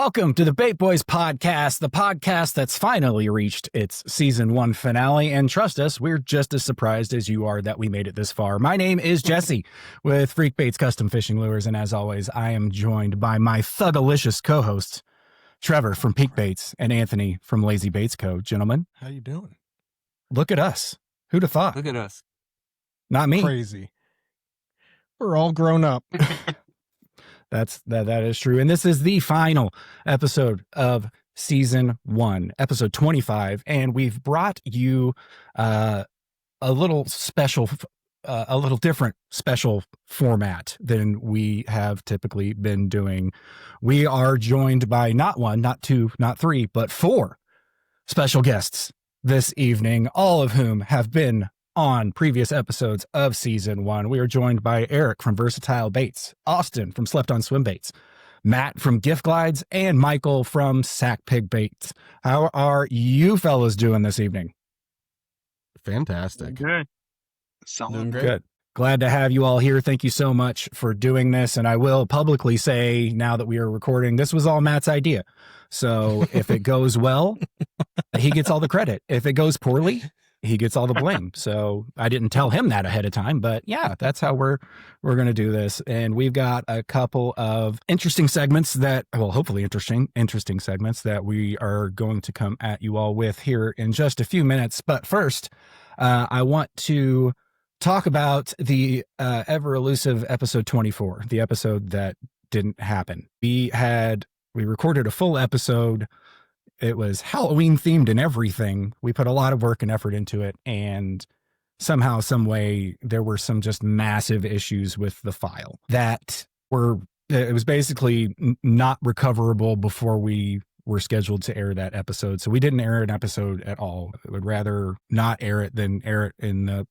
Welcome to the Bait Boys podcast, the podcast that's finally reached its season 1 finale. And trust us, we're just as surprised as you are that we made it this far. My name is Jesse with Freek Baits Custom Fishing Lures. And as always, I am joined by my thugalicious co-hosts, Trevor from Peak Baits and Anthony from Lazy Baits Co. Gentlemen, how you doing? Look at us. Who'd have thought? Look at us. Not me. Crazy. We're all grown up. That is true. And this is the final episode of season 1, episode 25. And we've brought you a little different special format than we have typically been doing. We are joined by not 1, not 2, not 3, but 4 special guests this evening, all of whom have been on previous episodes of season 1. We are joined by Eric from Versatile Baits, Austin from On Swimbaits, Matt from Giff Glidez, and Michael from SacPig Bait. How are you fellas doing this evening? Fantastic. Good. Doing great. Good. Glad to have you all here. Thank you so much for doing this. And I will publicly say, now that we are recording, this was all Matt's idea. So if it goes well, he gets all the credit. If it goes poorly, he gets all the blame. So I didn't tell him that ahead of time, but yeah, that's how we're going to do this. And we've got a couple of interesting segments that, well, hopefully interesting segments that we are going to come at you all with here in just a few minutes. But first, I want to talk about the ever elusive episode 24, the episode that didn't happen. We recorded a full episode. It was Halloween themed and everything. We put a lot of work and effort into it. And somehow, some way, there were some just massive issues with the file it was basically not recoverable before we were scheduled to air that episode. So we didn't air an episode at all. I would rather not air it than air it in the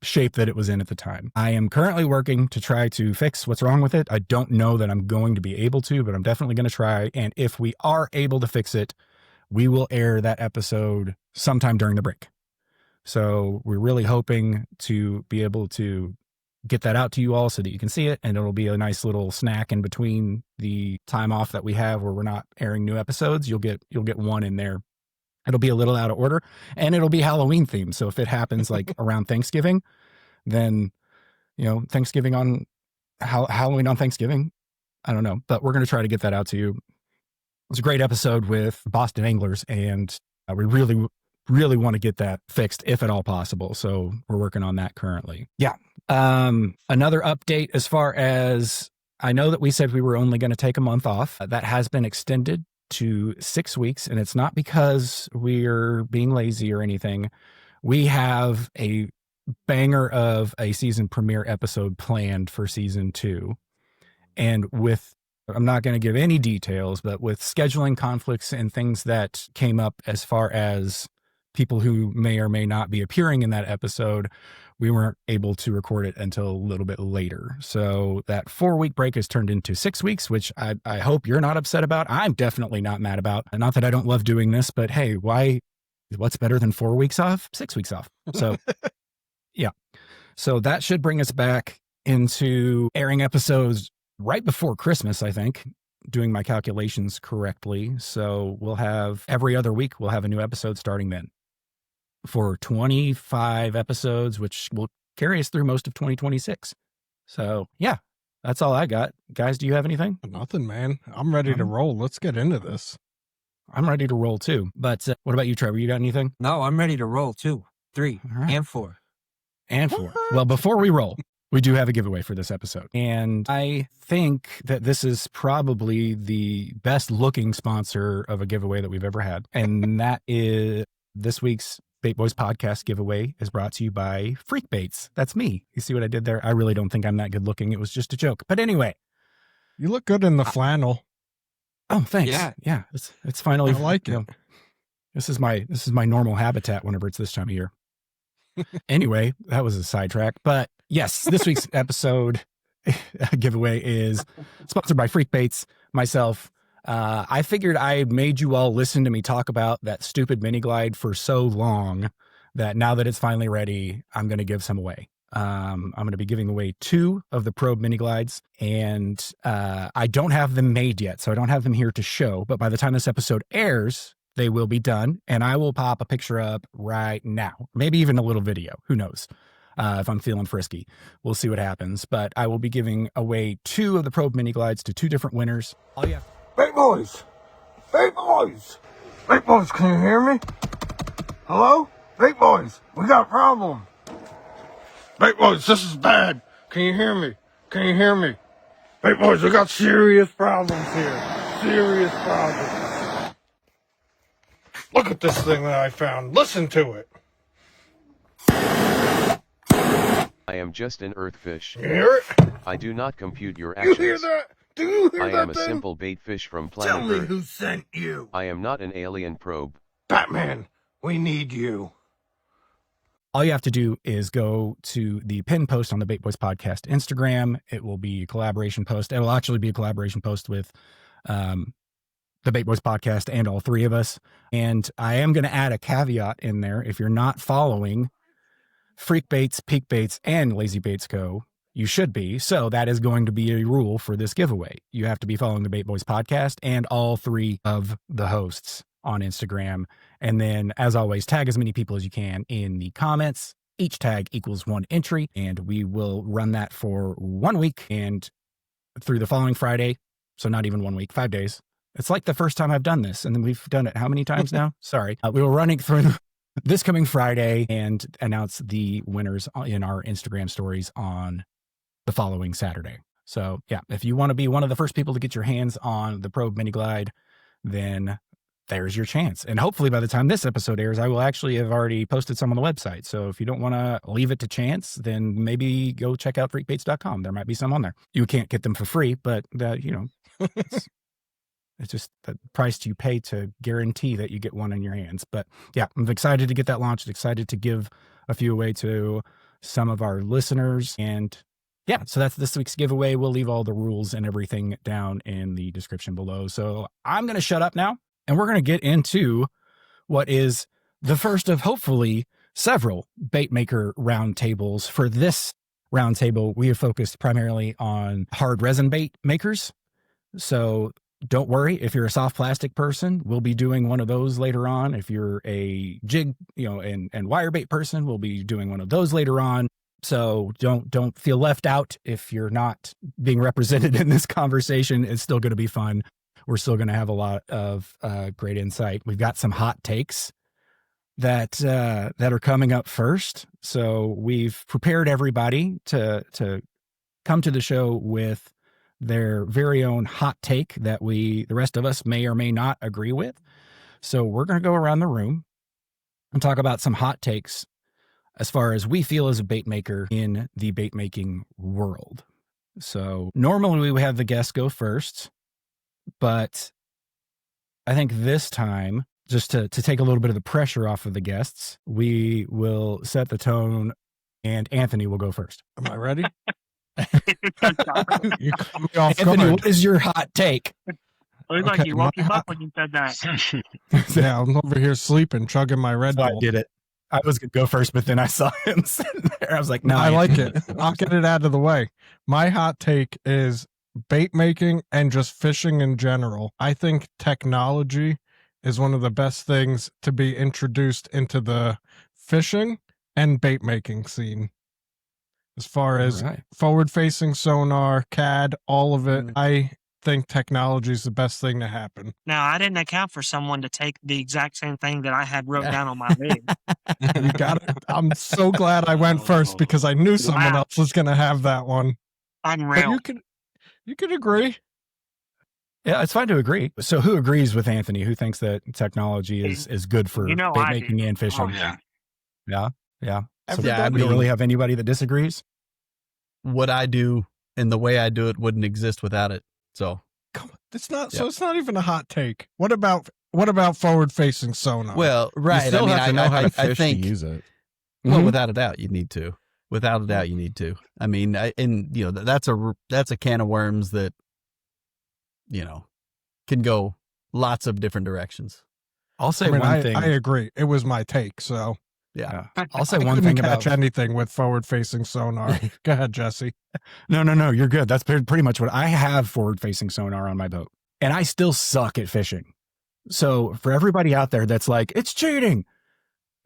shape that it was in at the time. I am currently working to try to fix what's wrong with it. I don't know that I'm going to be able to, but I'm definitely going to try. And if we are able to fix it, we will air that episode sometime during the break. So we're really hoping to be able to get that out to you all so that you can see it. And it'll be a nice little snack in between the time off that we have where we're not airing new episodes. You'll get one in there. It'll be a little out of order and it'll be Halloween themed. So if it happens like around Thanksgiving, then, Thanksgiving on Halloween on Thanksgiving, I don't know, but we're going to try to get that out to you. It was a great episode with Boston anglers and we really, really want to get that fixed if at all possible. So we're working on that currently. Yeah. Another update as far as I know that we said we were only going to take a month off. That has been extended to 6 weeks, and it's not because we're being lazy or anything. We have a banger of a season premiere episode planned for season 2. And I'm not going to give any details, but with scheduling conflicts and things that came up as far as people who may or may not be appearing in that episode, we weren't able to record it until a little bit later. So that 4-week break has turned into 6 weeks, which I hope you're not upset about. I'm definitely not mad about. And not that I don't love doing this, but hey, what's better than 4 weeks off? 6 weeks off. So yeah. So that should bring us back into airing episodes right before Christmas, I think, doing my calculations correctly. So we'll have every other week, we'll have a new episode starting then for 25 episodes, which will carry us through most of 2026. So yeah, that's all I got. Guys, do you have anything? Nothing, man. I'm ready to roll. Let's get into this. I'm ready to roll too. But what about you, Trevor? You got anything? No, I'm ready to roll 2, 3, right. and 4. And 4. Well, before we roll, we do have a giveaway for this episode. And I think that this is probably the best looking sponsor of a giveaway that we've ever had. And that is this week's Bait Boys podcast giveaway is brought to you by Freek Baits. That's me. You see what I did there? I really don't think I'm that good looking. It was just a joke. But anyway. You look good in the flannel. Oh, thanks. Yeah. It's finally. I like it. This is my normal habitat whenever it's this time of year. Anyway, that was a sidetrack. But yes, this week's episode giveaway is sponsored by Freek Baits, myself. I figured I made you all listen to me talk about that stupid mini glide for so long that now that it's finally ready, I'm going to give some away. I'm going to be giving away 2 of the Probe mini glides, and I don't have them made yet, so I don't have them here to show. But by the time this episode airs, they will be done, and I will pop a picture up right now, maybe even a little video. Who knows? If I'm feeling frisky, we'll see what happens. But I will be giving away 2 of the Probe mini glides to 2 different winners. All you have. Bait boys! Bait boys! Bait boys, can you hear me? Hello? Bait boys, we got a problem. Bait boys, this is bad. Can you hear me? Can you hear me? Bait boys, we got serious problems here. Serious problems. Look at this thing that I found. Listen to it. I am just an earthfish. You hear it? I do not compute your You actions. hear that? Do you hear I that am a thing? simple bait fish from Tell planet me Earth. who sent you. I am not an alien probe. Batman, we need you. All you have to do is go to the pin post on the Bait Boys Podcast Instagram. It will be a collaboration post. It will actually be a collaboration post with the Bait Boys Podcast and all 3 of us. And I am going to add a caveat in there. If you're not following Freek Baits, Peak Baits, and Lazy Baits Co., you should be. So that is going to be a rule for this giveaway. You have to be following the Bait Boys Podcast and all 3 of the hosts on Instagram. And then, as always, tag as many people as you can in the comments. Each tag equals 1 entry, and we will run that for 1 week and through the following Friday. So not even 1 week, 5 days. It's like the first time I've done this, and then we've done it how many times now? Sorry. We will run it through this coming Friday and announce the winners in our Instagram stories on the following Saturday. So yeah, if you want to be one of the first people to get your hands on the Probe Mini Glide, then there's your chance. And hopefully by the time this episode airs, I will actually have already posted some on the website. So if you don't want to leave it to chance, then maybe go check out freakbaits.com. There might be some on there. You can't get them for free, but it's just the price you pay to guarantee that you get one in your hands. But yeah, I'm excited to get that launched, excited to give a few away to some of our listeners. And yeah, so that's this week's giveaway. We'll leave all the rules and everything down in the description below. So I'm going to shut up now, and we're going to get into what is the first of hopefully several Baitmaker roundtables. For this roundtable, we have focused primarily on hard resin bait makers. So don't worry if you're a soft plastic person, we'll be doing one of those later on. If you're a jig, and wire bait person, we'll be doing one of those later on. So don't feel left out if you're not being represented in this conversation. It's still going to be fun. We're still going to have a lot of great insight. We've got some hot takes that are coming up first. So we've prepared everybody to come to the show with their very own hot take that the rest of us may or may not agree with. So we're going to go around the room and talk about some hot takes as far as we feel as a bait maker in the bait making world. So normally we have the guests go first, but I think this time, just to take a little bit of the pressure off of the guests, we will set the tone, and Anthony will go first. Am I ready? You caught me off Anthony, guard. what is your hot take? It was Okay, like you woke my him hot- up when you said that. Yeah, I'm over here sleeping, chugging my Red I Bull. did it. I was going to go first, but then I saw him sitting there. I was like, no, I like it. I'll get it out of the way. My hot take is bait making and just fishing in general. I think technology is one of the best things to be introduced into the fishing and bait making scene. As far as Right. forward facing sonar, CAD, all of it, I think technology is the best thing to happen. Now, I didn't account for someone to take the exact same thing that I had wrote down on my lid. You got it. I'm so glad I went first because I knew someone Wow. else was going to have that one. But Unreal. you could agree. Yeah, it's fine to agree. So who agrees with Anthony? Who thinks that technology is good for You know bait I do. making and fishing? Oh, yeah. Yeah. So Yeah, I we don't mean- really have anybody that disagrees. What I do and the way I do it wouldn't exist without it. So, Come on. It's not Yeah. so it's not even a hot take. What about forward facing sonar? well, right. You still I mean, have to know how to I fish think, to use it. well, Mhm. without a doubt, you need to. Without a doubt, you need to. I mean, that's a can of worms that, can go lots of different directions. I'll say I mean, one thing. I agree. It was my take, so Yeah. I'll say I one couldn't thing catch about anything with forward-facing sonar. Go ahead, Jesse. no, you're good. That's pretty much what I have forward-facing sonar on my boat, and I still suck at fishing. So for everybody out there that's like, it's cheating.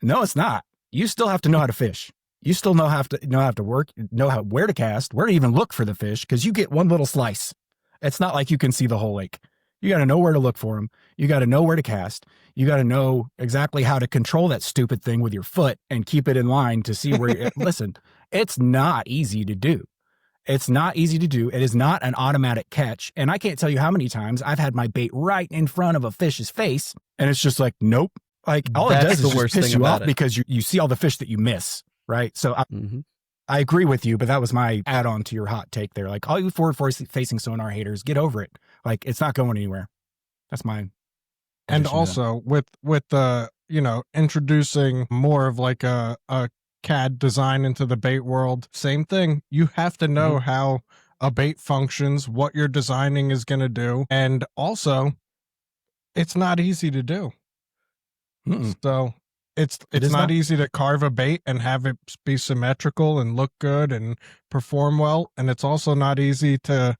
No, it's not. You still have to know how to fish. You still have to work, where to cast, where to even look for the fish, because you get one little slice. It's not like you can see the whole lake. You got to know where to look for them. You got to know where to cast. You got to know exactly how to control that stupid thing with your foot and keep it in line to see where. Listen, it's not easy to do. It's not easy to do. It is not an automatic catch. And I can't tell you how many times I've had my bait right in front of a fish's face, and it's just like, nope. Like all it does is just piss you off because you see all the fish that you miss, right? So I agree with you, but that was my add-on to your hot take there. Like all you forward-facing sonar haters, get over it. Like it's not going anywhere. That's my. And also with the introducing more of like a CAD design into the bait world, same thing. You have to know how a bait functions, what you're designing is going to do, and also it's not easy to do. So it's not easy to carve a bait and have it be symmetrical and look good and perform well, and it's also not easy to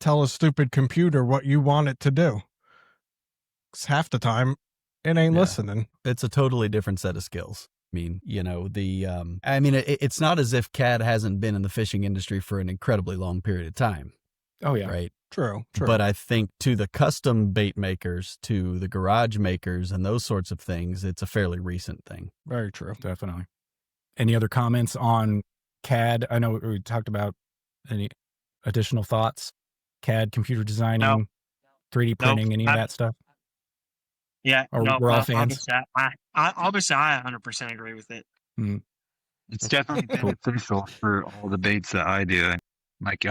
tell a stupid computer what you want it to do. 'Cause half the time it ain't listening. It's a totally different set of skills. I mean, it's not as if CAD hasn't been in the fishing industry for an incredibly long period of time. Oh yeah. Right. True. But I think to the custom bait makers, to the garage makers and those sorts of things, it's a fairly recent thing. Very true. Definitely. Any other comments on CAD? I know we talked about any additional thoughts. CAD, computer designing, 3D printing, any of that stuff? Yeah. Or we're all fans? Obviously, I 100% agree with it. It's definitely beneficial for all the baits that I do. Like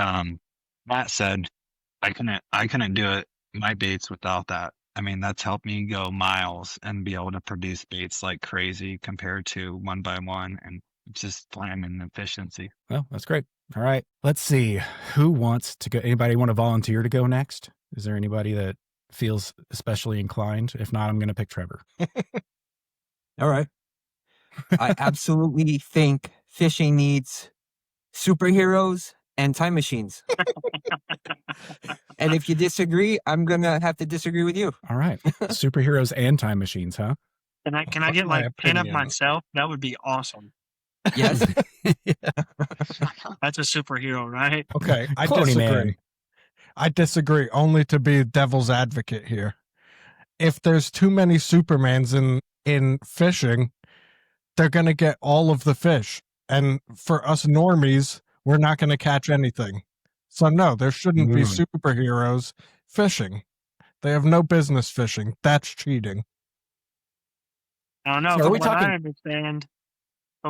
Matt said, I couldn't do it my baits without that. I mean, that's helped me go miles and be able to produce baits like crazy compared to one by one, and just slamming efficiency. Well, that's great. All right, let's see who wants to go. Anybody want to volunteer to go next? Is there anybody that feels especially inclined? If not, I'm going to pick Trevor. All right. I absolutely think fishing needs superheroes and time machines. And if you disagree, I'm going to have to disagree with you. All right. Superheroes and time machines, huh? Can I get like 10 of myself? That would be awesome. Yes. That's a superhero, right? Okay. I Cloney disagree. Man. I disagree, only to be devil's advocate here. If there's too many Supermans in fishing, they're going to get all of the fish. And for us normies, we're not going to catch anything. So no, there shouldn't be superheroes fishing. They have no business fishing. That's cheating. I don't know. So From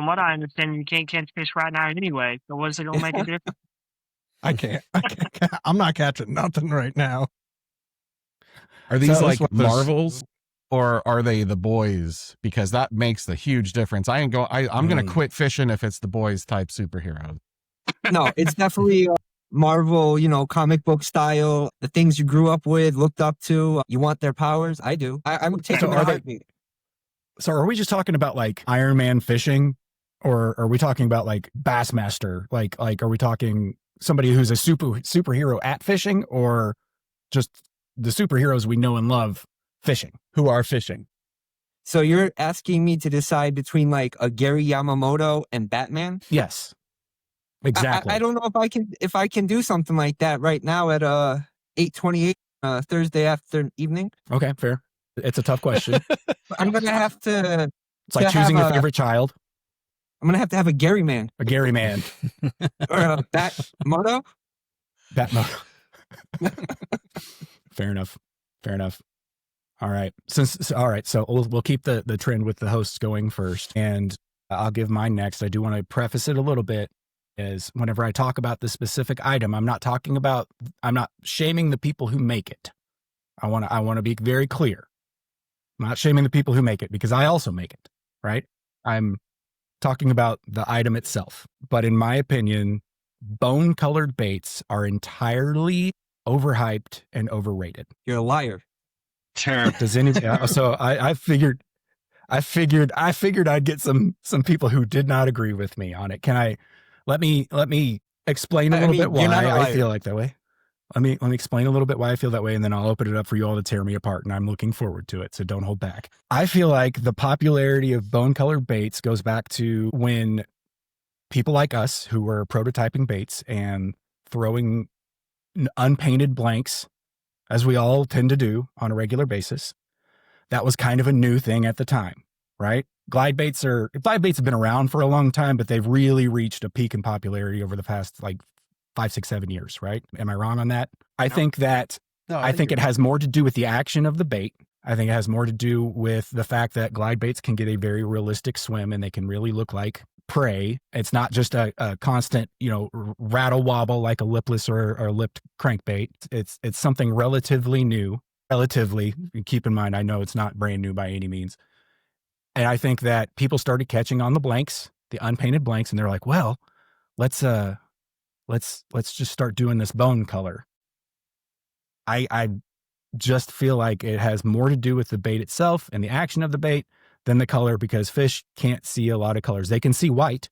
what I understand, you can't catch fish right now anyway. So what's it gonna make a difference? I can't. I'm not catching nothing right now. Are these So like that's what this- Marvels, or are they the boys? Because that makes the huge difference. I'm going to quit fishing if it's the boys type superheroes. No, it's definitely Marvel, comic book style, the things you grew up with, looked up to. You want their powers? I do. I'm taking their heartbeat. So are we just talking about like Iron Man fishing, or are we talking about like Bassmaster? Like are we talking somebody who's a superhero at fishing, or just the superheroes we know and love fishing, who are fishing? So you're asking me to decide between like a Gary Yamamoto and Batman? Yes. Exactly. I don't know if I can do something like that right now at 8:28 Thursday after evening. Okay, fair. It's a tough question. I'm gonna have to. It's like choosing your favorite child. I'm gonna have to have a Gary Man. A Gary Man. Or a Batmoto. Batmoto. Fair enough. All right. So we'll keep the trend with the hosts going first, and I'll give mine next. I do want to preface it a little bit. Is whenever I talk about this specific item, I'm not shaming the people who make it. I want to be very clear. I'm not shaming the people who make it, because I also make it, right? I'm talking about the item itself. But in my opinion, bone-colored baits are entirely overhyped and overrated. You're a liar. Terrible. Does anybody? So I figured I figured I'd get some people who did not agree with me on it. Let me explain a little bit why I feel like that way. Let me explain a little bit why I feel that way, and then I'll open it up for you all to tear me apart, and I'm looking forward to it, so don't hold back. I feel like the popularity of bone-colored baits goes back to when people like us who were prototyping baits and throwing unpainted blanks, as we all tend to do on a regular basis, that was kind of a new thing at the time, right? Glide baits have been around for a long time, but they've really reached a peak in popularity over the past like 5, 6, 7 years, right? Am I wrong on that? I think it has more to do with the action of the bait. I think it has more to do with the fact that glide baits can get a very realistic swim and they can really look like prey. It's not just a constant, rattle wobble like a lipless or lipped crankbait. It's something relatively new. Relatively, keep in mind, I know it's not brand new by any means. And I think that people started catching on the blanks, the unpainted blanks, and they're like, well, let's just start doing this bone color. I just feel like it has more to do with the bait itself and the action of the bait than the color, because fish can't see a lot of colors. They can see white,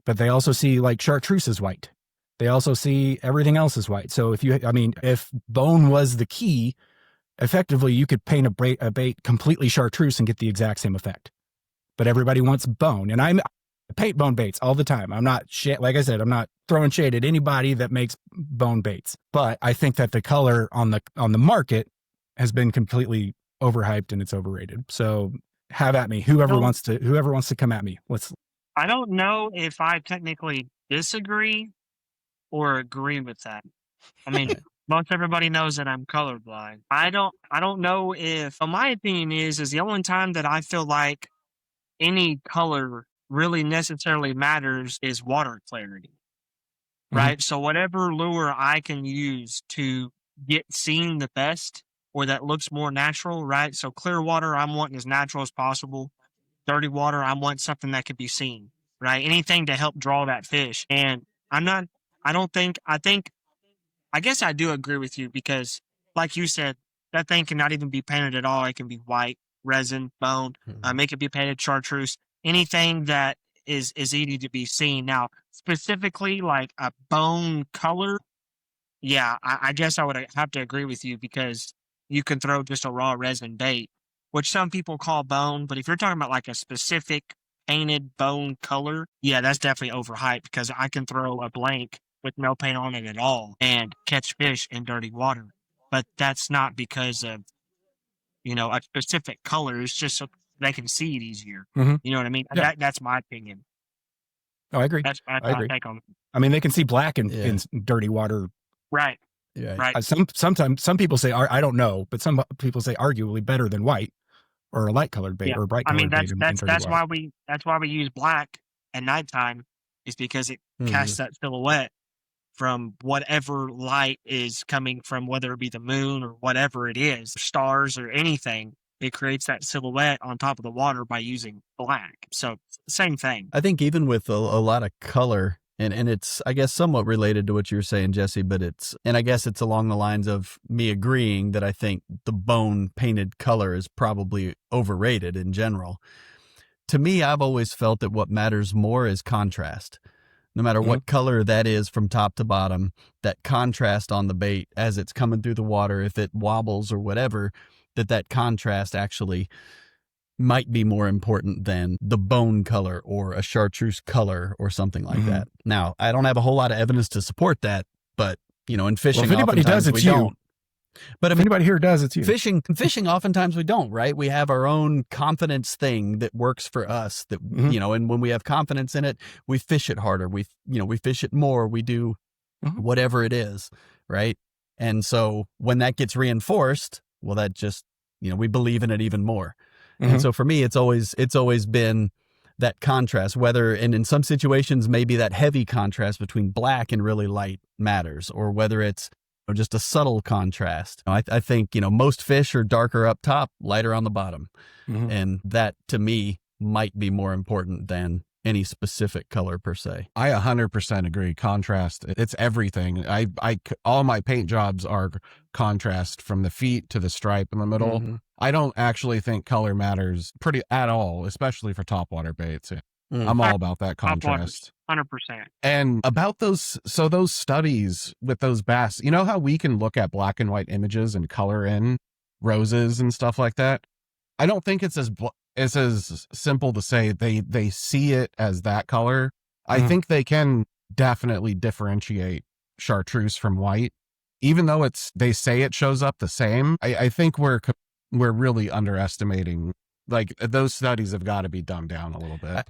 but they also see like chartreuse is white. They also see everything else is white. So if bone was the key, effectively you could paint a bait completely chartreuse and get the exact same effect. But everybody wants bone, and I paint bone baits all the time. I'm not like I said, I'm not throwing shade at anybody that makes bone baits, but I think that the color on the market has been completely overhyped and it's overrated. So have at me, whoever wants to come at me. I don't know if I technically disagree or agree with that. I mean, most everybody knows that I'm colorblind. I don't know if, my opinion is the only time that I feel like any color really necessarily matters is water clarity, right? So whatever lure I can use to get seen the best or that looks more natural, right? So clear water, I'm wanting as natural as possible. Dirty water, I want something that could be seen, right? Anything to help draw that fish. And I guess I do agree with you, because like you said, that thing cannot even be painted at all. It can be white, resin, bone, it could be painted chartreuse, anything that is easy to be seen. Now, specifically like a bone color, yeah, I guess I would have to agree with you, because you can throw just a raw resin bait, which some people call bone, but if you're talking about like a specific painted bone color, yeah, that's definitely overhyped, because I can throw a blank with no paint on it at all and catch fish in dirty water. But that's not because of, a specific color. It's just so they can see it easier. You know what I mean? Yeah. That's my opinion. Oh, I agree. That's I agree. my take on it. I mean, they can see black in dirty water. Right. Yeah. Right. Sometimes some people say, I don't know, but some people say arguably better than white or a light colored bait or a bright colored bait. That's why we use black at nighttime, is because it casts that silhouette from whatever light is coming from, whether it be the moon or whatever it is, stars or anything. It creates that silhouette on top of the water by using black. So same thing. I think even with a lot of color, and it's, I guess, somewhat related to what you were saying, Jesse, but I guess it's along the lines of me agreeing that I think the bone painted color is probably overrated in general. To me, I've always felt that what matters more is contrast. No matter what color that is from top to bottom, that contrast on the bait as it's coming through the water, if it wobbles or whatever, that contrast actually might be more important than the bone color or a chartreuse color or something like that. Now, I don't have a whole lot of evidence to support that, but, in fishing, if anybody does, it's you. Don't. But if anybody here does, it's you. Fishing, oftentimes we don't, right? We have our own confidence thing that works for us, that, and when we have confidence in it, we fish it harder. We fish it more. We do whatever it is, right? And so when that gets reinforced, well, that just, we believe in it even more. And so for me, it's always been that contrast, and in some situations, maybe that heavy contrast between black and really light matters, or whether it's just a subtle contrast. I think, most fish are darker up top, lighter on the bottom. And that to me might be more important than any specific color per se. I 100% agree. Contrast, it's everything. All my paint jobs are contrast from the feet to the stripe in the middle. Mm-hmm. I don't actually think color matters pretty at all, especially for topwater baits. I'm all about that contrast. 100%. And about those studies with those bass, you know how we can look at black and white images and color in roses and stuff like that? I don't think it's as simple to say they see it as that color. I think they can definitely differentiate chartreuse from white, even though they say it shows up the same. I think we're really underestimating. Like, those studies have got to be dumbed down a little bit.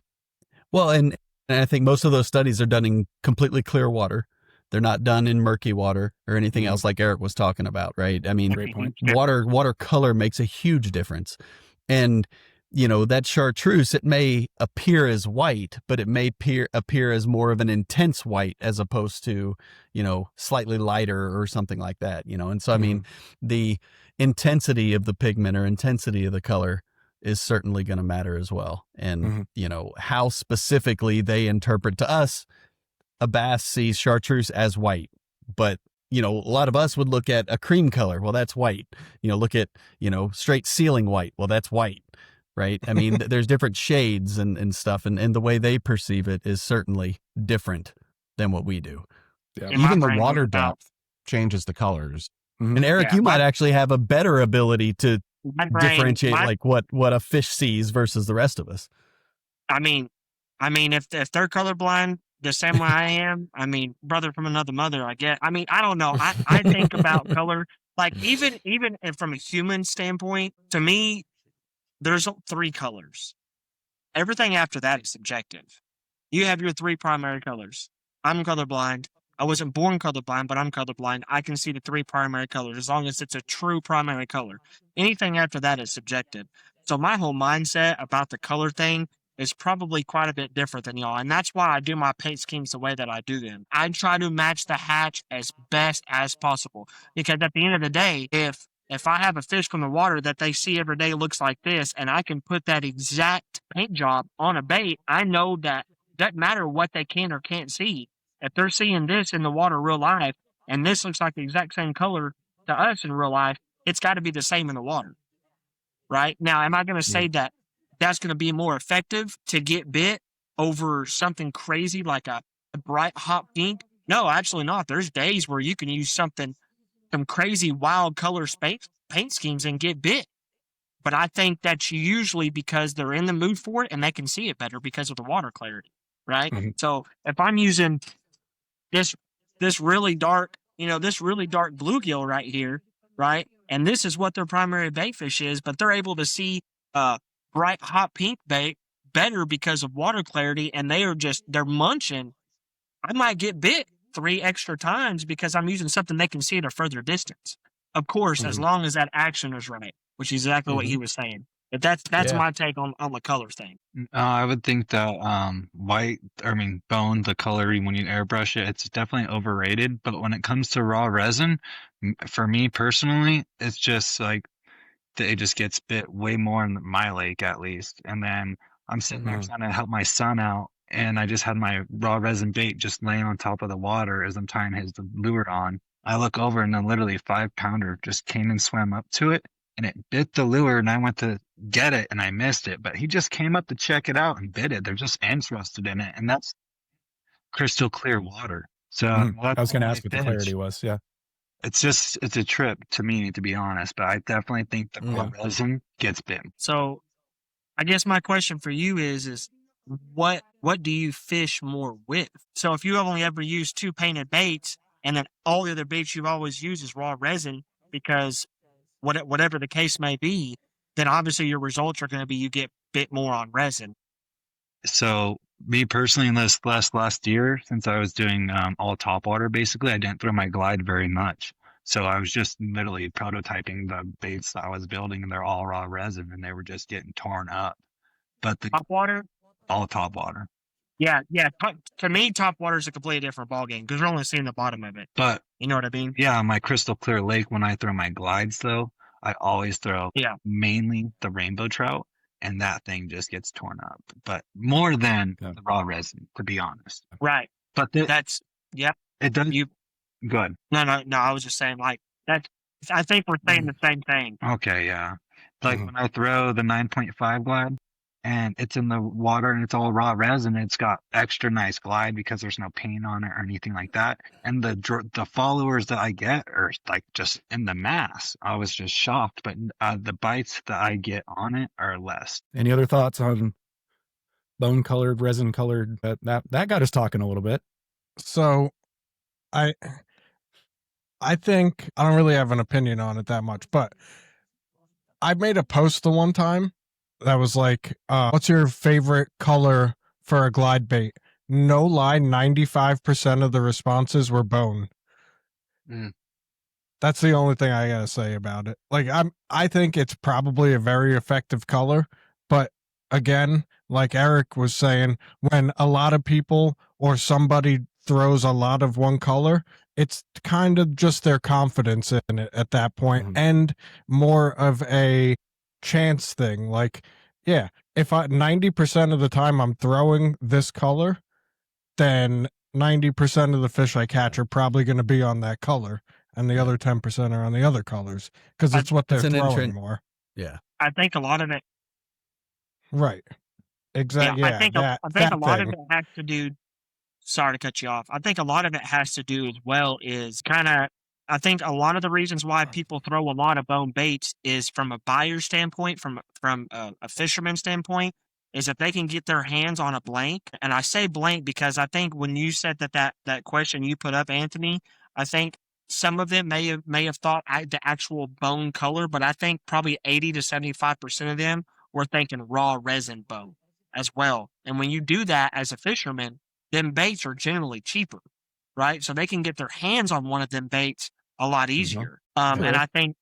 Well, and I think most of those studies are done in completely clear water. They're not done in murky water or anything else like Eric was talking about, right? I mean, Great point. water color makes a huge difference. And, that chartreuse, it may appear as white, but it may appear as more of an intense white as opposed to, slightly lighter or something like that, And so, I mean, the intensity of the pigment or intensity of the color is certainly going to matter as well. And, how specifically they interpret to us, a bass sees chartreuse as white, but a lot of us would look at a cream color. Well, that's white. Look at, straight ceiling white. Well, that's white, right? I mean, there's different shades and stuff, and the way they perceive it is certainly different than what we do. Yeah. Even the water depth changes the colors. And Eric, you might actually have a better ability to differentiate like what a fish sees versus the rest of us. I mean, if they're colorblind the same way I am, I mean, brother from another mother, I get. I mean, I don't know. I think about color like even from a human standpoint. To me, there's 3 colors. Everything after that is subjective. You have your 3 primary colors. I'm colorblind. I wasn't born colorblind, but I'm colorblind. I can see the 3 primary colors as long as it's a true primary color. Anything after that is subjective. So my whole mindset about the color thing is probably quite a bit different than y'all. And that's why I do my paint schemes the way that I do them. I try to match the hatch as best as possible. Because at the end of the day, if I have a fish from the water that they see every day looks like this, and I can put that exact paint job on a bait, I know that doesn't matter what they can or can't see. If they're seeing this in the water real life, and this looks like the exact same color to us in real life, it's got to be the same in the water. Right? Now, am I going to say that that's going to be more effective to get bit over something crazy like a bright hot pink? No, absolutely not. There's days where you can use some crazy wild color paint schemes and get bit. But I think that's usually because they're in the mood for it and they can see it better because of the water clarity, right? So if I'm using this really dark, this really dark bluegill right here, right? And this is what their primary bait fish is, but they're able to see bright hot pink bait better because of water clarity, and they're munching. I might get bit 3 extra times because I'm using something they can see at a further distance. Of course, as long as that action is right, which is exactly what he was saying. But that's my take on the color thing. I would think that bone, the color when you airbrush it, it's definitely overrated. But when it comes to raw resin, for me personally, it's just like it just gets bit way more in my lake at least. And then I'm sitting there trying to help my son out, and I just had my raw resin bait just laying on top of the water as I'm tying his lure on. I look over and then literally a 5-pounder just came and swam up to it, and it bit the lure, and I went to get it and I missed it, but he just came up to check it out and bit it. They're just interested in it, and that's crystal clear water. So I was going to ask what the clarity was. Yeah. It's a trip to me, to be honest, but I definitely think the raw resin gets bitten. So I guess my question for you is what do you fish more with? So if you have only ever used 2 painted baits, and then all the other baits you've always used is raw resin, because whatever the case may be, then obviously your results are going to be you get bit more on resin. So me personally, in this last year, since I was doing all topwater, basically, I didn't throw my glide very much. So I was just literally prototyping the baits that I was building, and they're all raw resin, and they were just getting torn up. But Topwater? All topwater. Yeah. To me, topwater is a completely different ballgame because we're only seeing the bottom of it. But you know what I mean? Yeah, my crystal clear lake, when I throw my glides, though, I always throw mainly the rainbow trout. and that thing just gets torn up. But more than Yeah. the raw resin, to be honest. Right. But That's yep. it does. You Good. no. I was just saying like that. I think we're saying the same thing. Okay, yeah. Like Mhm. when I throw the 9.5 glide and it's in the water and it's all raw resin, it's got extra nice glide because there's no paint on it or anything like that. And the followers that I get are like just in the mass. I was just shocked, but the bites that I get on it are less. Any other thoughts on bone colored, resin colored? That got us talking a little bit. So I think I don't really have an opinion on it that much, but I made a post the one time that was like, what's your favorite color for a glide bait? No lie, 95% of the responses were bone. Mm. That's the only thing I gotta say about it. Like I think it's probably a very effective color, but again, like Eric was saying, when a lot of people or somebody throws a lot of one color, it's kind of just their confidence in it at that point, and more of a chance thing. Like, yeah, if 90% of the time I'm throwing this color, then 90% of the fish I catch are probably going to be on that color, and the other 10% are on the other colors because it's what they're It's an throwing more. Yeah. I think a lot of it. Right. Exactly. Yeah, Yeah, I think that a lot thing. of it has to do. Sorry to cut you off. I think a lot of it has to do as well is kind of. I think a lot of the reasons why people throw a lot of bone baits is from a buyer standpoint, from a fisherman standpoint, is if they can get their hands on a blank. And I say blank because I think when you said that question you put up, Anthony, I think some of them may have thought the actual bone color, but I think probably 80 to 75% of them were thinking raw resin bone as well. And when you do that as a fisherman, them baits are generally cheaper, right? So they can get their hands on one of them baits a lot easier. And I think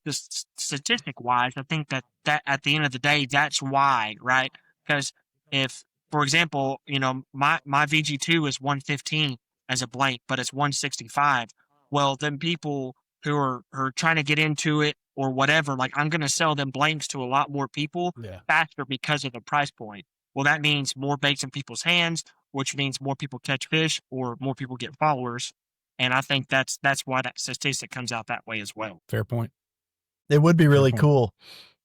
the statistic wise, I think that at the end of the day, that's why, right? Because if, for example, my VG2 is 115 as a blank, but it's 165. Well, then people who are trying to get into it or whatever, like I'm going to sell them blanks to a lot more people faster because of the price point. Well, that means more baits in people's hands, which means more people catch fish or more people get followers. And I think that's why that statistic comes out that way as well. Fair point. It would be really point. cool.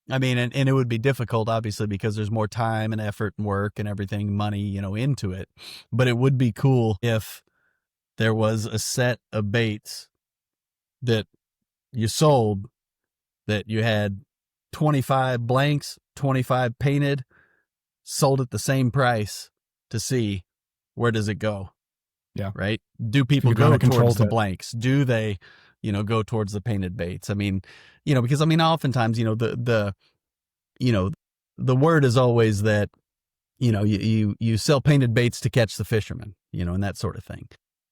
I mean, and it would be difficult, obviously, because there's more time and effort and work and everything, money, into it. But it would be cool if there was a set of baits that you sold that you had 25 blanks, 25 painted, sold at the same price to see where does it go. Yeah. Right. Do people You kinda go control towards the that. blanks? Do they, go towards the painted baits? I mean, because oftentimes, the word is always that, you sell painted baits to catch the fisherman, and that sort of thing.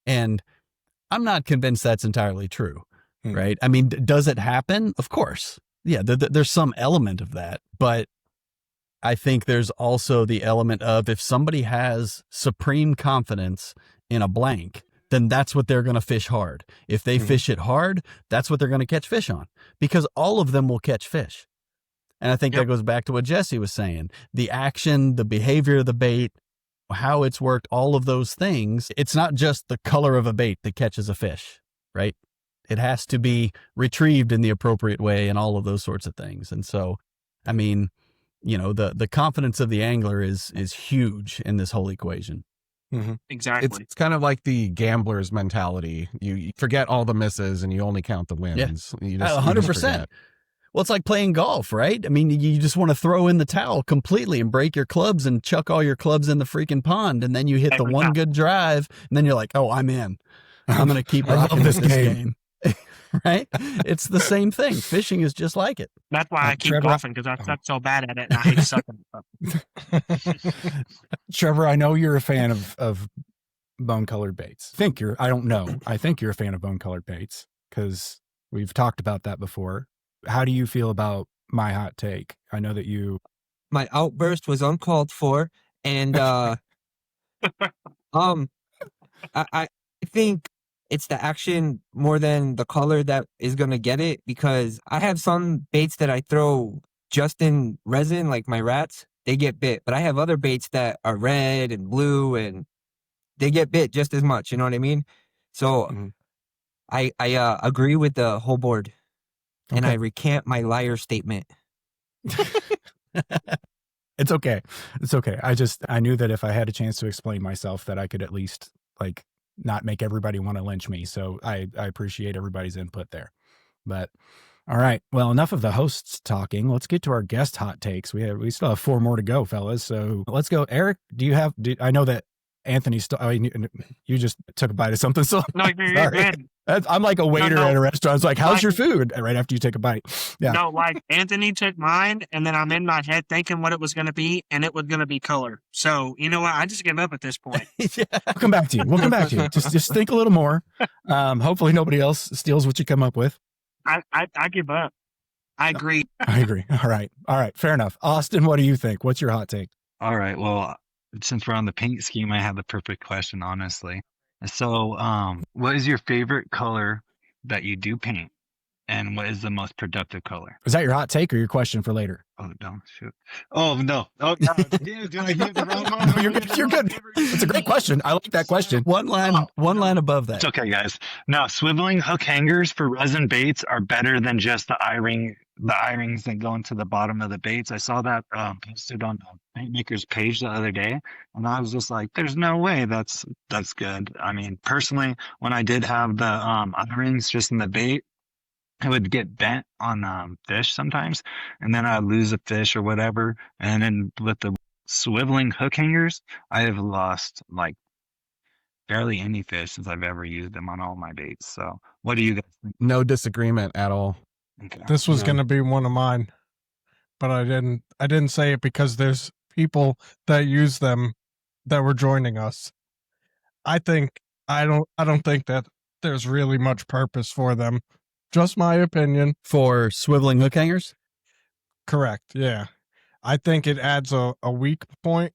And I'm not convinced that's entirely true. Right. I mean, does it happen? Of course. Yeah. There's some element of that, but I think there's also the element of if somebody has supreme confidence in a blank, then that's what they're going to fish hard. If they fish it hard, that's what they're going to catch fish on, because all of them will catch fish. And I think that goes back to what Jesse was saying. The action, the behavior of the bait, how it's worked, all of those things. It's not just the color of a bait that catches a fish, right? It has to be retrieved in the appropriate way and all of those sorts of things. And so, I mean, the confidence of the angler is huge in this whole equation. Exactly. It's kind of like the gambler's mentality. You forget all the misses and you only count the wins. You just 100%. forget. Well, it's like playing golf, right? I mean, you just want to throw in the towel completely and break your clubs and chuck all your clubs in the freaking pond. And then you hit the one good drive and then you're like, oh, I'm in. I'm going to keep rocking this game. Right? It's the same thing. Fishing is just like it. That's why I keep golfing, because I suck so bad at it and I hate sucking. Trevor, I know you're a fan of bone colored baits. I don't know. I think you're a fan of bone colored baits because we've talked about that before. How do you feel about my hot take? I know that My outburst was uncalled for, and I think it's the action more than the color that is going to get it, because I have some baits that I throw just in resin, like my rats, they get bit. But I have other baits that are red and blue, and they get bit just as much. You know what I mean? So I agree with the whole board, and I recant my liar statement. It's okay. It's okay. I knew that if I had a chance to explain myself, that I could at least like not make everybody want to lynch me. So I appreciate everybody's input there. But all right. Well, enough of the hosts talking. Let's get to our guest hot takes. We still have 4 more to go, fellas. So let's go. Eric, I know that Anthony's still, you just took a bite of something. So No, you're good. I'm like a waiter at a restaurant. It's like, how's your food? Right after you take a bite. Yeah. No, like Anthony took mine, and then I'm in my head thinking what it was going to be, and it was going to be color. So you know what? I just give up at this point. Yeah. We'll come back to you. Just think a little more. Hopefully nobody else steals what you come up with. I give up. I agree. I agree. All right. Fair enough. Austin, what do you think? What's your hot take? All right. Well, since we're on the paint scheme, I have the perfect question, honestly. So, what is your favorite color that you do paint? And what is the most productive color? Is that your hot take or your question for later? Oh, no, shoot. Oh, no. Oh, no. Did I give the wrong one? No, you're good. It's a great question. I like that question. One line above that. It's okay, guys. Now, swiveling hook hangers for resin baits are better than just the eye-rings that go into the bottom of the baits. I saw that posted on the Baitmaker's page the other day, and I was just like, there's no way that's good. I mean, personally, when I did have the eye-rings just in the bait, it would get bent on fish sometimes, and then I'd lose a fish or whatever. And then with the swiveling hook hangers, I have lost like barely any fish since I've ever used them on all my baits. So what do you guys think? No disagreement at all. Okay. This was going to be one of mine, but I didn't say it because there's people that use them that were joining us. I don't think that there's really much purpose for them. Just my opinion. For swiveling hook hangers? Correct. Yeah. I think it adds a weak point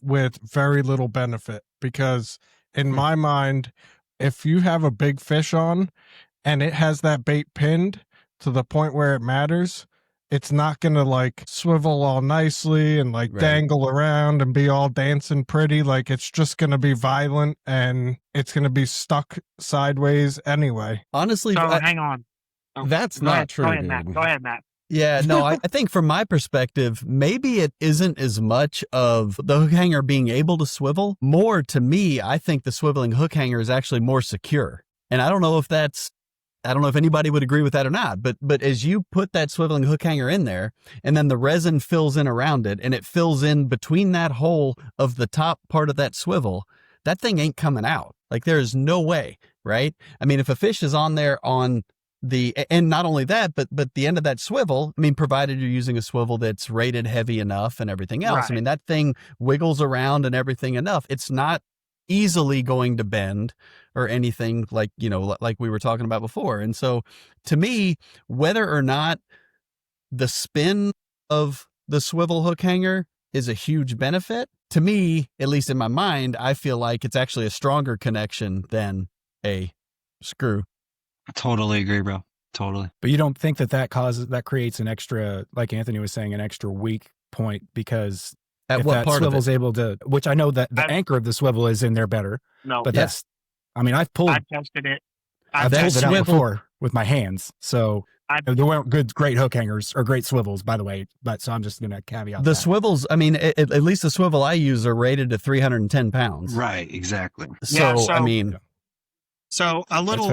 with very little benefit, because in my mind, if you have a big fish on and it has that bait pinned to the point where it matters, it's not going to like swivel all nicely and like dangle around and be all dancing pretty. Like, it's just going to be violent and it's going to be stuck sideways anyway. Honestly, So hang on. Oh, That's go not ahead. true, Go ahead, dude. Matt. Go ahead, Matt. Yeah, no, I think from my perspective, maybe it isn't as much of the hook hanger being able to swivel. More to me, I think the swiveling hook hanger is actually more secure. And I don't know if anybody would agree with that or not, but as you put that swiveling hook hanger in there, and then the resin fills in around it, and it fills in between that hole of the top part of that swivel, that thing ain't coming out. Like, there is no way, right? I mean, if a fish is on there and not only that, but the end of that swivel, I mean, provided you're using a swivel that's rated heavy enough and everything else. Right. I mean, that thing wiggles around and everything enough. It's not easily going to bend or anything like we were talking about before. And so to me, whether or not the spin of the swivel hook hanger is a huge benefit, to me, at least in my mind, I feel like it's actually a stronger connection than a screw. I totally agree, bro. Totally. But you don't think that creates an extra, like Anthony was saying, an extra weak point, because At if what that part of swivel's it? able to, which I know that the anchor of the swivel is in there better, No, but I've tested it. pulled it tested out it. before with my hands. So there weren't great hook hangers or great swivels, by the way. But so I'm just going to caveat The that. swivels, I mean, at least the swivel I use are rated to 310 pounds. Right. Exactly. So, Yeah, I mean, So a little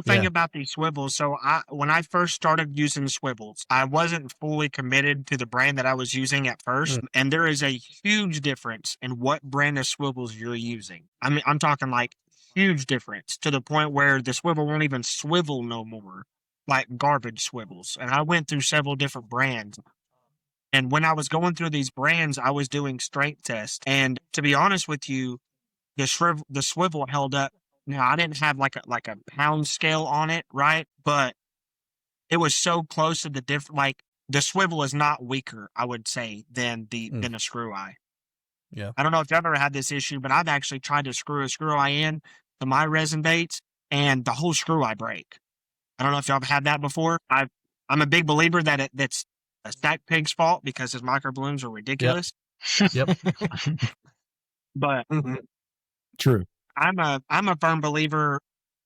thing Yeah. about these swivels. So when I first started using swivels, I wasn't fully committed to the brand that I was using at first. And there is a huge difference in what brand of swivels you're using. I mean, I'm talking like huge difference, to the point where the swivel won't even swivel no more, like garbage swivels. And I went through several different brands. And when I was going through these brands, I was doing strength tests. And to be honest with you, the swivel held up. Now, I didn't have like a pound scale on it, right? But it was so close to the different. Like, the swivel is not weaker, I would say, than a screw eye. Yeah. I don't know if you've ever had this issue, but I've actually tried to screw a screw eye in to my resin baits, and the whole screw eye break. I don't know if y'all have had that before. I'm a big believer that that's SacPig's fault because his microblooms are ridiculous. Yep. But True. I'm a firm believer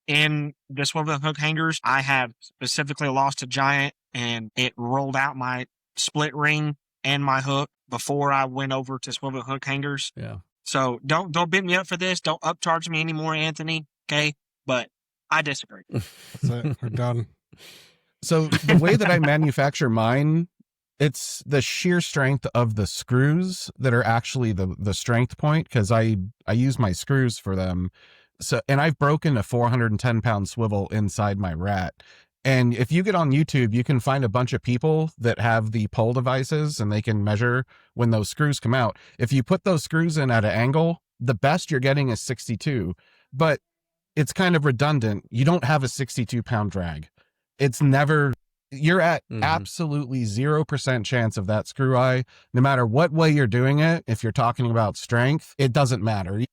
in the swivel hook hangers. I have specifically lost a giant, and it rolled out my split ring and my hook before I went over to swivel hook hangers. Yeah. So don't beat me up for this. Don't upcharge me anymore, Anthony. Okay, but I disagree. That's it. We're done. So the way that I manufacture mine, it's the sheer strength of the screws that are actually the strength point, because I use my screws for them. So, and I've broken a 410-pound swivel inside my rat. And if you get on YouTube, you can find a bunch of people that have the pull devices, and they can measure when those screws come out. If you put those screws in at an angle, the best you're getting is 62, but it's kind of redundant. You don't have a 62-pound drag. It's never... You're at absolutely 0% chance of that screw eye, no matter what way you're doing it. If you're talking about strength, it doesn't matter.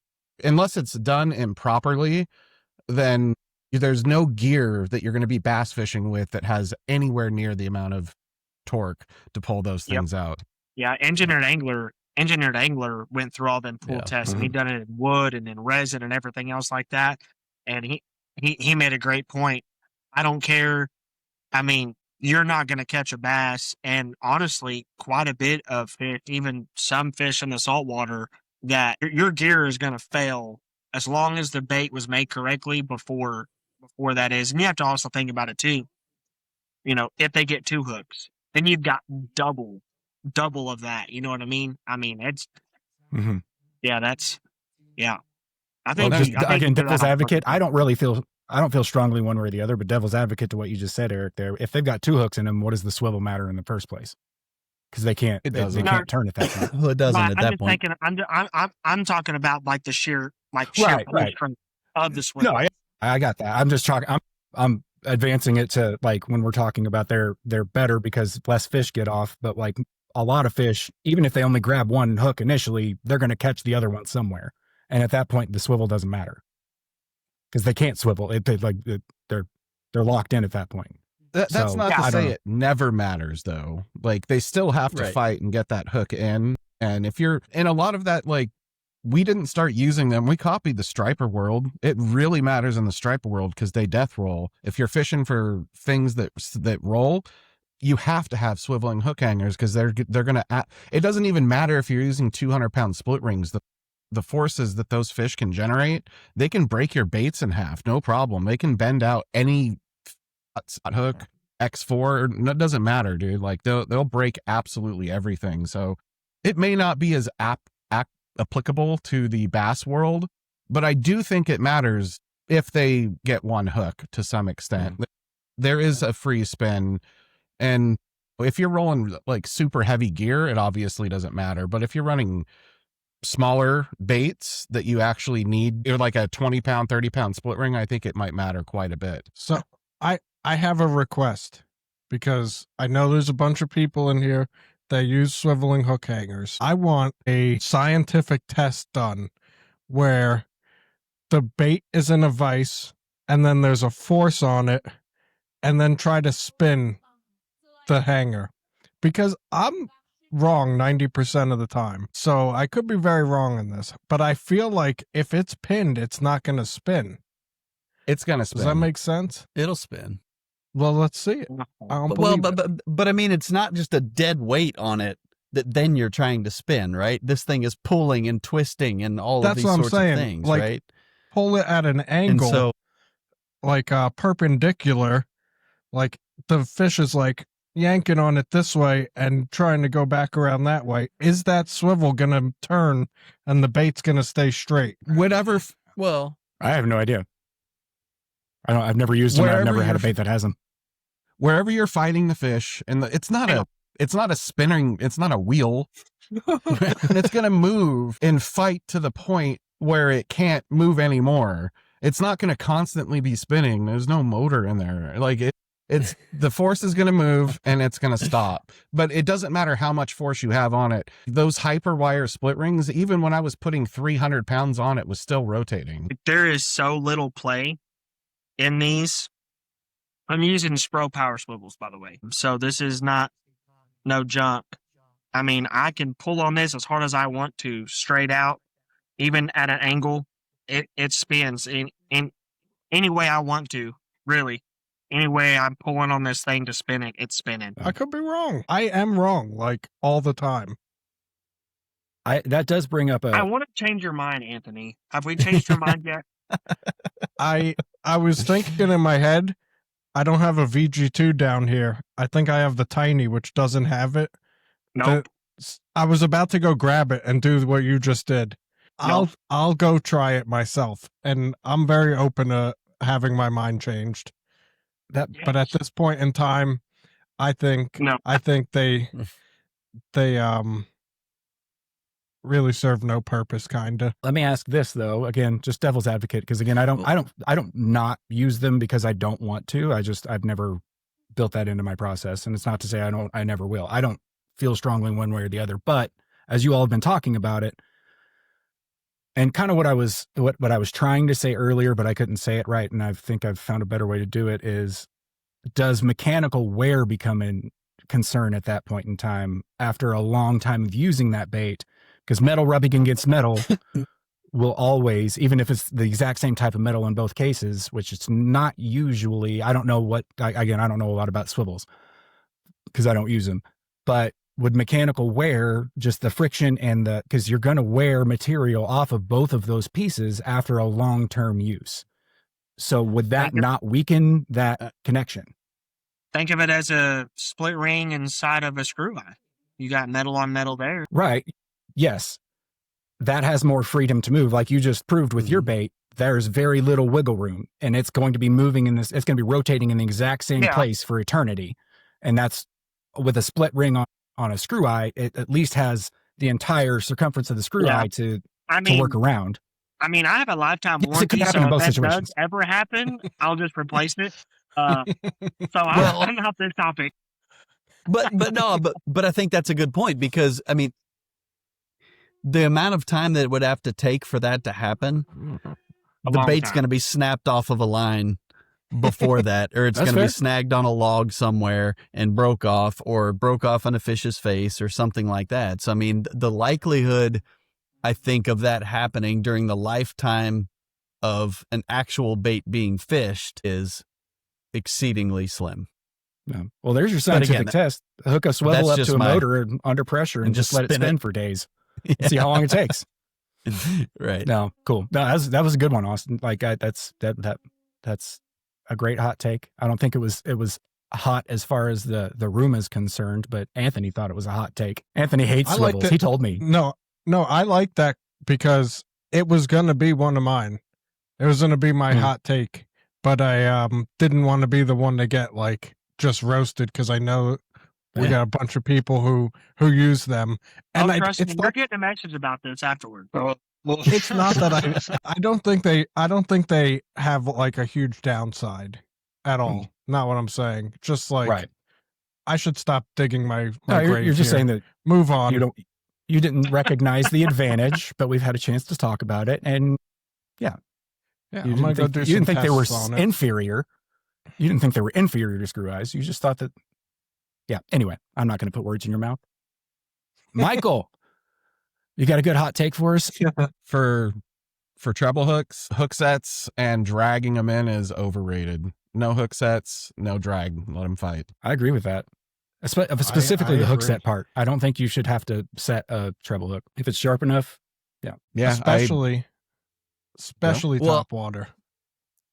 Unless it's done improperly, then there's no gear that you're going to be bass fishing with that has anywhere near the amount of torque to pull those things out. Yeah, Engineered Angler went through all them pull tests, and he done it in wood and in resin and everything else like that. And he made a great point. I don't care. I mean, you're not going to catch a bass, and honestly, quite a bit of fish, even some fish in the saltwater, that your gear is going to fail as long as the bait was made correctly before that is. And you have to also think about it too. You know, if they get 2 hooks, then you've got double of that. You know what I mean? I mean, it's I think again, devil's advocate. I don't feel strongly one way or the other, but devil's advocate to what you just said, Eric, there. If they've got 2 hooks in them, what does the swivel matter in the first place? Because they can't can't turn at that point. Well, it doesn't at that point. I'm talking about like the sheer right. Of the swivel. No, I got that. I'm just talking. I'm advancing it to like when we're talking about they're better because less fish get off, but like a lot of fish, even if they only grab one hook initially, they're going to catch the other one somewhere, and at that point, the swivel doesn't matter. Because they can't swivel. They're locked in at that point. That's not to say it never matters, though. Like, they still have to fight and get that hook in. And if you're in a lot of that, like, we didn't start using them. We copied the striper world. It really matters in the striper world because they death roll. If you're fishing for things that roll, you have to have swiveling hook hangers because they're going to. It doesn't even matter if you're using 200-pound split rings. The forces that those fish can generate, they can break your baits in half, no problem. They can bend out any hook, X4, it doesn't matter, dude. Like they'll break absolutely everything. So it may not be as applicable to the bass world, but I do think it matters if they get 1 hook to some extent. There is a free spin, and if you're rolling like super heavy gear, it obviously doesn't matter. But if you're running smaller baits that you actually need, you're like a 20-pound, 30-pound split ring, I think it might matter quite a bit. So I have a request, because I know there's a bunch of people in here that use swiveling hook hangers. I want a scientific test done where the bait is in a vise and then there's a force on it, and then try to spin the hanger, because I'm wrong 90% of the time. So I could be very wrong in this, but I feel like if it's pinned, it's not going to spin. It's going to spin. Does that make sense? It'll spin. Well, let's see it. But I mean, it's not just a dead weight on it that then you're trying to spin, right? This thing is pulling and twisting and all of these sorts of things, like, right? Pull it at an angle, and so, like perpendicular, like the fish is like yanking on it this way and trying to go back around that way. Is that swivel going to turn and the bait's going to stay straight? Whatever. Well, I have no idea. I've never used them. I've never had a bait that has them. Wherever you're fighting the fish, and it's not a spinning, it's not a wheel. And it's going to move and fight to the point where it can't move anymore. It's not going to constantly be spinning. There's no motor in there. Like it's the force is going to move and it's going to stop. But it doesn't matter how much force you have on it. Those hyperwire split rings, even when I was putting 300 pounds on it, was still rotating. There is so little play in these. I'm using Spro power swivels, by the way. So this is not no junk. I mean, I can pull on this as hard as I want to, straight out, even at an angle. It spins in any way I want to, really. Any way I'm pulling on this thing to spin it, it's spinning. I could be wrong. I am wrong, like all the time. That does bring up I want to change your mind, Anthony. Have we changed your mind yet? I was thinking in my head, I don't have a VG2 down here. I think I have the tiny, which doesn't have it. Nope. I was about to go grab it and do what you just did. Nope. I'll go try it myself, and I'm very open to having my mind changed. But at this point in time, I think they really serve no purpose, kinda. Let me ask this though, again, just devil's advocate, because again, I don't not use them because I don't want to. I've never built that into my process, and it's not to say I never will. I don't feel strongly one way or the other, but as you all have been talking about it, and kind of what I was trying to say earlier, but I couldn't say it right, and I think I've found a better way to do it, is does mechanical wear become a concern at that point in time after a long time of using that bait? Because metal rubbing against metal will always, even if it's the exact same type of metal in both cases, which it's not usually, I don't know a lot about swivels because I don't use them, but would mechanical wear, just the friction and because you're going to wear material off of both of those pieces after a long-term use. So would that not weaken that connection? Think of it as a split ring inside of a screw eye. You got metal on metal there. Right. Yes. That has more freedom to move. Like you just proved with your bait, there's very little wiggle room, and it's going to be moving it's going to be rotating in the exact same place for eternity. And that's with a split ring on a screw eye, it at least has the entire circumference of the screw eye to work around. I mean, I have a lifetime Yes, warranty, so so if if that that does ever happen, I'll just replace it. So I'm off this topic. But I think that's a good point, because I mean, the amount of time that it would have to take for that to happen, the bait's going to be snapped off of a line before that, or it's going to be snagged on a log somewhere and broke off on a fish's face or something like that. So, I mean, the likelihood, I think, of that happening during the lifetime of an actual bait being fished is exceedingly slim. Yeah. Well, there's your scientific test. Hook a swivel up to a motor under pressure and just let it spin for days. See how long it takes. Right. No, cool. No, that was a good one, Austin. Like that's a great hot take. I don't think it was hot as far as the room is concerned, but Anthony thought it was a hot take. Anthony hates swivels. He told me. No, I like that because it was going to be one of mine. It was going to be my hot take, but I didn't want to be the one to get like just roasted, because I know we got a bunch of people who use them. And trust me, we're getting a message about this afterward. It's not that I don't think they have like a huge downside at all. Not what I'm saying. Just like I should stop digging my grave. You're just saying that move on. You didn't recognize the advantage, but we've had a chance to talk about it, and you didn't think they were inferior. You didn't think they were inferior to screw eyes. You just thought that. Yeah. Anyway, I'm not going to put words in your mouth. Michael, you got a good hot take for us? For treble hooks, hook sets, and dragging them in is overrated. No hook sets, no drag. Let them fight. I agree with that. Specifically the hook set part. I don't think you should have to set a treble hook if it's sharp enough. Yeah. Especially top water.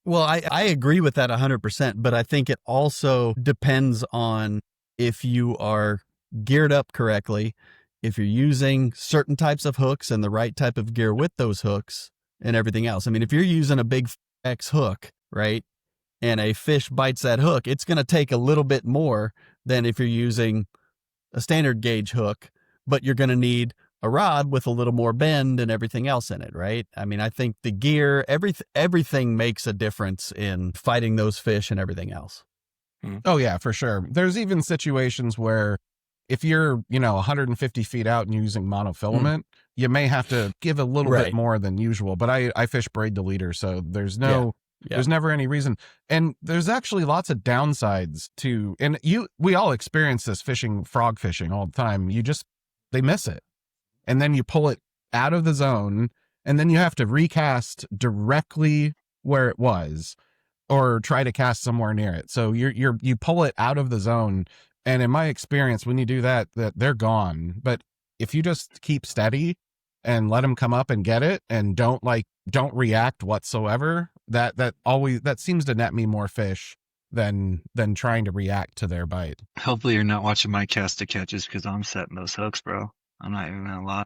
Well, I agree with that 100%, but I think it also depends on if you are geared up correctly, if you're using certain types of hooks and the right type of gear with those hooks and everything else. I mean, if you're using a big X hook, right, and a fish bites that hook, it's going to take a little bit more than if you're using a standard gauge hook, but you're going to need a rod with a little more bend and everything else in it, right? I mean, I think the gear, everything makes a difference in fighting those fish and everything else. Oh yeah, for sure. There's even situations where if you're, 150 feet out and using monofilament, you may have to give a little bit more than usual, but I fish braid to leader. So there's no Yeah. There's never any reason. And there's actually lots of downsides to, and we all experience this frog fishing all the time. They miss it. And then you pull it out of the zone, and then you have to recast directly where it was, or try to cast somewhere near it. So you pull it out of the zone, and in my experience, when you do that they're gone. But if you just keep steady and let them come up and get it, and don't react whatsoever, that seems to net me more fish than trying to react to their bite. Hopefully you're not watching my cast to catches, because I'm setting those hooks, bro. I'm not even gonna lie.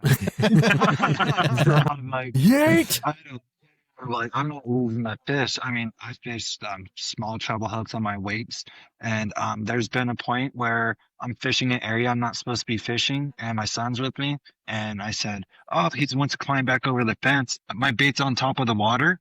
I'm like, Yeet! I'm not losing that fish. I mean, I fished small treble hooks on my weights, and there's been a point where I'm fishing an area I'm not supposed to be fishing, and my son's with me, and I said, "Oh, he wants to climb back over the fence." My bait's on top of the water.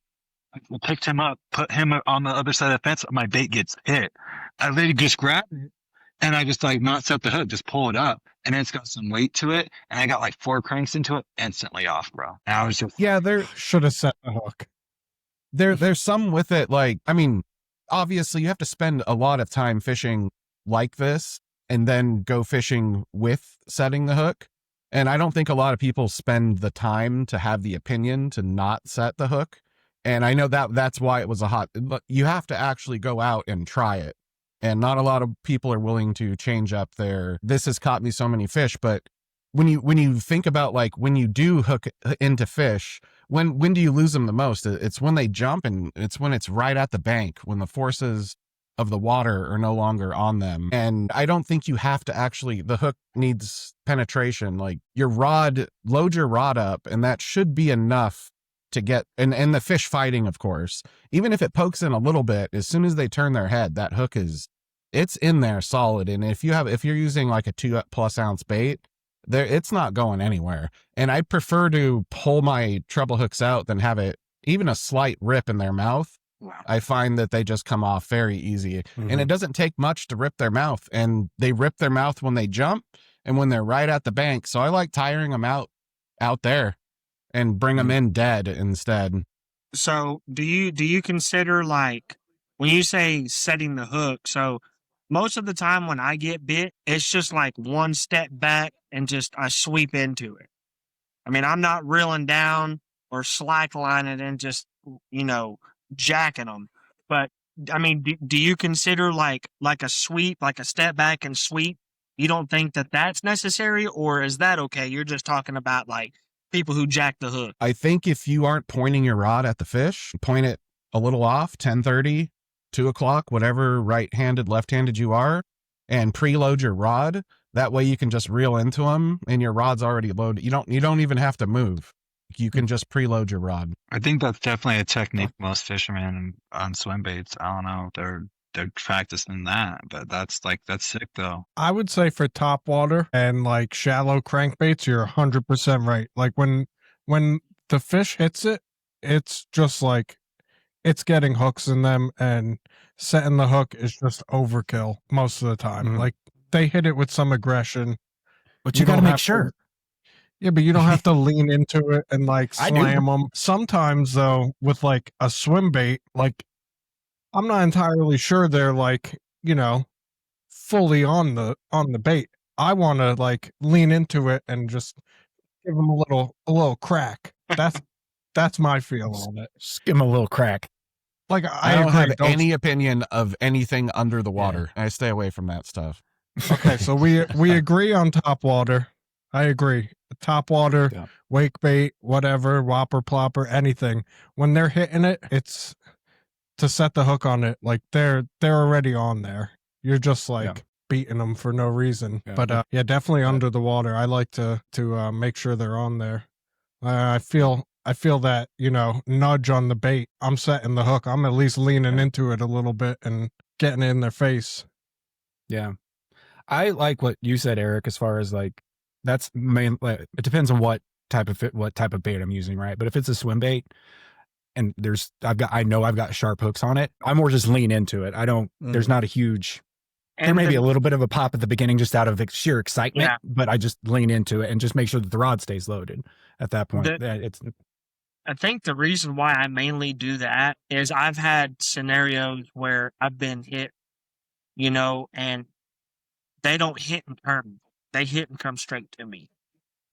I picked him up, put him on the other side of the fence. My bait gets hit. I literally just grabbed it, and I just not set the hook, just pull it up, and it's got some weight to it, and I got like 4 cranks into it, instantly off, bro. And I was just there Should have set the hook. there's some with it, like, I mean, obviously you have to spend a lot of time fishing like this and then go fishing with setting the hook. And I don't think a lot of people spend the time to have the opinion to not set the hook. And I know that's why it was you have to actually go out and try it. And not a lot of people are willing to change up this has caught me so many fish. But when you think about, like, when you do hook into fish, when do you lose them the most? It's when they jump, and it's when it's right at the bank, when the forces of the water are no longer on them. And I don't think you have to actually, the hook needs penetration. Like, load your rod up, and that should be enough to get, and the fish fighting, of course, even if it pokes in a little bit, as soon as they turn their head, that hook it's in there solid. And if you're using like a 2+ ounce bait, it's not going anywhere. And I prefer to pull my treble hooks out than have it even a slight rip in their mouth. wow. I find that they just come off very easy. And it doesn't take much to rip their mouth, and they rip their mouth when they jump and when they're right at the bank. So I like tiring them out there and bring them in dead instead. So do you consider, like, when you say setting the hook, so most of the time when I get bit, it's just like one step back and just I sweep into it. I mean, I'm not reeling down or slacklining and just, jacking them. But I mean, do you consider like a sweep, like a step back and sweep? You don't think that that's necessary, or is that okay? You're just talking about like people who jack the hook. I think if you aren't pointing your rod at the fish, point it a little off, 10:30, 2 o'clock, whatever right-handed, left-handed you are, and preload your rod. That way you can just reel into them, and your rod's already loaded. You don't even have to move. You can just preload your rod. I think that's definitely a technique most fishermen on swim baits. I don't know if they're practicing that, but that's sick though. I would say for top water and like shallow crankbaits, you're 100% right. Like when the fish hits it, it's just like it's getting hooks in them, and setting the hook is just overkill most of the time. Like, they hit it with some aggression, but you got to make sure. Yeah, but you don't have to lean into it and like slam them. Sometimes though, with like a swim bait, like, I'm not entirely sure they're like, fully on the bait. I want to like lean into it and just give them a little crack. That's my feel on it. Just give them a little crack. Like, I don't have any opinion of anything under the water. Yeah. I stay away from that stuff. Okay, so we agree on top water. I agree. Top water, wake bait, whatever, whopper, plopper, anything. When they're hitting it, it's to set the hook on it. Like, they're already on there. You're just like beating them for no reason. Yeah. But definitely under the water. I like to make sure they're on there. I feel that, nudge on the bait. I'm setting the hook. I'm at least leaning into it a little bit and getting it in their face. Yeah. I like what you said, Eric, as far as like, that's it depends on what type of bait I'm using, right? But if it's a swim bait and I know I've got sharp hooks on it, I more just lean into it. There's not a huge, there may be a little bit of a pop at the beginning just out of sheer excitement, but I just lean into it and just make sure that the rod stays loaded at that point. I think the reason why I mainly do that is I've had scenarios where I've been hit, and they don't hit and turn. They hit and come straight to me.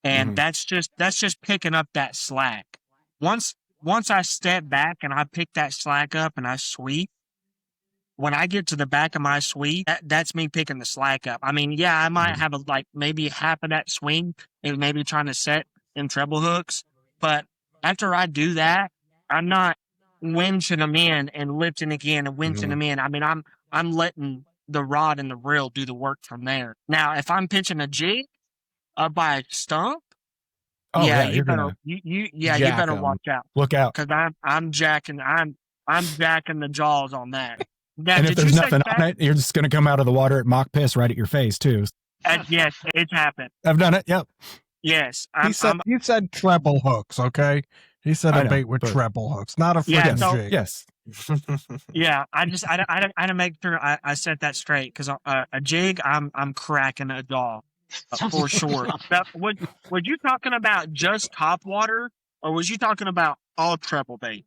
And that's just picking up that slack. Once I step back and I pick that slack up and I sweep, when I get to the back of my sweep, that's me picking the slack up. I mean, yeah, I might have maybe half of that swing is maybe trying to set in treble hooks, but after I do that, I'm not winching them in and lifting again and winching them in. I mean, I'm letting the rod and the reel do the work from there. Now, if I'm pitching a jig up by a stump, you better you better watch out. Look out. Because I'm jacking the jaws on that. Now, And if there's nothing on it, you're just going to come out of the water at mock piss right at your face too. Yes, it's happened. I've done it. Yep. Yes. He said treble hooks, okay? He said a bait with treble hooks, not a freaking jig. Yes. Yeah, I had to make sure I set that straight because a jig, I'm cracking a jaw for sure. Now, was you talking about just top water, or was you talking about all treble bait?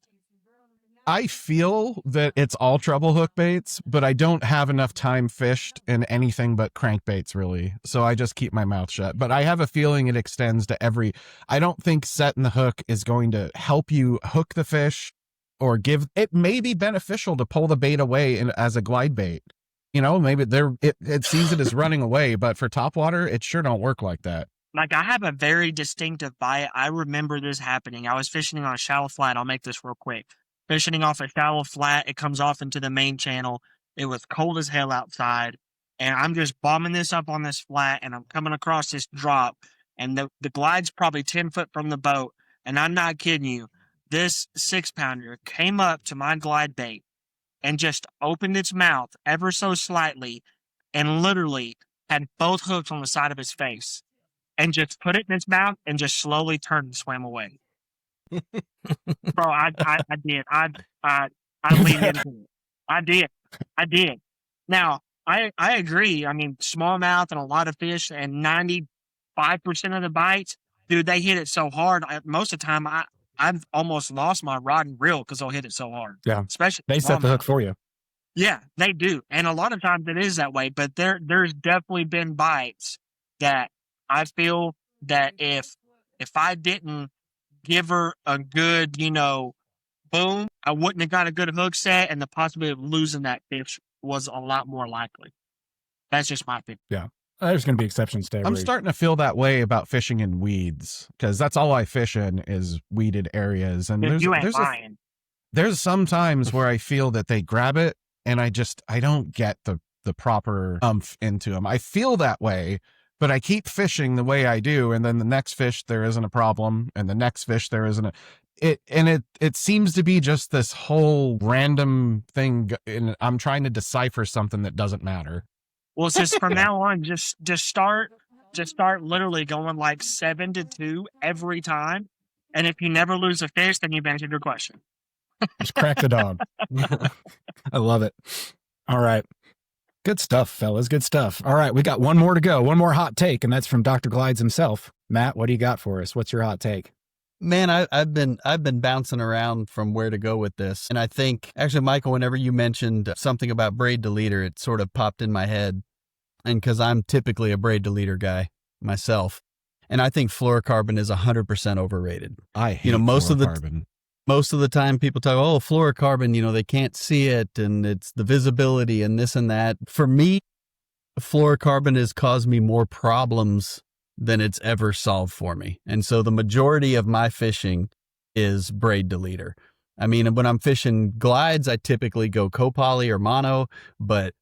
I feel that it's all treble hook baits, but I don't have enough time fished in anything but crankbaits, really. So I just keep my mouth shut. But I have a feeling it extends to every. I don't think setting the hook is going to help you hook the fish or give. It may be beneficial to pull the bait away as a glide bait. Maybe it sees it as running away, but for topwater, it sure don't work like that. Like, I have a very distinctive bite. I remember this happening. I was fishing on a shallow flat. I'll make this real quick. Fishing off a shallow flat, it comes off into the main channel. It was cold as hell outside, and I'm just bombing this up on this flat, and I'm coming across this drop, and the glide's probably 10 foot from the boat, and I'm not kidding you. This 6-pounder came up to my glide bait and just opened its mouth ever so slightly and literally had both hooks on the side of his face and just put it in its mouth and just slowly turned and swam away. Bro, I did. I leaned into it. I did. Now, I agree. I mean, smallmouth and a lot of fish and 95% of the bites, dude, they hit it so hard. Most of the time, I've almost lost my rod and reel because they'll hit it so hard. Yeah. Especially they set the hook for you. Yeah, they do. And a lot of times it is that way, but there's definitely been bites that I feel that if I didn't give her a good, boom, I wouldn't have got a good hook set, and the possibility of losing that fish was a lot more likely. That's just my opinion. Yeah. There's going to be exceptions to every. I'm starting to feel that way about fishing in weeds because that's all I fish in is weeded areas. And there's some times where I feel that they grab it and I don't get the proper umph into them. I feel that way, but I keep fishing the way I do. And then the next fish, there isn't a problem. And the next fish, there isn't it seems to be just this whole random thing. And I'm trying to decipher something that doesn't matter. Well, it's just from now on, just start literally going like 7-2 every time. And if you never lose a fish, then you've answered your question. Just crack the dog. I love it. All right. Good stuff, fellas. Good stuff. All right. We got one more to go. One more hot take, and that's from Dr. Glidez himself. Matt, what do you got for us? What's your hot take? Man, I've been bouncing around from where to go with this. And I think, actually, Michael, whenever you mentioned something about braid deleter, it sort of popped in my head. And because I'm typically a braid deleter guy myself. And I think fluorocarbon is 100% overrated. I hate fluorocarbon. Most of the time people talk, oh, fluorocarbon, they can't see it and it's the visibility and this and that. For me, fluorocarbon has caused me more problems than it's ever solved for me. And so the majority of my fishing is braid deleter. I mean, when I'm fishing glides, I typically go copoly or mono, but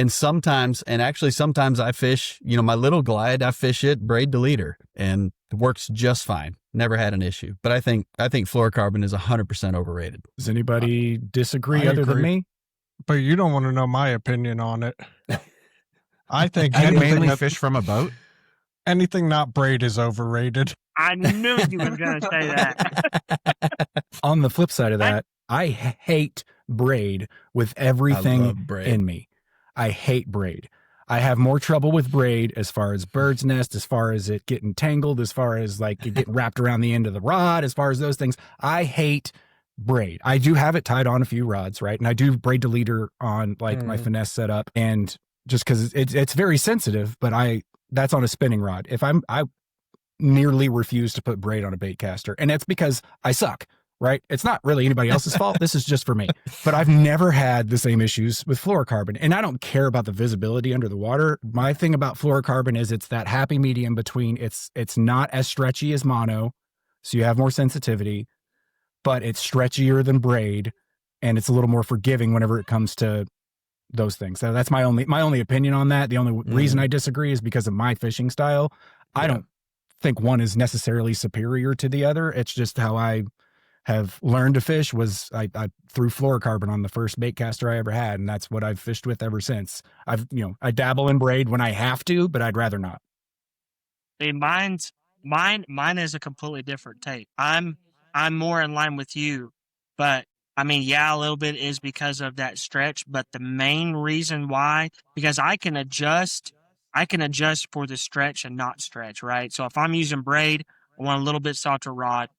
sometimes I fish, my little glide, I fish it braid deleter and it works just fine. Never had an issue. But I think fluorocarbon is 100% overrated. Does anybody disagree other than me? But you don't want to know my opinion on it. I think you mainly fish from a boat. Anything not braid is overrated. I knew you were going to say that. On the flip side of that, I hate braid with everything in me. I hate braid. I have more trouble with braid as far as bird's nest, as far as it getting tangled, as far as like it getting wrapped around the end of the rod, as far as those things. I hate braid. I do have it tied on a few rods, right? And I do braid to leader on like my finesse setup, and just because it's very sensitive, but that's on a spinning rod. I nearly refuse to put braid on a bait caster, and that's because I suck. Right? It's not really anybody else's fault. This is just for me. But I've never had the same issues with fluorocarbon. And I don't care about the visibility under the water. My thing about fluorocarbon is it's that happy medium between it's not as stretchy as mono, so you have more sensitivity, but it's stretchier than braid, and it's a little more forgiving whenever it comes to those things. So that's my only opinion on that. The only reason I disagree is because of my fishing style. I don't think one is necessarily superior to the other. It's just how I have learned to fish was I threw fluorocarbon on the first bait caster I ever had, and that's what I've fished with ever since. I dabble in braid when I have to, but I'd rather not. See, mine is a completely different take. I'm more in line with you, but I mean, yeah, a little bit is because of that stretch, but the main reason why, because I can adjust for the stretch and not stretch, right? So if I'm using braid, I want a little bit softer rod.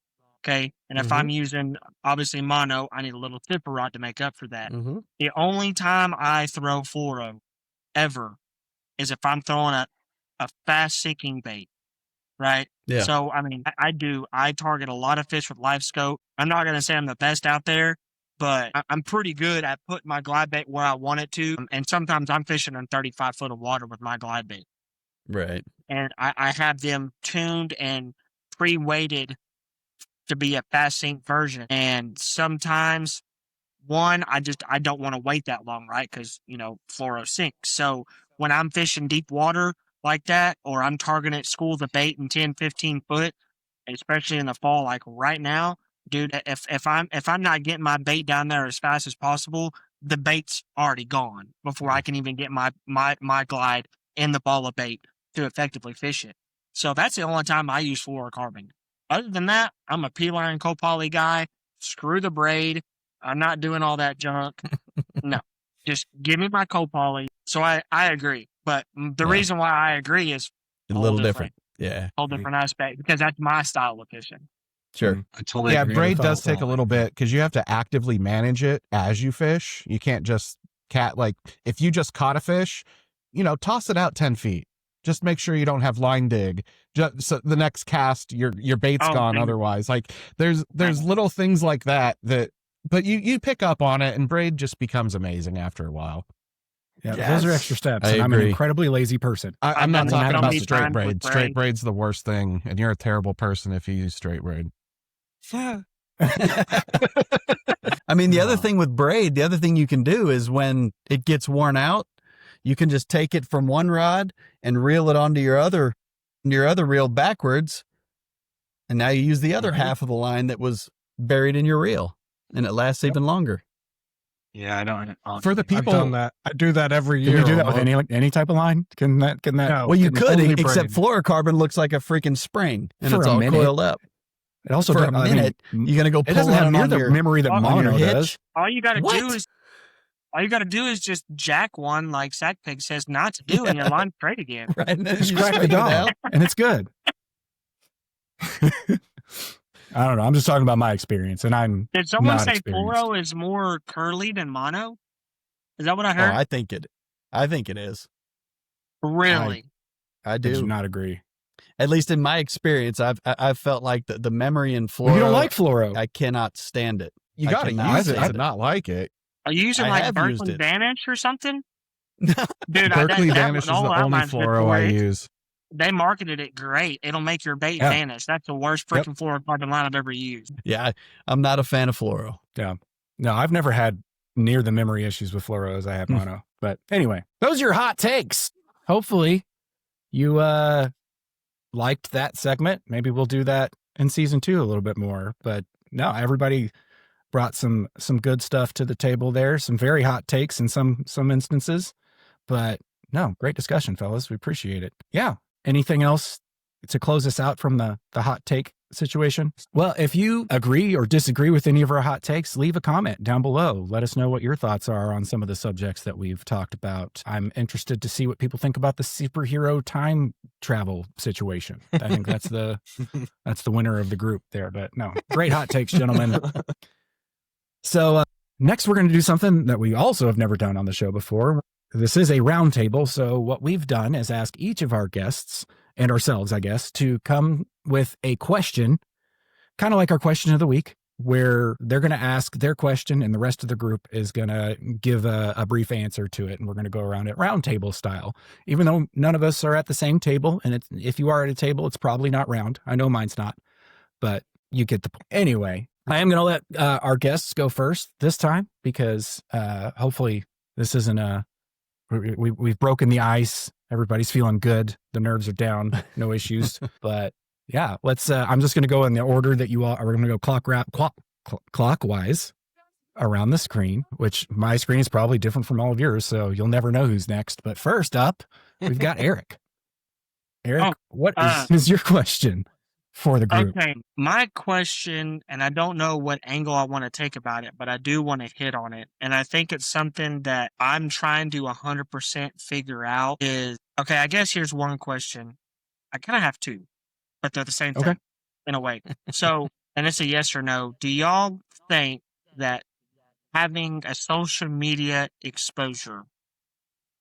Okay. And if I'm using obviously mono, I need a little thicker rod to make up for that. The only time I throw fluoro ever is if I'm throwing a fast sinking bait. Right. Yeah. So, I mean, I target a lot of fish with live scope. I'm not going to say I'm the best out there, but I'm pretty good at putting my glide bait where I want it to. And sometimes I'm fishing in 35 foot of water with my glide bait. Right. And I have them tuned and pre-weighted to be a fast sink version. And sometimes I don't want to wait that long, right? Because, fluoro sinks. So when I'm fishing deep water like that, or I'm targeting schools of bait in 10, 15 foot, especially in the fall, like right now, dude, if I'm not getting my bait down there as fast as possible, the bait's already gone before I can even get my glide in the ball of bait to effectively fish it. So that's the only time I use fluorocarbon. Other than that, I'm a P-line copoly guy. Screw the braid. I'm not doing all that junk. No, just give me my copoly. So I agree. But the reason why I agree is a little different. Yeah. Whole different aspect, because that's my style of fishing. Sure. I totally agree. Braid does take a little bit because you have to actively manage it as you fish. You can't just if you just caught a fish, toss it out 10 feet. Just make sure you don't have line dig. Just so the next cast, your bait's gone. Otherwise, there's little things like that, but you pick up on it, and braid just becomes amazing after a while. Yeah, those are extra steps. I and I'm agree. an incredibly lazy person. I'm not talking about straight times braid. with braid. Straight braid's the worst thing, and you're a terrible person if you use straight braid. Yeah. I mean, the other thing with braid, the other thing you can do is when it gets worn out, you can just take it from one rod and reel it onto your other reel backwards. And now you use the other half of the line that was buried in your reel, and it lasts even longer. Yeah, I don't. For the people, I've done that. I do that every year. Can you do that with any type of line? Can that? No. Well, you could, only except braid. fluorocarbon looks like a freaking spring, and For it's a all minute. coiled up. It also For a doesn't- minute, you're gonna go it pull doesn't have on near the your, memory that on your mono hitch. does. All you got to What? do is just jack one like SacPig says not to do, and your line's straight again. Right, and then Just you crack the straighten it dog, out. and it's good. I don't know. I'm just talking about my experience, and I'm Did someone not say experienced. fluoro is more curly than mono? Is that what I Oh, heard? I think it is. Really? I I do do. not agree. At least in my experience, I've felt like the memory in fluoro. You don't like fluoro. I cannot stand it. you I got to cannot use it stand to not like it. Are you using I like have used Berkeley it. Vanish or something? Dude, Berkeley that Vanish is the all only mine's good fluoro for I it. use. They marketed it great. It'll make your bait Yeah. vanish. That's the worst Yep. freaking fluorocarbon line I've ever used. Yeah, I'm not a fan of fluoro. No, I've never had near the memory issues with fluoro as I have mono. But anyway, those are your hot takes. Hopefully you liked that segment. Maybe we'll do that in season 2 a little bit more. But no, everybody brought some good stuff to the table there. Some very hot takes in some instances. But no, great discussion, fellas. We appreciate it. Yeah. Anything else to close us out from the hot take situation? Well, if you agree or disagree with any of our hot takes, leave a comment down below. Let us know what your thoughts are on some of the subjects that we've talked about. I'm interested to see what people think about the superhero time travel situation. I think that's the winner of the group there. But no, great hot takes, gentlemen. So next, we're going to do something that we also have never done on the show before. This is a roundtable. So what we've done is ask each of our guests and ourselves, I guess, to come with a question, kind of like our question of the week, where they're going to ask their question and the rest of the group is going to give a brief answer to it. And we're going to go around it roundtable style, even though none of us are at the same table. And if you are at a table, it's probably not round. I know mine's not, but you get the point. Anyway, I am going to let our guests go first this time because hopefully this isn't we've broken the ice. Everybody's feeling good. The nerves are down. No issues. But yeah, let's. I'm just going to go in the order that you all are. We're going to go clockwise around the screen, which my screen is probably different from all of yours, so you'll never know who's next. But first up, we've got Eric. Eric, what is your question for the group? Okay, my question, and I don't know what angle I want to take about it, but I do want to hit on it. And I think it's something that I'm trying to 100% figure out is, okay, I guess here's one question. I kind of have two, but they're the same thing in a way. So, and it's a yes or no. Do y'all think that having a social media exposure,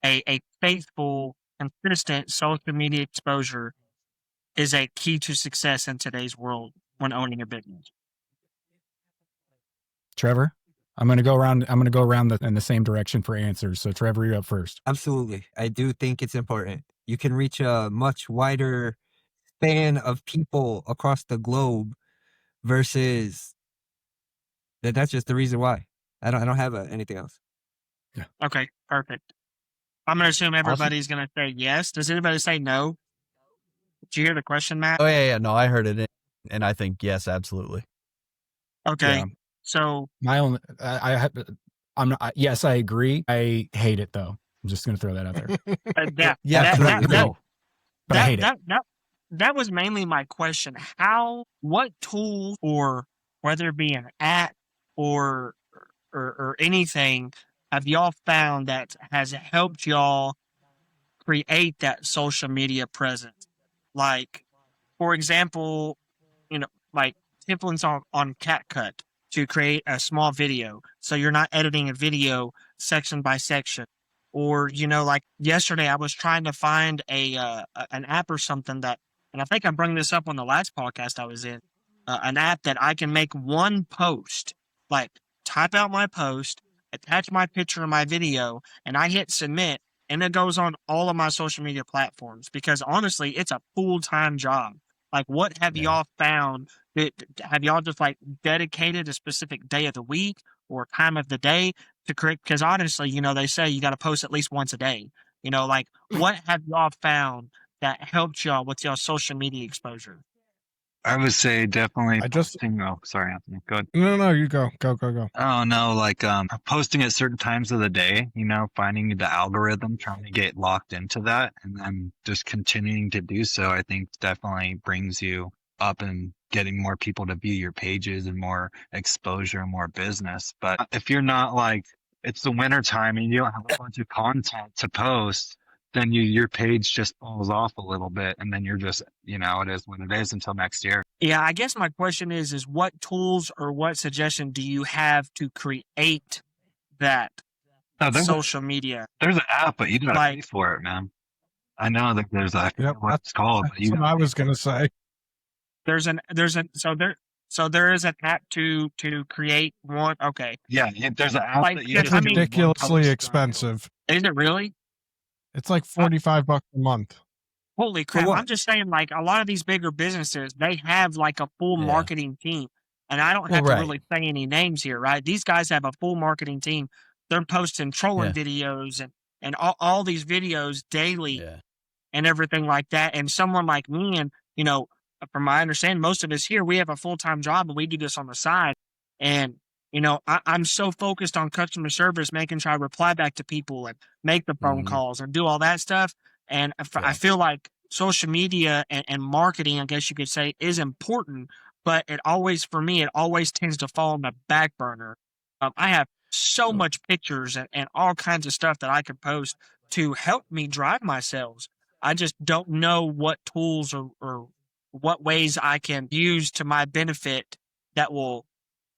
a faithful, consistent social media exposure is a key to success in today's world when owning a business? Trevor, I'm going to go around in the same direction for answers. So Trevor, you're up first. Absolutely. I do think it's important. You can reach a much wider span of people across the globe versus that's just the reason why. I don't have anything else. Yeah. Okay, perfect. I'm going to assume everybody's going to say yes. Does anybody say no? Did you hear the question, Matt? Oh yeah. No, I heard it. And I think yes, absolutely. Okay. Yeah. So my own, I'm not, yes, I agree. I hate it though. I'm just going to throw that out there. But I hate it. That was mainly my question. What tools, or whether it be an app or anything, have y'all found that has helped y'all create that social media presence? Like, for example, like templates on CapCut to create a small video, so you're not editing a video section by section. Or, like yesterday, I was trying to find an app or something that, and I think I brought this up on the last podcast I was in, an app that I can make one post, like type out my post, attach my picture of my video, and I hit submit, and it goes on all of my social media platforms. Because honestly, it's a full-time job. Like, what have y'all found? Have y'all just like dedicated a specific day of the week or time of the day to create? Because honestly, they say you got to post at least once a day. Like, what have y'all found that helped y'all with y'all social media exposure? I would say definitely posting. Oh, sorry, Anthony. Go ahead. No, you go. Go. Oh no, like posting at certain times of the day, finding the algorithm, trying to get locked into that, and then just continuing to do so, I think definitely brings you up and getting more people to view your pages and more exposure and more business. But if you're not like, it's the winter time and you don't have a bunch of content to post, then your page just falls off a little bit, and then you're just, it is what it is until next year. Yeah, I guess my question is what tools or what suggestion do you have to create that social media? There's an app, but you gotta pay for it, man. I know that there's what it's called. That's what I was gonna say. So there is an app to create one. Okay. Yeah, there's an app that you. It's ridiculously expensive. Is it really? It's like $45 a month. Holy crap. I'm just saying, like, a lot of these bigger businesses, they have like a full marketing team. And I don't have to really say any names here, right? These guys have a full marketing team. They're posting trolling videos and all these videos daily and everything like that. And someone like me, and, from my understanding, most of us here, we have a full-time job and we do this on the side. And, I'm so focused on customer service, making sure I reply back to people and make the phone calls and do all that stuff. And I feel like social media and marketing, I guess you could say, is important, but it always, for me, it always tends to fall on the back burner. I have so much pictures and all kinds of stuff that I could post to help me drive my sales. I just don't know what tools or what ways I can use to my benefit that will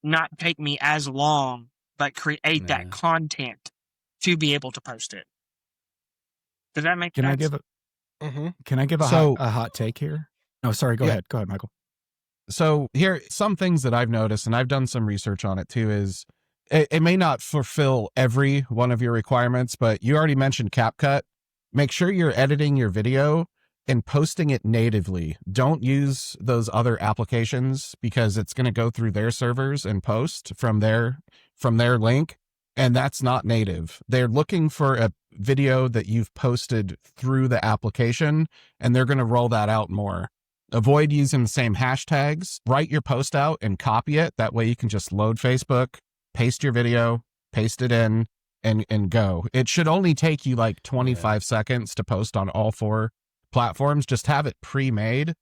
not take me as long, but create that content to be able to post it. Does that make sense? Can I give a hot take here? Oh, sorry. Go ahead. Go ahead, Michael. So here, some things that I've noticed, and I've done some research on it too, is it may not fulfill every one of your requirements, but you already mentioned CapCut. Make sure you're editing your video and posting it natively. Don't use those other applications because it's going to go through their servers and post from their link. And that's not native. They're looking for a video that you've posted through the application, and they're going to roll that out more. Avoid using the same hashtags. Write your post out and copy it. That way you can just load Facebook, paste your video, paste it in, and go. It should only take you like 25 seconds to post on all 4 platforms. Just have it pre-made.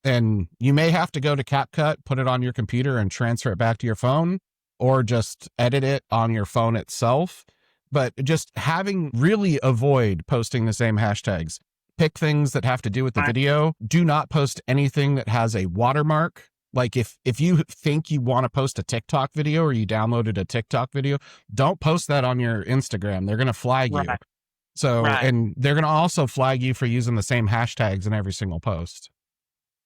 And you may have to go to CapCut, put it on your computer, and transfer it back to your phone, or just edit it on your phone itself. But just really avoid posting the same hashtags. Pick things that have to do with the video. Do not post anything that has a watermark. Like if you think you want to post a TikTok video or you downloaded a TikTok video, don't post that on your Instagram. They're going to flag you. So, and they're going to also flag you for using the same hashtags in every single post.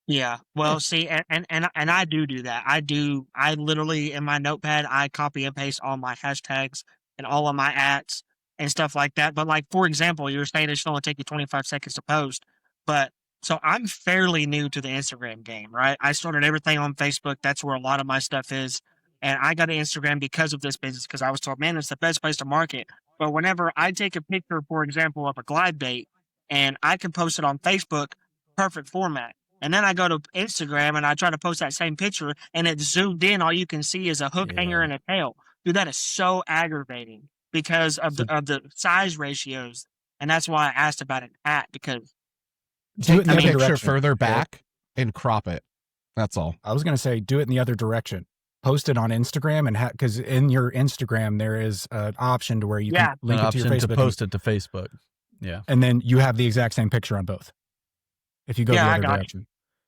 Yeah. Well, see, and I do that. I literally, in my notepad, I copy and paste all my hashtags and all of my ats and stuff like that. But like, for example, you were saying it should only take you 25 seconds to post. But so I'm fairly new to the Instagram game, right? I started everything on Facebook. That's where a lot of my stuff is. And I got an Instagram because of this business, because I was told, man, it's the best place to market. But whenever I take a picture, for example, of a glide bait, and I can post it on Facebook, perfect format. And then I go to Instagram and I try to post that same picture, and it's zoomed in. All you can see is a hook hanger and a tail. Dude, that is so aggravating because of the size ratios. And that's why I asked about an at, because take the picture further back and crop it. That's all. I was going to say, do it in the other direction. Post it on Instagram, and because in your Instagram there is an option to where you can link it to your Facebook. To post it to Facebook. Yeah. And then you have the exact same picture on both. If you go the other direction.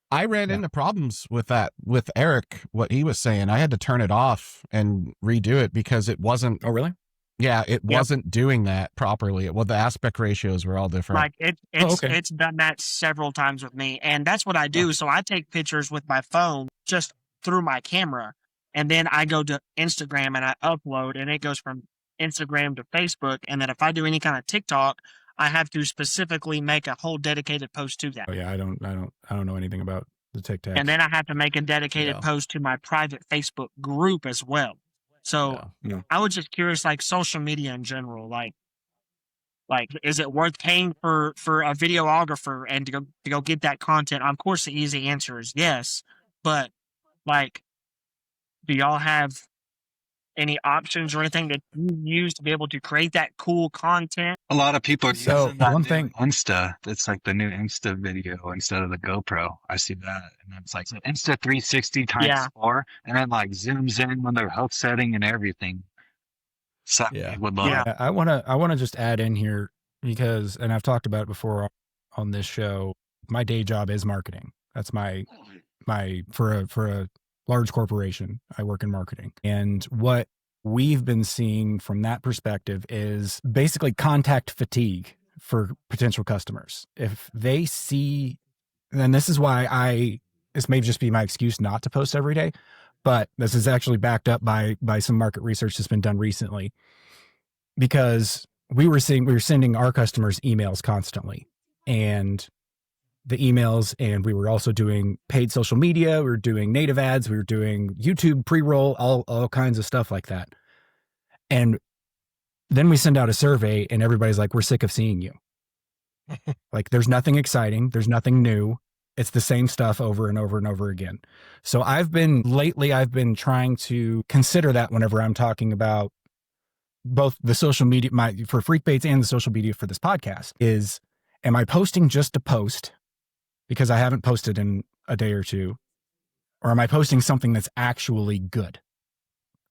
I ran into problems with that with Eric, what he was saying. I had to turn it off and redo it because it wasn't. Oh, really? Yeah, it wasn't doing that properly. Well, the aspect ratios were all different. Like it's done that several times with me, and that's what I do. So I take pictures with my phone just through my camera, and then I go to Instagram and I upload, and it goes from Instagram to Facebook. And then if I do any kind of TikTok, I have to specifically make a whole dedicated post to that. Oh yeah, I don't know anything about the TikTok. And then I have to make a dedicated post to my private Facebook group as well. So I was just curious, like social media in general, like is it worth paying for a videographer and to go get that content? Of course, the easy answer is yes, but like, do y'all have any options or anything that you use to be able to create that cool content? A lot of people are using one thing, Insta. It's like the new Insta video instead of the GoPro. I see that, and it's like Insta 360 times 4, and then like zooms in when they're hook setting and everything. So would love it. I want to just add in here because, and I've talked about it before on this show. My day job is marketing. That's my for a large corporation. I work in marketing, and what we've been seeing from that perspective is basically contact fatigue for potential customers. If they see, and this is why this may just be my excuse not to post every day, but this is actually backed up by some market research that's been done recently, because we were sending our customers emails constantly, and the emails, and we were also doing paid social media. We were doing native ads. We were doing YouTube pre-roll, all kinds of stuff like that. And then we send out a survey and everybody's like, we're sick of seeing you. Like, there's nothing exciting. There's nothing new. It's the same stuff over and over and over again. So lately I've been trying to consider that whenever I'm talking about both the social media, for Freak Baits and the social media for this podcast, is, am I posting just to post? because I haven't posted in a day or two? Or am I posting something that's actually good?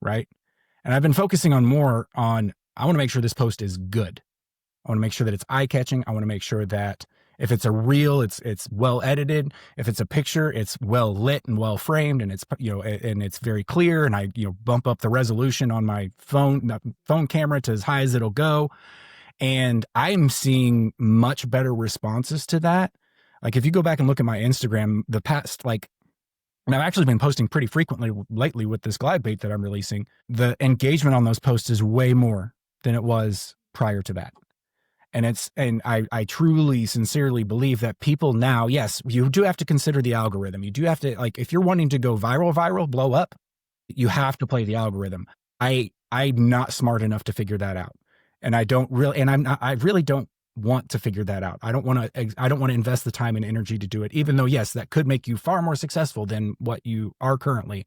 Right. And I've been focusing on I want to make sure this post is good. I want to make sure that it's eye catching. I want to make sure that if it's a reel, it's well edited. If it's a picture, it's well lit and well framed, and it's, and it's very clear. And I, bump up the resolution on my phone camera to as high as it'll go. And I'm seeing much better responses to that. Like if you go back and look at my Instagram, the past, and I've actually been posting pretty frequently lately with this glide bait that I'm releasing, the engagement on those posts is way more than it was prior to that. And I truly, sincerely believe that people now, yes, you do have to consider the algorithm. You do have to, if you're wanting to go viral, blow up, you have to play the algorithm. I'm not smart enough to figure that out. And I really don't want to figure that out. I don't want to invest the time and energy to do it, even though, yes, that could make you far more successful than what you are currently.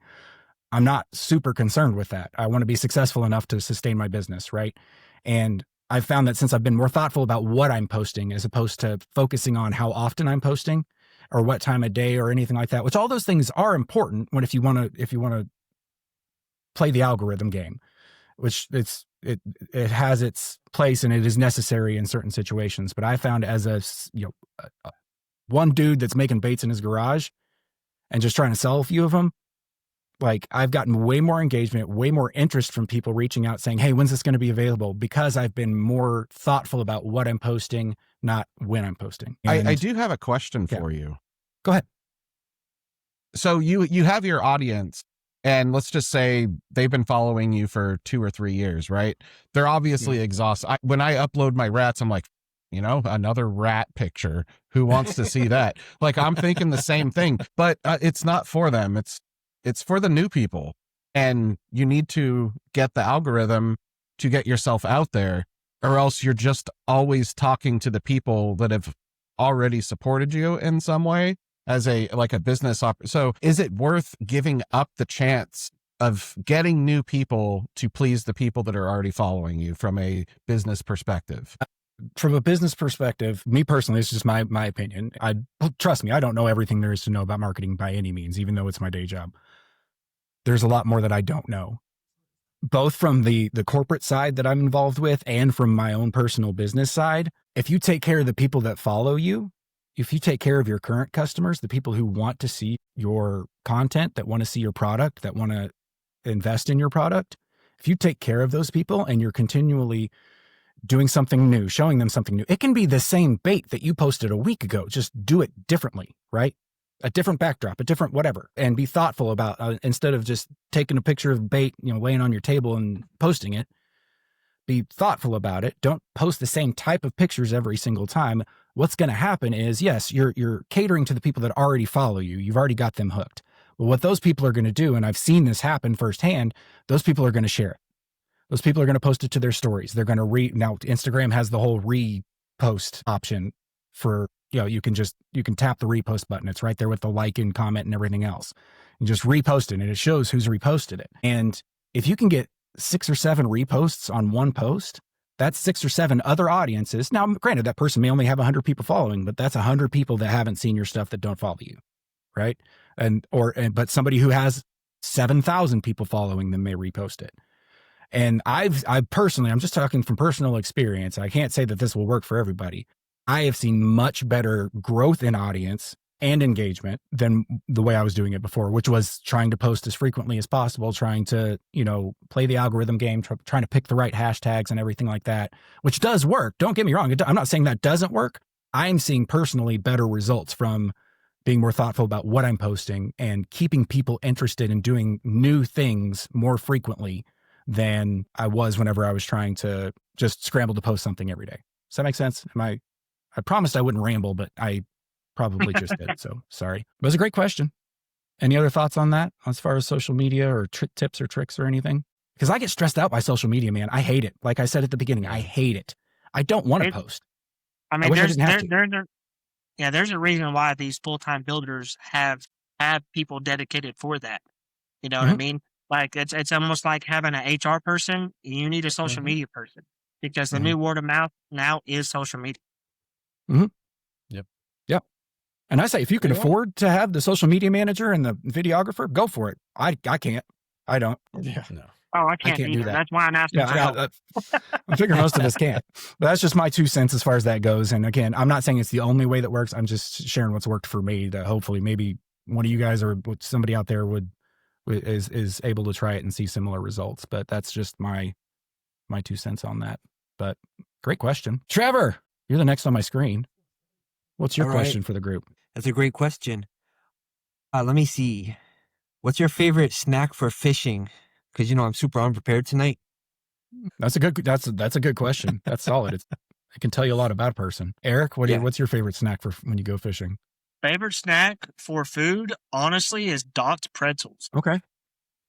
I'm not super concerned with that. I want to be successful enough to sustain my business. Right. And I've found that since I've been more thoughtful about what I'm posting, as opposed to focusing on how often I'm posting or what time of day or anything like that, which all those things are important if you want to play the algorithm game, which it has its place and it is necessary in certain situations. But I found as one dude that's making baits in his garage and just trying to sell a few of them, I've gotten way more engagement, way more interest from people reaching out saying, hey, when's this going to be available? Because I've been more thoughtful about what I'm posting, not when I'm posting. I do have a question for you. Go ahead. So you have your audience, and let's just say they've been following you for 2 or 3 years, right? They're obviously exhausted. When I upload my rats, I'm like, another rat picture. Who wants to see that? I'm thinking the same thing, but it's not for them. It's for the new people, and you need to get the algorithm to get yourself out there, or else you're just always talking to the people that have already supported you in some way as a business so is it worth giving up the chance of getting new people to please the people that are already following you from a business perspective? From a business perspective, me personally, it's just my opinion. Trust me, I don't know everything there is to know about marketing by any means, even though it's my day job. There's a lot more that I don't know, both from the corporate side that I'm involved with and from my own personal business side. If you take care of the people that follow you, if you take care of your current customers, the people who want to see your content, that want to see your product, that want to invest in your product, if you take care of those people and you're continually doing something new, showing them something new, it can be the same bait that you posted a week ago. Just do it differently, right? A different backdrop, a different whatever, and be thoughtful about instead of just taking a picture of bait, laying on your table and posting it. Be thoughtful about it. Don't post the same type of pictures every single time. What's going to happen is, yes, you're catering to the people that already follow you. You've already got them hooked. But what those people are going to do, and I've seen this happen firsthand, those people are going to share it. Those people are going to post it to their stories. They're going to now Instagram has the whole repost option for, you can tap the repost button. It's right there with the like and comment and everything else. You just repost it and it shows who's reposted it. And if you can get 6 or 7 reposts on one post, that's 6 or 7 other audiences. Now, granted, that person may only have 100 people following, but that's 100 people that haven't seen your stuff that don't follow you. Right. But somebody who has 7,000 people following them may repost it. And I personally, I'm just talking from personal experience. I can't say that this will work for everybody. I have seen much better growth in audience and engagement than the way I was doing it before, which was trying to post as frequently as possible, trying to, play the algorithm game, trying to pick the right hashtags and everything like that, which does work. Don't get me wrong. I'm not saying that doesn't work. I'm seeing personally better results from being more thoughtful about what I'm posting and keeping people interested in doing new things more frequently than I was whenever I was trying to just scramble to post something every day. Does that make sense? I promised I wouldn't ramble, but I probably just did. So sorry. It was a great question. Any other thoughts on that as far as social media or tips or tricks or anything? Because I get stressed out by social media, man. I hate it. Like I said at the beginning, I hate it. I don't want to post. I mean, wish I didn't have to. there's a reason why these full-time builders have people dedicated for that. You know what I mean? Like it's almost like having an HR person. You need a social media person because the new word of mouth now is social media. Yep. And I say, if you can afford to have the social media manager and the videographer, go for it. I can't. I don't. Yeah. No. Oh, I can't do either. that. That's why I'm asking for help. I figure most of us can't. But that's just my 2 cents as far as that goes. And again, I'm not saying it's the only way that works. I'm just sharing what's worked for me to hopefully maybe one of you guys or somebody out there is able to try it and see similar results. But that's just my 2 cents on that. But great question. Trevor, you're the next on my screen. What's your All right. question for the group? That's a great question. Let me see. What's your favorite snack for fishing? Because I'm super unprepared tonight. That's a good question. That's solid. It can tell you a lot about a person. Eric, what's your favorite snack for when you go fishing? Favorite snack for food, honestly, is Dot's pretzels. Okay.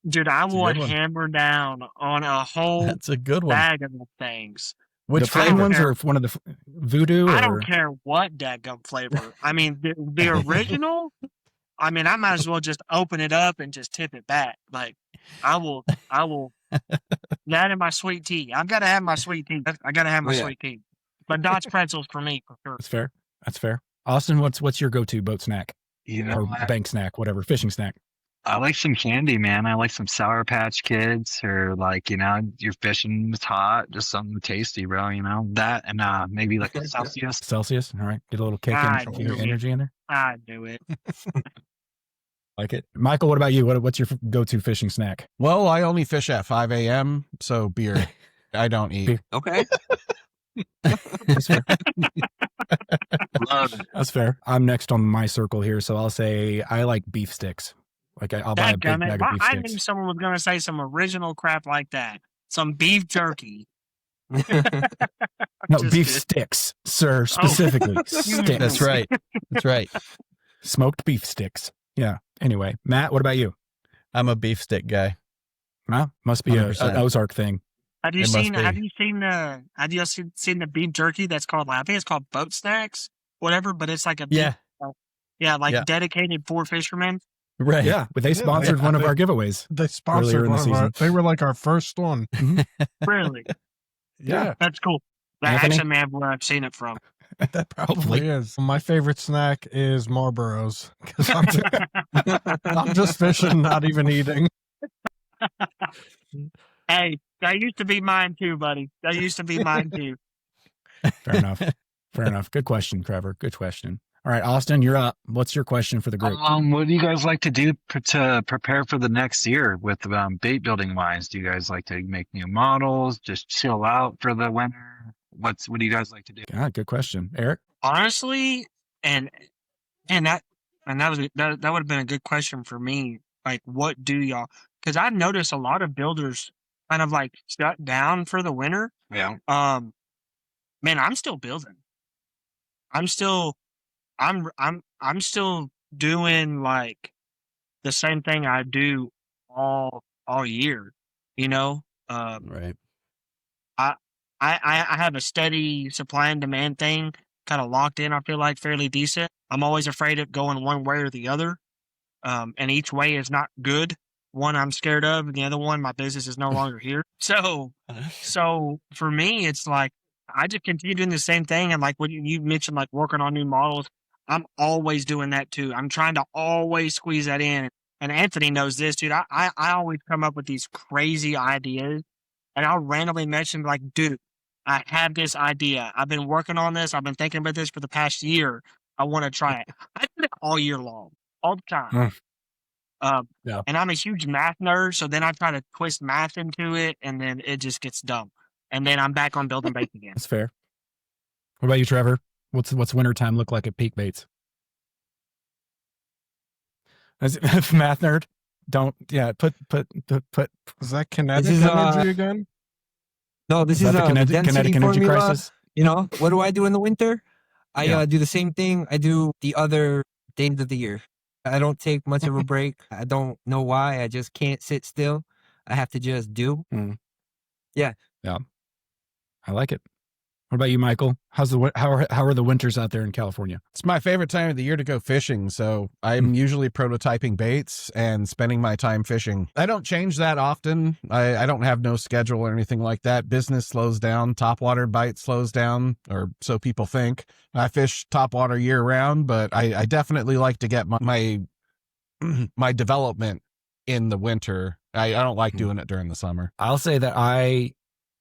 Dude, I a would good one. hammer down on a whole That's a good one. bag of those things. Which the plain flavor? ones or one of the voodoo? I or? don't care what dadgum flavor. I mean, the original, I mean, I might as well just open it up and just tip it back. Like, I will, that and my sweet tea. I've got to have my sweet tea. I got to have my sweet tea. But Dot's pretzels for me, for sure. That's fair. Austin, what's your go-to boat snack? Or bank snack, whatever, fishing snack? I like some candy, man. I like some Sour Patch Kids, or like, you're fishing, it's hot, just something tasty, bro. That and maybe like a Celsius. Celsius, all right. Get a little kick in your energy in there. I do it. Like it. Michael, what about you? What's your go-to fishing snack? Well, I only fish at 5 a.m., so beer. I don't eat. Beer. Okay. That's fair. Love it. That's fair. I'm next on my circle here, so I'll say I like beef sticks. Like I'll buy a big bag of beef I knew sticks. someone was going to say some original crap like that. Some beef jerky. No, beef sticks, sir, specifically. Sticks. That's right. That's right. Smoked beef sticks. Yeah. Anyway, Matt, what about you? I'm a beef stick guy. Well, must be an 100%. Ozark thing. Have you It seen must be. seen the beef jerky that's called, I think it's called boat snacks, whatever, but it's like a beef, dedicated for fishermen. Right. Yeah, but they sponsored one of our giveaways. They Earlier sponsored in the one of our, season. they were like our first one. Really? Yeah, That's cool. That Anthony? actually may have where I've seen it from. that probably is. My favorite snack is Marlboros. 'Cause I'm just fishing, not even eating. Hey, that used to be mine too, buddy. That used to be mine too. Fair enough. Fair enough. Good question, Trevor. Good question. All right, Austin, you're up. What's your question for the group? What do you guys like to do to prepare for the next year with bait building wise? Do you guys like to make new models? Just chill out for the winter? What do you guys like to do? God, good question. Eric? Honestly, that would have been a good question for me. Like, what do y'all? Because I've noticed a lot of builders kind of like shut down for the winter. Yeah. Man, I'm still building. I'm still doing like the same thing I do all year. Right. I have a steady supply and demand thing kind of locked in. I feel like fairly decent. I'm always afraid of going one way or the other. And each way is not good. One I'm scared of, and the other one, my business is no longer here. So for me, it's like I just continue doing the same thing. And like what you mentioned, like working on new models, I'm always doing that too. I'm trying to always squeeze that in. And Anthony knows this, dude. I always come up with these crazy ideas, and I'll randomly mention like, dude, I have this idea. I've been working on this. I've been thinking about this for the past year. I want to try it. I do it all year long, all the time. Yeah. And I'm a huge math nerd, so then I try to twist math into it, and then it just gets dumb. And then I'm back on building bait again. That's fair. What about you, Trevor? What's wintertime look like at Peak Baits? Math nerd? Don't, put. Is that kinetic This is, energy again? No, this Is is that the the density kinetic energy formula. crisis? What do I do in the winter? I Yeah. do the same thing I do the other days of the year. I don't take much of a break. I don't know why. I just can't sit still. I have to just do. I like it. What about you, Michael? How are the winters out there in California? It's my favorite time of the year to go fishing, so I'm usually prototyping baits and spending my time fishing. I don't change that often. I don't have no schedule or anything like that. Business slows down. Topwater bite slows down, or so people think. I fish topwater year round, but I definitely like to get my my development in the winter. I don't like doing it during the summer. I'll say that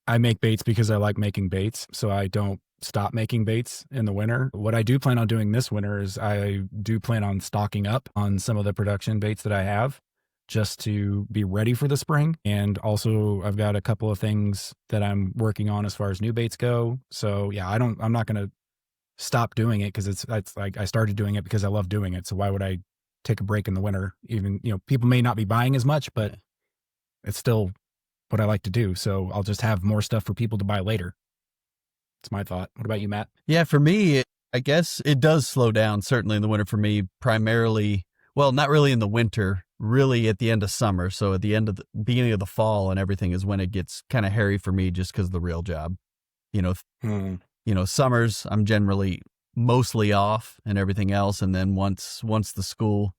I make baits because I like making baits, so I don't stop making baits in the winter. What I do plan on doing this winter is I do plan on stocking up on some of the production baits that I have just to be ready for the spring. And also I've got a couple of things that I'm working on as far as new baits go. So yeah, I'm not going to stop doing it because it's like I started doing it because I love doing it. So why would I take a break in the winter? Even, people may not be buying as much, but it's still what I like to do. So I'll just have more stuff for people to buy later. That's my thought. What about you, Matt? Yeah, for me, I guess it does slow down, certainly in the winter for me, primarily, well, not really in the winter, really at the end of summer. So at the beginning of the fall and everything is when it gets kind of hairy for me just because of the real job. Summers, I'm generally mostly off and everything else. And then once the school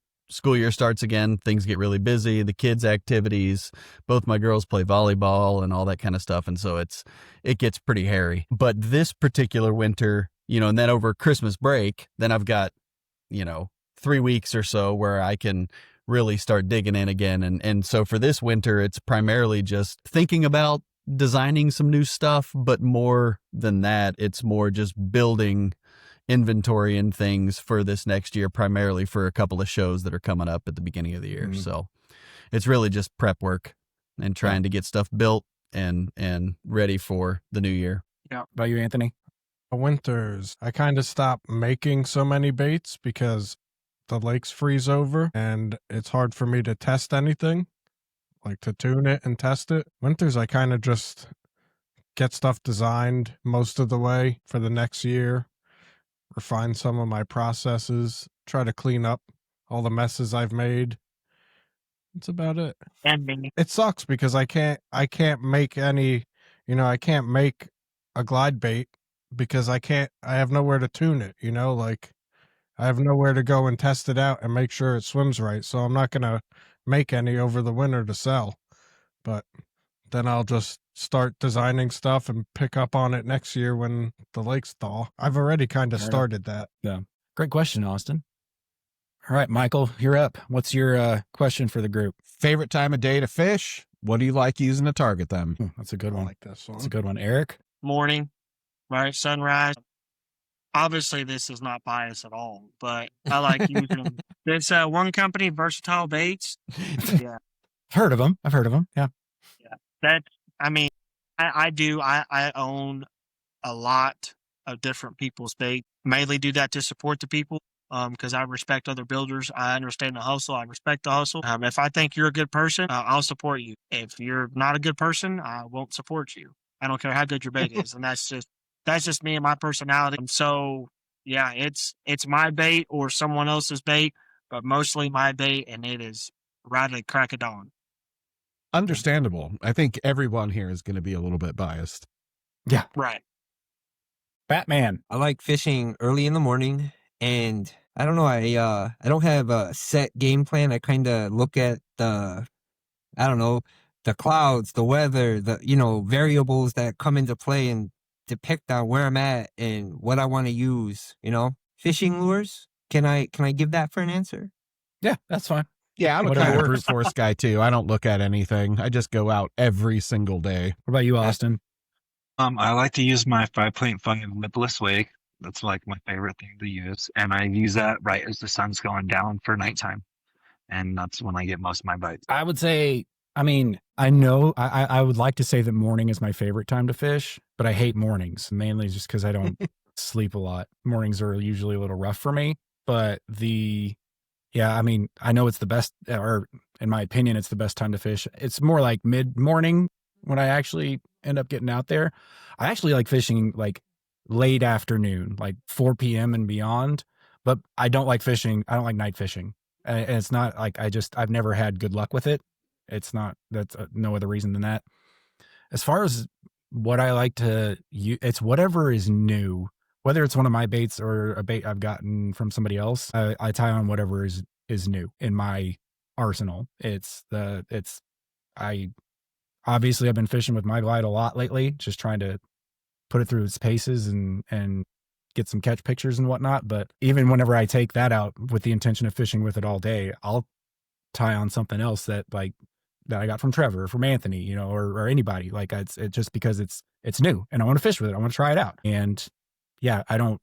year starts again, things get really busy. The kids' activities, both my girls play volleyball and all that kind of stuff. And so it gets pretty hairy. But this particular winter, and then over Christmas break, then I've got, 3 weeks or so where I can really start digging in again. And so for this winter, it's primarily just thinking about designing some new stuff. But more than that, it's more just building inventory and things for this next year, primarily for a couple of shows that are coming up at the beginning of the year. So it's really just prep work and trying to get stuff built and ready for the new year. Yeah. What about you, Anthony? Winters, I kind of stopped making so many baits because the lakes freeze over and it's hard for me to test anything, like to tune it and test it. Winters, I kind of just get stuff designed most of the way for the next year, refine some of my processes, try to clean up all the messes I've made. That's about it. And me. It sucks because I can't make any, I can't make a glide bait because I have nowhere to tune it, like I have nowhere to go and test it out and make sure it swims right. So I'm not going to make any over the winter to sell, but then I'll just start designing stuff and pick up on it next year when the lakes thaw. I've already kind of started that. Yeah. Great question, Austin. All right, Michael, you're up. What's your question for the group? Favorite time of day to fish? What do you like using to target them? That's a good one. I like this one. That's a good one. Eric? Morning, right? Sunrise. Obviously, this is not biased at all, but I like using this one company, Versatile Baits. Yeah. I've heard of them. Yeah. Yeah. I own a lot of different people's bait. Mainly do that to support the people because I respect other builders. I understand the hustle. I respect the hustle. If I think you're a good person, I'll support you. If you're not a good person, I won't support you. I don't care how good your bait is. And that's just me and my personality. And so, yeah, it's my bait or someone else's bait, but mostly my bait, and it is right at the crack of dawn. Understandable. I think everyone here is going to be a little bit biased. Yeah. Right. Batman. I like fishing early in the morning, and I don't know, I don't have a set game plan. I kind of look at the clouds, the weather, the variables that come into play and depict on where I'm at and what I want to use, Fishing lures? Can I give that for an answer? Yeah, that's fine. Yeah, I'm a kind of brute force guy too. I don't look at anything. I just go out every single day. What about you, Austin? I like to use my 5.5 lipless wake. That's like my favorite thing to use. And I use that right as the sun's going down for nighttime. And that's when I get most of my bites. I would say, I know I would like to say that morning is my favorite time to fish, but I hate mornings, mainly just because I don't sleep a lot. Mornings are usually a little rough for me, but I know it's the best, or in my opinion, it's the best time to fish. It's more like mid-morning when I actually end up getting out there. I actually like fishing like late afternoon, like 4 p.m. and beyond, but I don't like night fishing. And it's not like I've never had good luck with it. It's not, that's no other reason than that. As far as what I like to use, it's whatever is new, whether it's one of my baits or a bait I've gotten from somebody else. I tie on whatever is new in my arsenal. I obviously I've been fishing with my glide a lot lately, just trying to put it through its paces and get some catch pictures and whatnot. But even whenever I take that out with the intention of fishing with it all day, I'll tie on something else that I got from Trevor or from Anthony, you know, or anybody. Like it's just because it's new and I want to fish with it. I want to try it out. And yeah,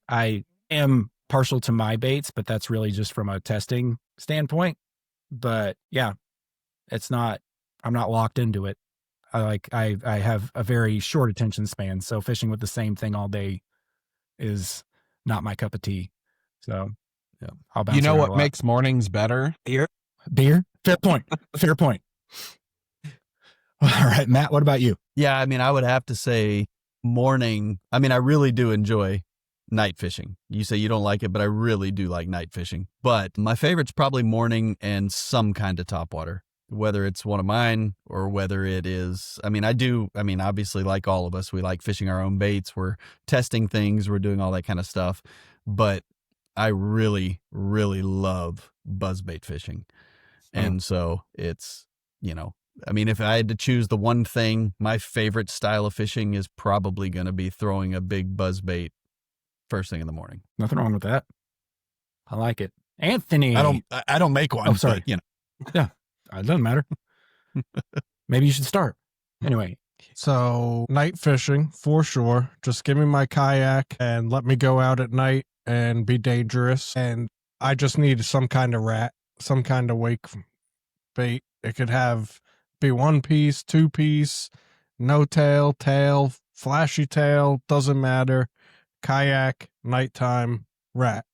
I am partial to my baits, but that's really just from a testing standpoint. But yeah, I'm not locked into it. I have a very short attention span. So fishing with the same thing all day is not my cup of tea. So yeah, I'll bounce You know around what a lot. makes mornings better? Beer. Fair point. Fair point. All right, Matt, what about you? Yeah, I mean, I would have to say morning. I mean, I really do enjoy night fishing. You say you don't like it, but I really do like night fishing. But my favorite's probably morning and some kind of topwater, whether it's one of mine or whether it is, obviously like all of us, we like fishing our own baits. We're testing things. We're doing all that kind of stuff. But I really, really love buzzbait fishing. And so it's, you know, I mean, if I had to choose the one thing, my favorite style of fishing is probably going to be throwing a big buzzbait first thing in the morning. Nothing wrong with that. I like it. Anthony. I don't make one. Oh, sorry. But, you know. Yeah, it doesn't matter. Maybe you should start. Anyway. So night fishing for sure. Just give me my kayak and let me go out at night and be dangerous. And I just need some kind of rat, some kind of wake bait. It could be 1 piece, 2 piece, no tail, flashy tail, doesn't matter. Kayak, nighttime, rat.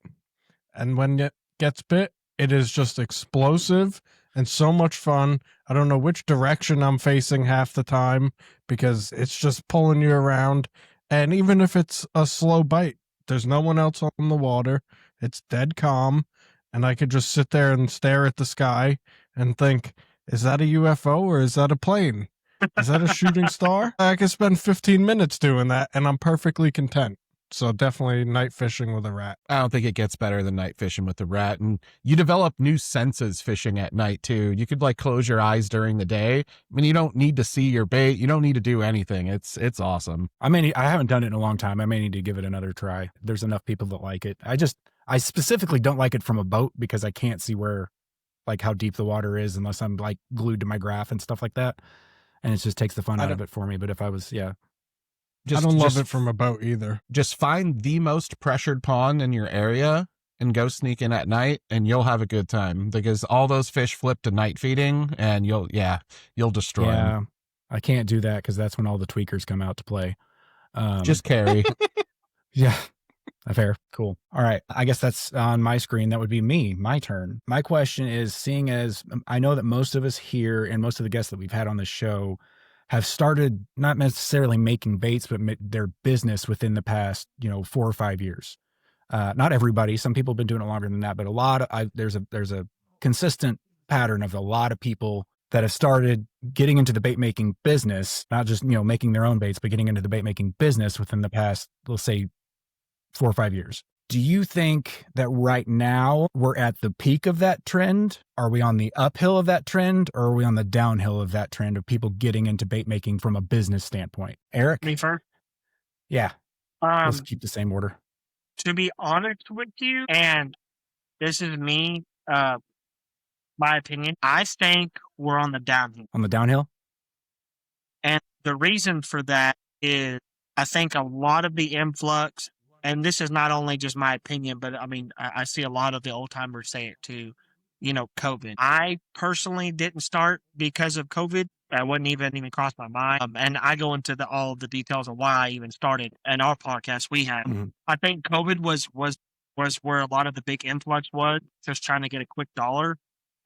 And when it gets bit, it is just explosive and so much fun. I don't know which direction I'm facing half the time because it's just pulling you around. And even if it's a slow bite, there's no one else on the water. It's dead calm. And I could just sit there and stare at the sky and think, is that a UFO or is that a plane? Is that a shooting star? I could spend 15 minutes doing that and I'm perfectly content. So definitely night fishing with a rat. I don't think it gets better than night fishing with the rat. And you develop new senses fishing at night too. You could like close your eyes during the day. I mean, you don't need to see your bait. You don't need to do anything. It's awesome. I haven't done it in a long time. I may need to give it another try. There's enough people that like it. I specifically don't like it from a boat because I can't see how deep the water is unless I'm like glued to my graph and stuff like that. And it just takes the fun out of it for me. But if I was, yeah. I don't love it from a boat either. Just find the most pressured pond in your area and go sneak in at night and you'll have a good time because all those fish flip to night feeding and you'll destroy them. I can't do that because that's when all the tweakers come out to play. Just carry. Yeah. Fair. Cool. All right. I guess that's on my screen. That would be my turn. My question is, seeing as I know that most of us here and most of the guests that we've had on the show have started not necessarily making baits, but their business within the past, 4 or 5 years. Not everybody. Some people have been doing it longer than that, but there's a consistent pattern of a lot of people that have started getting into the bait making business, not just, making their own baits, but getting into the bait making business within the past, let's say 4 or 5 years. Do you think that right now we're at the peak of that trend? Are we on the uphill of that trend or are we on the downhill of that trend of people getting into bait making from a business standpoint? Eric? Me first? Yeah. Let's keep the same order. To be honest with you, and this is me, my opinion, I think we're on the downhill. On the downhill? And the reason for that is I think a lot of the influx, and this is not only just my opinion, but I see a lot of the old timers say it too, COVID. I personally didn't start because of COVID. That wouldn't even cross my mind. And I go into all of the details of why I even started in our podcast we had. Mm-hmm. I think COVID was where a lot of the big influx was, just trying to get a quick dollar.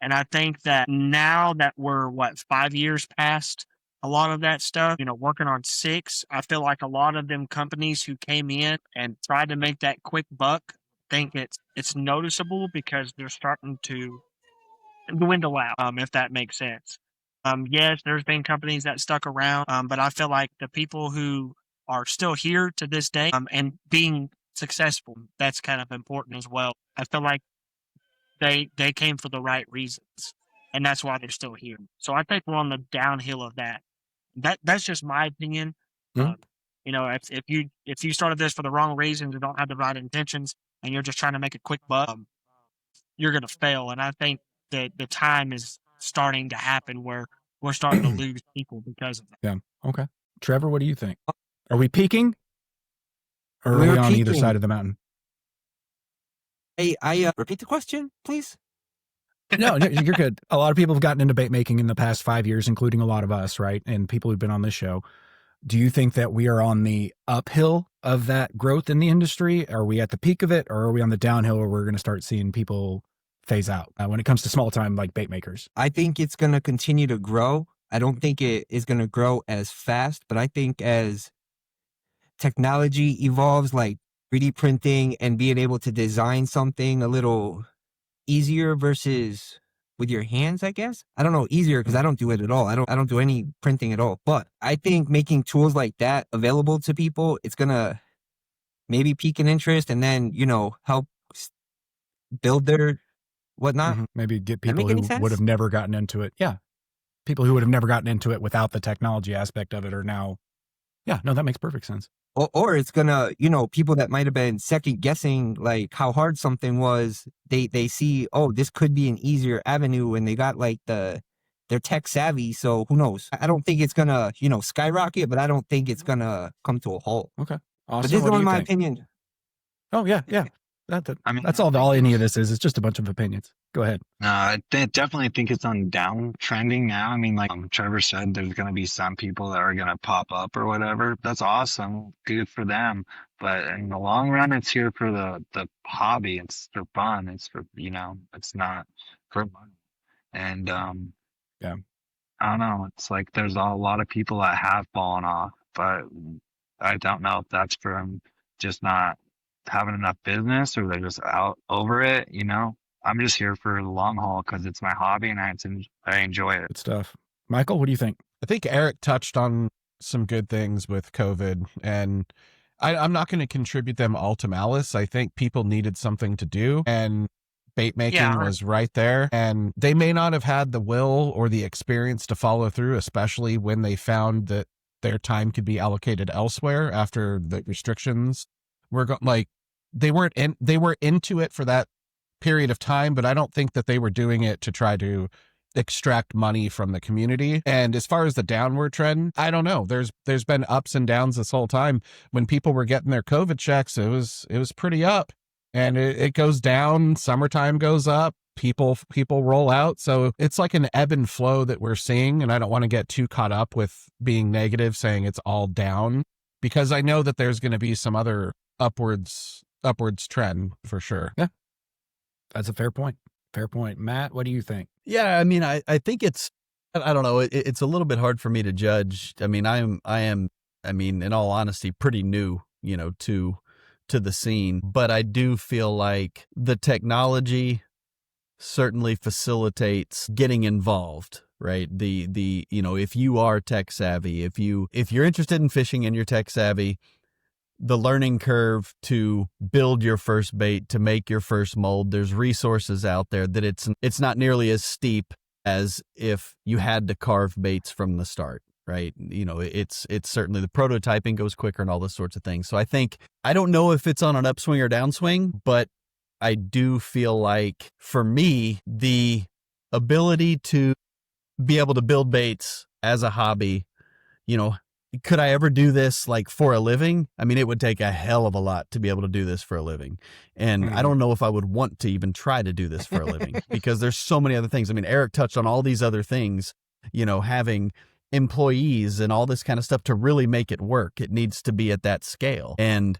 And I think that now that we're 5 years past a lot of that stuff, working on 6, I feel like a lot of them companies who came in and tried to make that quick buck think it's noticeable because they're starting to dwindle out, if that makes sense. Yes, there's been companies that stuck around, but I feel like the people who are still here to this day and being successful, that's kind of important as well. I feel like they came for the right reasons, and that's why they're still here. So I think we're on the downhill of that. That's just my opinion. Mhm. You know, if you started this for the wrong reasons and don't have the right intentions, and you're just trying to make a quick buck, you're going to fail. And I think that the time is starting to happen where we're starting to lose people because of that. Yeah. Okay. Trevor, what do you think? Are we peaking? Or are We're we on either peaking. side of the mountain? Hey, repeat the question, please. No, you're good. A lot of people have gotten into bait making in the past 5 years, including a lot of us, right? And people who've been on this show. Do you think that we are on the uphill of that growth in the industry? Are we at the peak of it, or are we on the downhill where we're going to start seeing people phase out when it comes to small time like bait makers? I think it's going to continue to grow. I don't think it is going to grow as fast, but I think as technology evolves, like 3D printing and being able to design something a little easier versus with your hands, I guess. I don't know, easier because I don't do it at all. I don't do any printing at all. But I think making tools like that available to people, it's gonna maybe pique an interest and then, you know, help build their whatnot. Maybe get That people make any who sense? would have never gotten into it. Yeah. People who would have never gotten into it without the technology aspect of it are now. Yeah, no, that makes perfect sense. Or it's gonna, you know, people that might have been second guessing like how hard something was, they see, oh, this could be an easier avenue, and they got like they're tech savvy, so who knows? I don't think it's gonna, you know, skyrocket, but I don't think it's gonna come to a halt. Okay. But Awesome. this is What do only you my think? opinion. Oh, yeah, yeah. I mean, That's all any of this is. It's just a bunch of opinions. Go ahead. I definitely think it's on downtrending now. I mean, like Trevor said, there's going to be some people that are going to pop up or whatever. That's awesome. Good for them. But in the long run, it's here for the hobby. It's for fun. It's for, you know, it's not for money. And, Yeah. I don't know. It's like there's a lot of people that have fallen off, but I don't know if that's from just not having enough business or they're just out over it, you know. I'm just here for the long haul because it's my hobby and I enjoy it. Good stuff. Michael, what do you think? I think Eric touched on some good things with COVID, and I'm not going to contribute them all to malice. I think people needed something to do, and bait making was right there. And they may not have had the will or the experience to follow through, especially when they found that their time could be allocated elsewhere after the restrictions were they were into it for that period of time, but I don't think that they were doing it to try to extract money from the community. And as far as the downward trend, I don't know. There's been ups and downs this whole time. When people were getting their COVID checks, it was pretty up, and it goes down. Summertime goes up. People roll out. So it's like an ebb and flow that we're seeing. And I don't want to get too caught up with being negative, saying it's all down, because I know that there's going to be some other upwards trend for sure. Yeah. That's a fair point. Fair point. Matt, what do you think? Yeah, I mean, I think I don't know. It's a little bit hard for me to judge. I mean, I am, in all honesty, pretty new, you know, to the scene, but I do feel like the technology certainly facilitates getting involved, right? The you know, if you are tech savvy, if you're interested in fishing and you're tech savvy, the learning curve to build your first bait, to make your first mold, there's resources out there that it's not nearly as steep as if you had to carve baits from the start, right? You know, it's certainly the prototyping goes quicker and all those sorts of things. So I don't know if it's on an upswing or downswing, but I do feel like for me, the ability to be able to build baits as a hobby, you know, could I ever do this like for a living? I mean, it would take a hell of a lot to be able to do this for a living. And I don't know if I would want to even try to do this for a living because there's so many other things. I mean, Eric touched on all these other things, you know, having employees and all this kind of stuff to really make it work. It needs to be at that scale. And,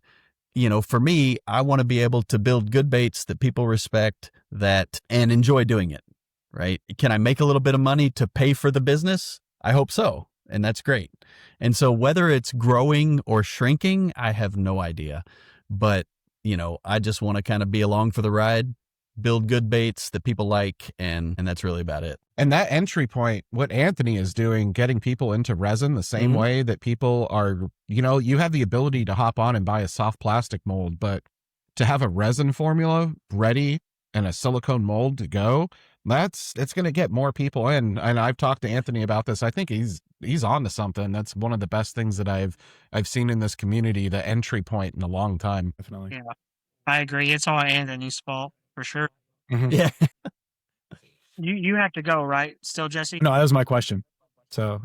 you know, for me, I want to be able to build good baits that people respect and enjoy doing it, right? Can I make a little bit of money to pay for the business? I hope so. And that's great. And so whether it's growing or shrinking, I have no idea. But, you know, I just want to kind of be along for the ride build good baits that people like, and that's really about it. And that entry point, what Anthony is doing, getting people into resin the same way that people are, you have the ability to hop on and buy a soft plastic mold, but to have a resin formula ready and a silicone mold to go, it's going to get more people in. And I've talked to Anthony about this. I think he's on to something. That's one of the best things that I've seen in this community, the entry point in a long time. Definitely. Yeah, I agree. It's all Anthony's fault for sure. Yeah. You have to go, right? Still, Jesse? No, that was my question. So.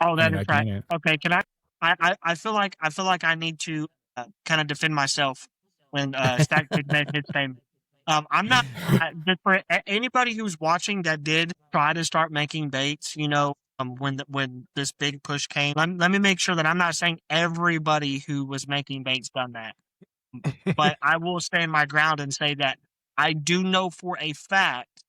Oh, that is I right. can't. Okay, can I feel like I need to kind of defend myself when SacPig made his statement. I'm not just for anybody who's watching that did try to start making baits. When this big push came, let me make sure that I'm not saying everybody who was making baits done that. But I will stand my ground and say that I do know for a fact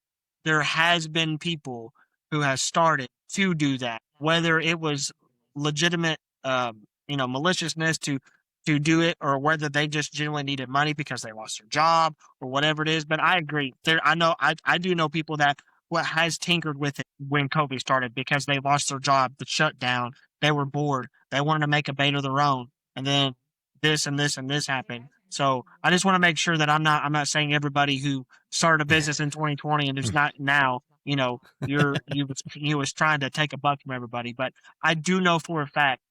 there has been people who have started to do that, whether it was legitimate, maliciousness to do it, or whether they just genuinely needed money because they lost their job or whatever it is. But I agree. I do know people that has tinkered with it when COVID started because they lost their job, the shutdown, they were bored, they wanted to make a bait of their own, and then this and this and this happened. So I just want to make sure that I'm not saying everybody who started a business in 2020 and who's not now, you was trying to take a buck from everybody. But I do know for a fact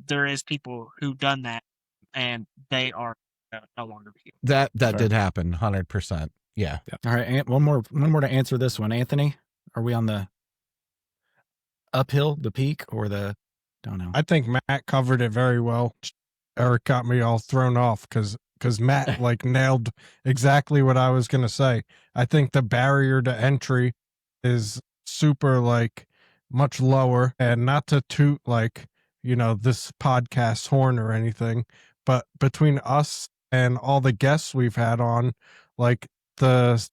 there is people who've done that, and they are no longer here. That did happen, 100%. Yeah. All right, one more to answer this one. Anthony, are we on the uphill, the peak, or the? Don't know. I think Matt covered it very well. Eric got me all thrown off because Matt nailed exactly what I was going to say. I think the barrier to entry is super much lower, and not to toot this podcast horn or anything, but between us and all the guests we've had on, it's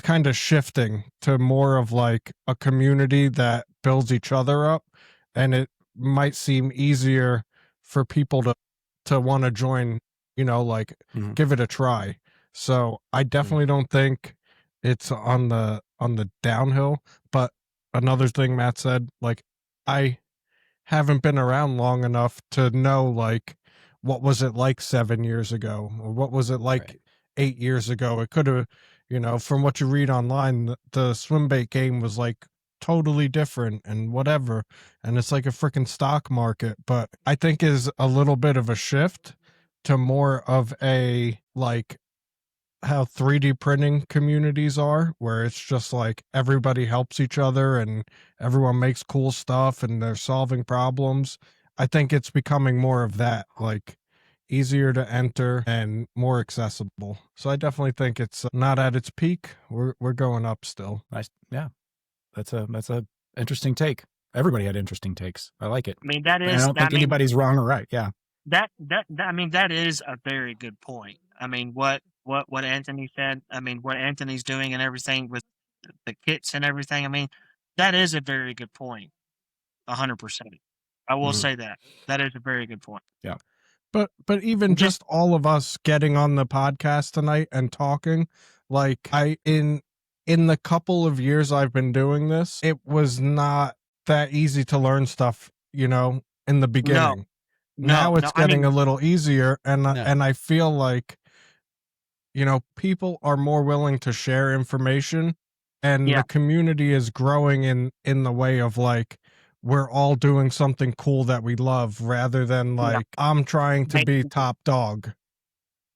kind of shifting to more of a community that builds each other up, and it might seem easier for people to want to join, give it a try. So I definitely don't think it's on the downhill. But another thing Matt said, I haven't been around long enough to know what was it like 7 years ago, or what was it like 8 years ago. It could have, from what you read online, the swim bait game was totally different and whatever, and it's a freaking stock market. But I think is a little bit of a shift to more of a how 3D printing communities are, where it's just everybody helps each other and everyone makes cool stuff and they're solving problems. I think it's becoming more of that, easier to enter and more accessible. So I definitely think it's not at its peak. We're going up still. Nice. Yeah. That's a interesting take. Everybody had interesting takes. I like it. I mean, that is. I don't think anybody's wrong or right. Yeah. That is a very good point. I mean, what Anthony said. I mean, what Anthony's doing and everything with the kits and everything. I mean, that is a very good point. 100%. I will say that is a very good point. Yeah. But even just all of us getting on the podcast tonight and talking, in the couple of years I've been doing this, it was not that easy to learn stuff, in the beginning. Now it's getting a little easier, and I feel people are more willing to share information, and the community is growing in the way of we're all doing something cool that we love, rather than I'm trying to be top dog.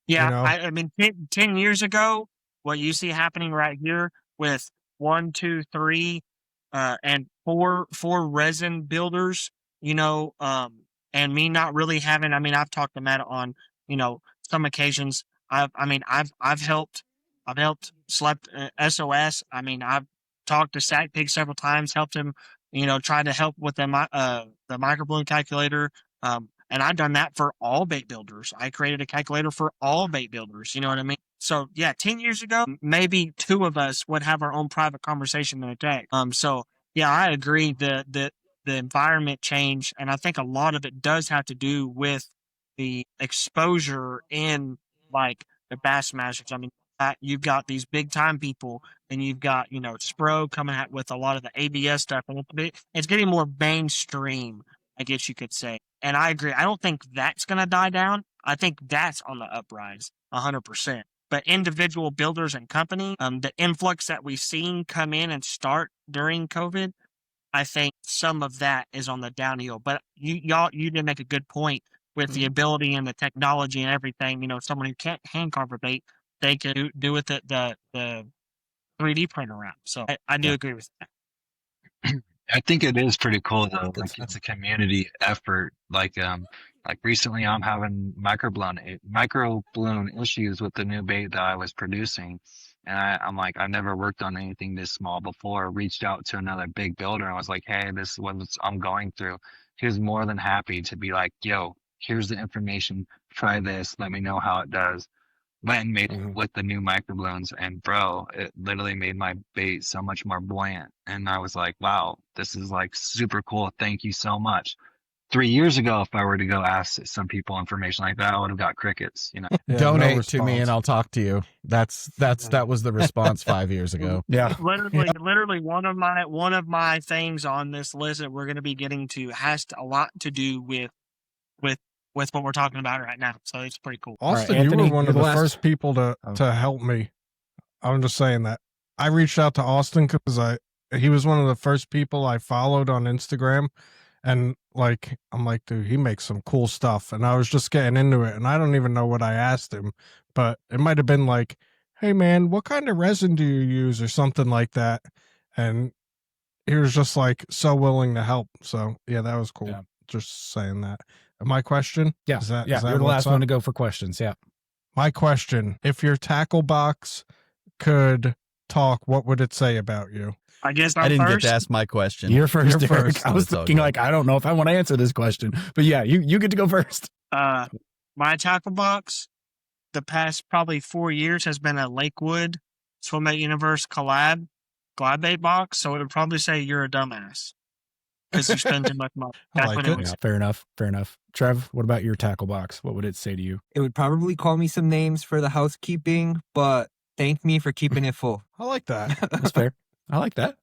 Yeah, I mean, 10 years ago, what you see happening right here with 1, 2, 3, and four resin builders, and me not really having. I mean, I've talked to Matt on, some occasions. I've helped slept SOS. I mean, I've talked to SacPig several times, helped him, try to help with the microbloom calculator. And I've done that for all bait builders. I created a calculator for all bait builders. You know what I mean? So yeah, 10 years ago, maybe 2 of us would have our own private conversation in a deck. So yeah, I agree that the environment change, and I think a lot of it does have to do with the exposure in the Bassmasters. I mean, you've got these big time people, and you've got Spro coming out with a lot of the ABS stuff, and it's getting more mainstream, I guess you could say. And I agree. I don't think that's going to die down. I think that's on the uprise, 100%. But individual builders and company, the influx that we've seen come in and start during COVID, I think some of that is on the downhill. But you did make a good point with the ability and the technology and everything. Someone who can't hand carve a bait, they can do with it the 3D printer route. So I do agree with that. I think it is pretty cool though. Good Like stuff. it's a community effort. Like recently I'm having microbloon issues with the new bait that I was producing. And I'm like, I've never worked on anything this small before. Reached out to another big builder and I was like, hey, this is what I'm going through. He was more than happy to be like, yo, here's the information. Try this. Let me know how it does. Went and made it with the new microbloons, and bro, it literally made my bait so much more buoyant. And I was like, wow, this is like super cool. Thank you so much. 3 years ago, if I were to go ask some people information like that, I would have got crickets. Yeah, no Donate to me response. and I'll talk to you. That was the response 5 years ago. Yeah. Literally, one of my things on this list that we're going to be getting to has a lot to do with what we're talking about right now. So it's pretty cool. Austin, Anthony, you were one you're of the last. first people to help me. I'm just saying that. I reached out to Austin because he was one of the first people I followed on Instagram. And I'm like, dude, he makes some cool stuff. And I was just getting into it. And I don't even know what I asked him, but it might have been like, hey man, what kind of resin do you use or something like that? And he was just like so willing to help. So yeah, that was cool. Yeah. Just saying that. My question? Yeah. Is that You're the last one to go for questions. Yeah. My question, if your tackle box could talk, what would it say about you? I guess I I'm didn't first. get to ask my question. You're first. You're Derek. first. I was It's all thinking good. I don't know if I want to answer this question, but yeah, you get to go first. My tackle box, the past probably 4 years has been a Lakewood Swimbait Universe collab glide bait box. So it would probably say you're a dumbass because you spend too much money. I That's like what it. it was. Yeah, fair enough. Fair enough. Trev, what about your tackle box? What would it say to you? It would probably call me some names for the housekeeping, but thank me for keeping it full. I like that. That's fair. I like that.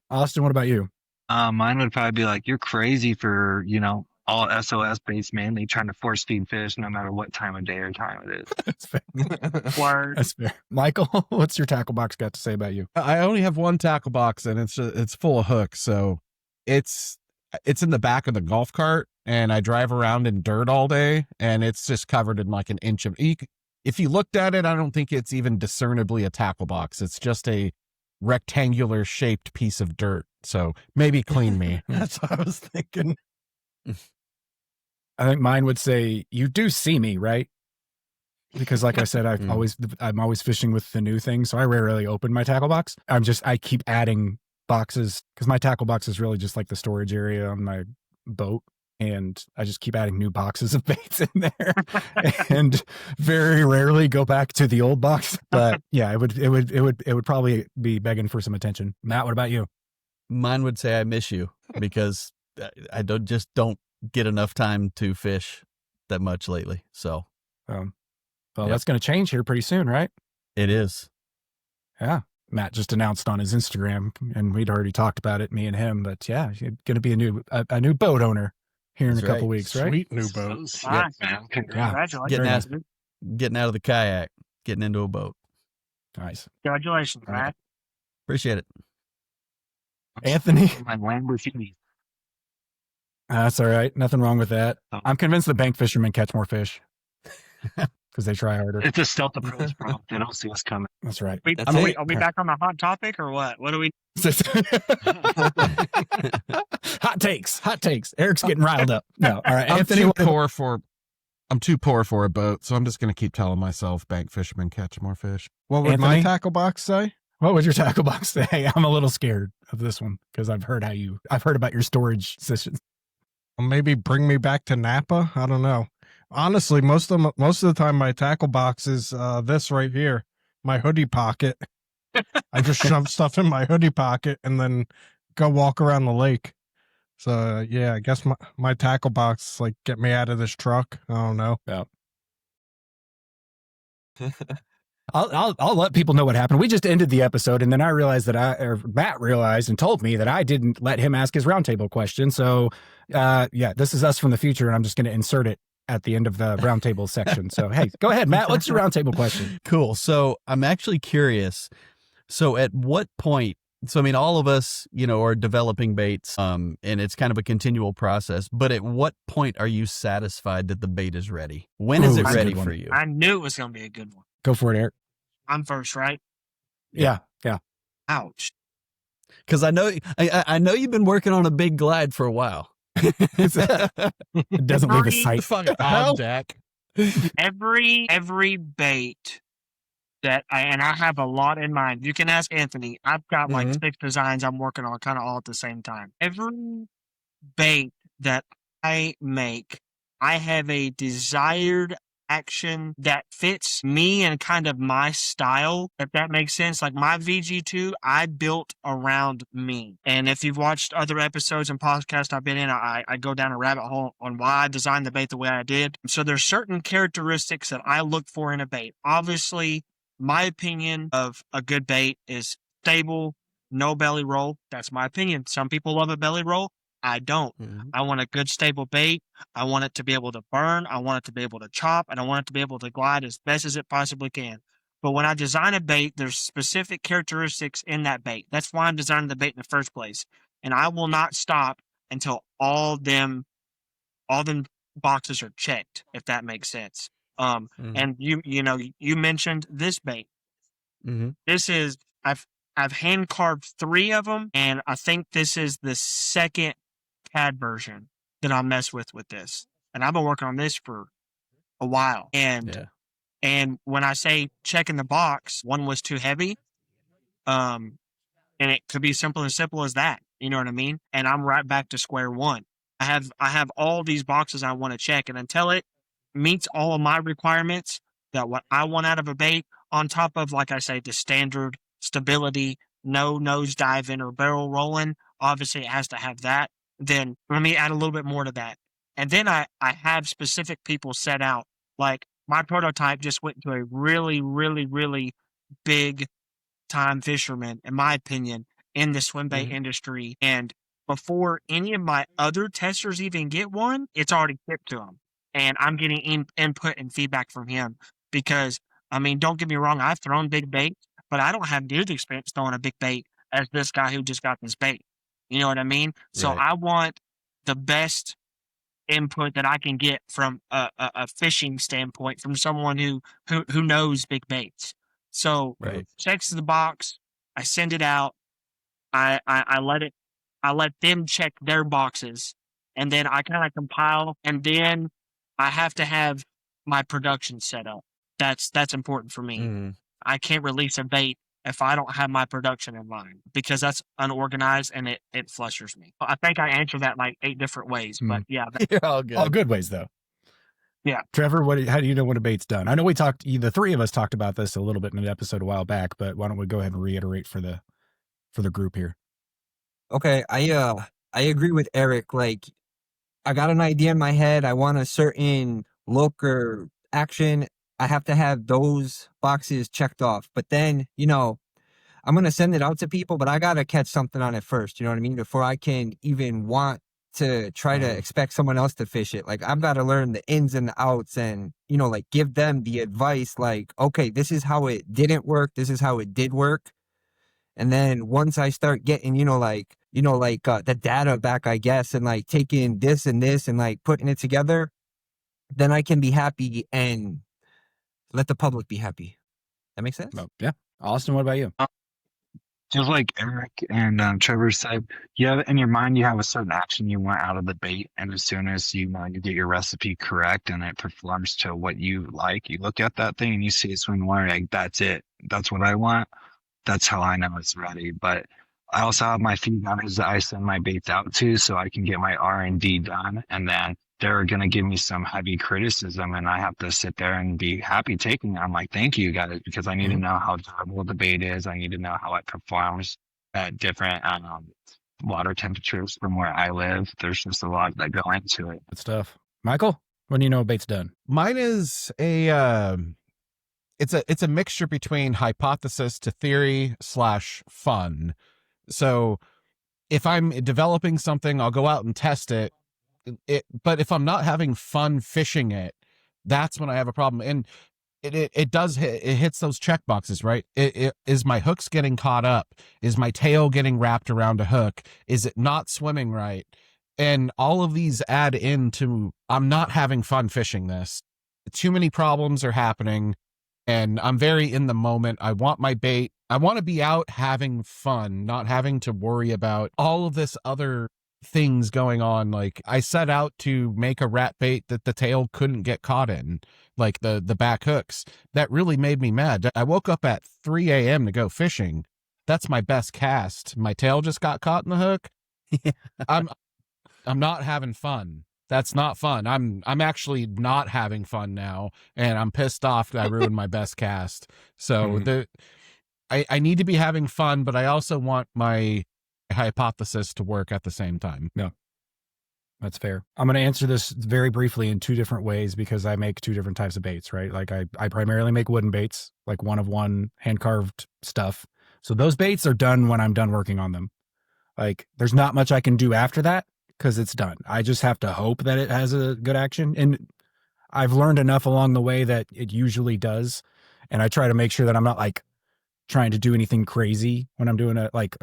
Austin, what about you? Mine would probably be like, you're crazy for, all SOS baits mainly trying to force feed fish no matter what time of day or time it is. That's fair. Word. That's fair. Michael, what's your tackle box got to say about you? I only have one tackle box and it's full of hooks. So it's in the back of the golf cart and I drive around in dirt all day and it's just covered in like an inch of if you looked at it, I don't think it's even discernibly a tackle box. It's just a rectangular shaped piece of dirt. So maybe clean me. That's what I was thinking. I think mine would say, you do see me, right? Because like I said, I'm always fishing with the new thing. So I rarely open my tackle box. I keep adding boxes because my tackle box is really just like the storage area on my boat. And I just keep adding new boxes of baits in there and very rarely go back to the old box. But yeah, it would probably be begging for some attention. Matt, what about you? Mine would say I miss you because I don't get enough time to fish that much lately. So, Well, that's going to change here pretty soon, right? it is. Yeah. Matt just announced on his Instagram, and we'd already talked about it, me and him. But yeah, you're going to be a new boat owner here in That's a couple right. weeks, right? Sweet new boat. So Nice. sick, man. Congratulations. Getting out, dude. getting out of the kayak, getting into a boat. Nice. Congratulations, All right. Matt. Appreciate it. Anthony, My Lamborghini. that's all right. Nothing wrong with that. Oh. I'm convinced the bank fishermen catch more fish because they try harder. It's a stealth approach, bro. They don't see us coming. That's right. That's Are it. we back on the hot topic or what? What do we? Hot takes. Eric's getting riled up. No, all right. I'm Anthony, too poor for a boat, so I'm just going to keep telling myself bank fishermen catch more fish. What would my Anthony? tackle box say? what would your tackle box say? I'm a little scared of this one because I've heard about your storage sessions. Well, maybe bring me back to Napa. I don't know. Honestly, most of the time, my tackle box is this right here, my hoodie pocket. I just shove stuff in my hoodie pocket and then go walk around the lake. So yeah, I guess my tackle box like get me out of this truck. I don't know. Yeah. I'll let people know what happened. We just ended the episode, and then I realized that Matt realized and told me that I didn't let him ask his roundtable question. So, yeah, this is us from the future, and I'm just going to insert it at the end of the roundtable section. So, hey, go ahead, Matt. What's your roundtable question? Cool. So I'm actually curious. So at what point? So I mean, all of us, are developing baits, and it's kind of a continual process. But at what point are you satisfied that the bait is ready? When is it ready for you? I knew it was going to be a good one. Go for it, Eric. I'm first, right? Yeah. Ouch. Because I know you've been working on a big glide for a while. It doesn't leave a sight. Fucking Jack. Every bait that I have a lot in mind. You can ask Anthony. I've got like 6 designs I'm working on kind of all at the same time. Every bait that I make, I have a desired action that fits me and kind of my style, if that makes sense. Like my VG2, I built around me. And if you've watched other episodes and podcasts I've been in, I go down a rabbit hole on why I designed the bait the way I did. So there's certain characteristics that I look for in a bait. Obviously, my opinion of a good bait is stable, no belly roll. That's my opinion. Some people love a belly roll. I don't. I want a good stable bait. I want it to be able to burn. I want it to be able to chop, and I want it to be able to glide as best as it possibly can. But when I design a bait, there's specific characteristics in that bait. That's why I'm designing the bait in the first place. And I will not stop until all them boxes are checked, if that makes sense. And you mentioned this bait. This is I've hand carved 3 of them, and I think this is the second CAD version that I mess with this. And I've been working on this for a while. And when I say checking the box, one was too heavy. And it could be simple as that. You know what I mean? And I'm right back to square one. I have all these boxes I want to check, and until it meets all of my requirements, that what I want out of a bait, on top of, like I say, the standard stability, no nose diving or barrel rolling, obviously it has to have that. Then let me add a little bit more to that. And then I have specific people set out. Like my prototype just went to a really, really, really big time fisherman, in my opinion, in the swim bait industry. And before any of my other testers even get one, it's already shipped to them. And I'm getting input and feedback from him because, I mean, don't get me wrong, I've thrown big baits, but I don't have near the experience throwing a big bait as this guy who just got this bait. You know what I mean? So I want the best input that I can get from a fishing standpoint from someone who knows big baits. So checks the box, I send it out, I let them check their boxes, and then I kind of compile, and then I have to have my production set up. That's important for me. I can't release a bait if I don't have my production in line, because that's unorganized and it frustrates me. I think I answered that like 8 different ways, but yeah. You're all good. All good ways, though. Yeah. Trevor, how do you know when a bait's done? I know the 3 of us talked about this a little bit in an episode a while back, but why don't we go ahead and reiterate for the group here? Okay, I agree with Eric. Like, I got an idea in my head. I want a certain look or action. I have to have those boxes checked off. But then, I'm going to send it out to people, but I got to catch something on it first. You know what I mean? Before I can even want to try to expect someone else to fish it. Like, I've got to learn the ins and the outs and, like, give them the advice. Like, okay, this is how it didn't work. This is how it did work. And then once I start getting, the data back, I guess, and like taking this and this and like putting it together, then I can be happy and let the public be happy. That makes sense? Yeah. Austin, what about you? Just like Eric and Trevor said, in your mind, you have a certain action you want out of the bait. And as soon as you get your recipe correct and it performs to what you like, you look at that thing and you see it's swim water, like, that's it. That's what I want. That's how I know it's ready. But I also have my feed hunters that I send my baits out to so I can get my R&D done. And then they're going to give me some heavy criticism, and I have to sit there and be happy taking it. I'm like, thank you guys, because I need to know how durable the bait is. I need to know how it performs at different water temperatures from where I live. There's just a lot that go into it. Good stuff. Michael, when do you know a bait's done? Mine is it's a mixture between hypothesis to theory / fun. So if I'm developing something, I'll go out and test it. But if I'm not having fun fishing it, that's when I have a problem. And it does hit, it hits those check boxes, right? Is my hooks getting caught up? Is my tail getting wrapped around a hook? Is it not swimming right? And all of these add into, I'm not having fun fishing this. Too many problems are happening, and I'm very in the moment. I want my bait. I want to be out having fun, not having to worry about all of this other things going on. Like, I set out to make a rat bait that the tail couldn't get caught in, like the back hooks. That really made me mad. I woke up at 3 a.m. to go fishing. That's my best cast. My tail just got caught in the hook. I'm not having fun. That's not fun. I'm actually not having fun now, and I'm pissed off that I ruined my best cast. So I need to be having fun, but I also want my hypothesis to work at the same time. No, that's fair. I'm going to answer this very briefly in two different ways because I make two different types of baits, right? Like I primarily make wooden baits, like one of one hand carved stuff. So those baits are done when I'm done working on them. Like, there's not much I can do after that because it's done. I just have to hope that it has a good action. And I've learned enough along the way that it usually does. And I try to make sure that I'm not like trying to do anything crazy when I'm doing a like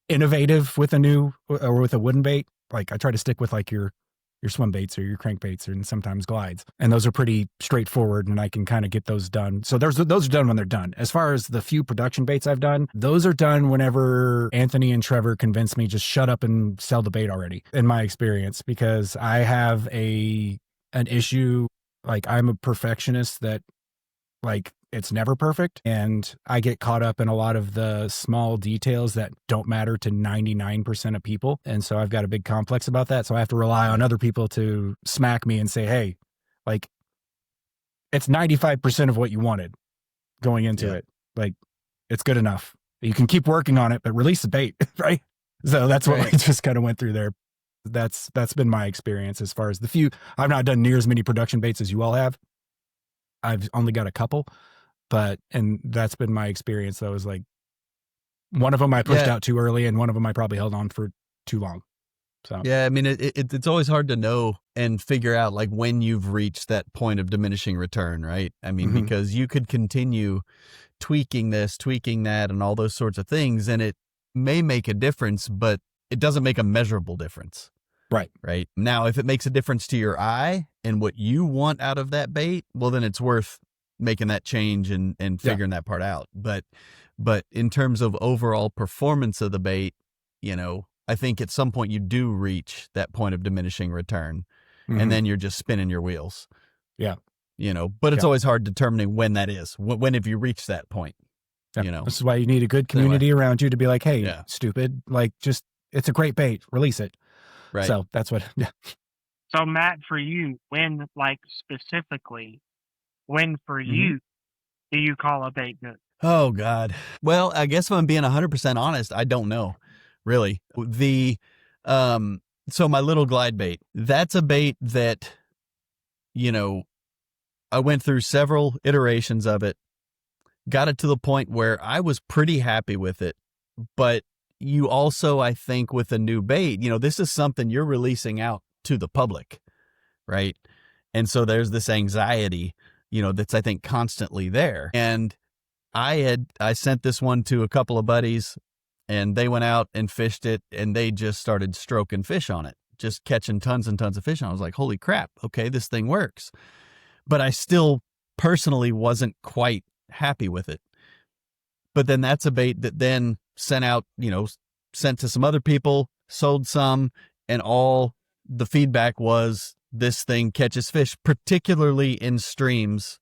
innovative with a new or with a wooden bait. Like, I try to stick with like your swim baits or your crankbaits and sometimes glides. And those are pretty straightforward and I can kind of get those done. So those are done when they're done. As far as the few production baits I've done, those are done whenever Anthony and Trevor convince me just shut up and sell the bait already, in my experience, because I have an issue. Like, I'm a perfectionist that, like, it's never perfect. And I get caught up in a lot of the small details that don't matter to 99% of people. And so I've got a big complex about that. So I have to rely on other people to smack me and say, hey, like, it's 95% of what you wanted going into it. Like, it's good enough. You can keep working on it, but release the bait, right? So that's what we just kind of went through there. That's been my experience as far as the few. I've not done near as many production baits as you all have. I've only got a couple. And that's been my experience, though, is like one of them I pushed out too early and one of them I probably held on for too long. So, yeah, I mean, it's always hard to know and figure out like when you've reached that point of diminishing return, right? I mean, because you could continue tweaking this, tweaking that, and all those sorts of things, and it may make a difference, but it doesn't make a measurable difference. Right. Right. Now, if it makes a difference to your eye and what you want out of that bait, well, then it's worth making that change and figuring that part out. But in terms of overall performance of the bait, you know, I think at some point you do reach that point of diminishing return and then you're just spinning your wheels. Yeah. You know, but it's always hard determining when that is. When have you reached that point? You know, this is why you need a good community around you to be like, hey, stupid, like, just, it's a great bait, release it. Right. So that's what, So Matt, for you, when, like, specifically, when for you do you call a bait good? Oh God. Well, I guess if I'm being 100% honest, I don't know, really. So my little glide bait, that's a bait that, you know, I went through several iterations of it, got it to the point where I was pretty happy with it. But you also, I think, with a new bait, you know, this is something you're releasing out to the public, right? And so there's this anxiety, you know, that's, I think, constantly there. And I sent this one to a couple of buddies and they went out and fished it and they just started stroking fish on it, just catching tons and tons of fish. And I was like, holy crap. Okay. This thing works. But I still personally wasn't quite happy with it. But then that's a bait that then sent out, you know, sent to some other people, sold some, and all the feedback was this thing catches fish, particularly in streams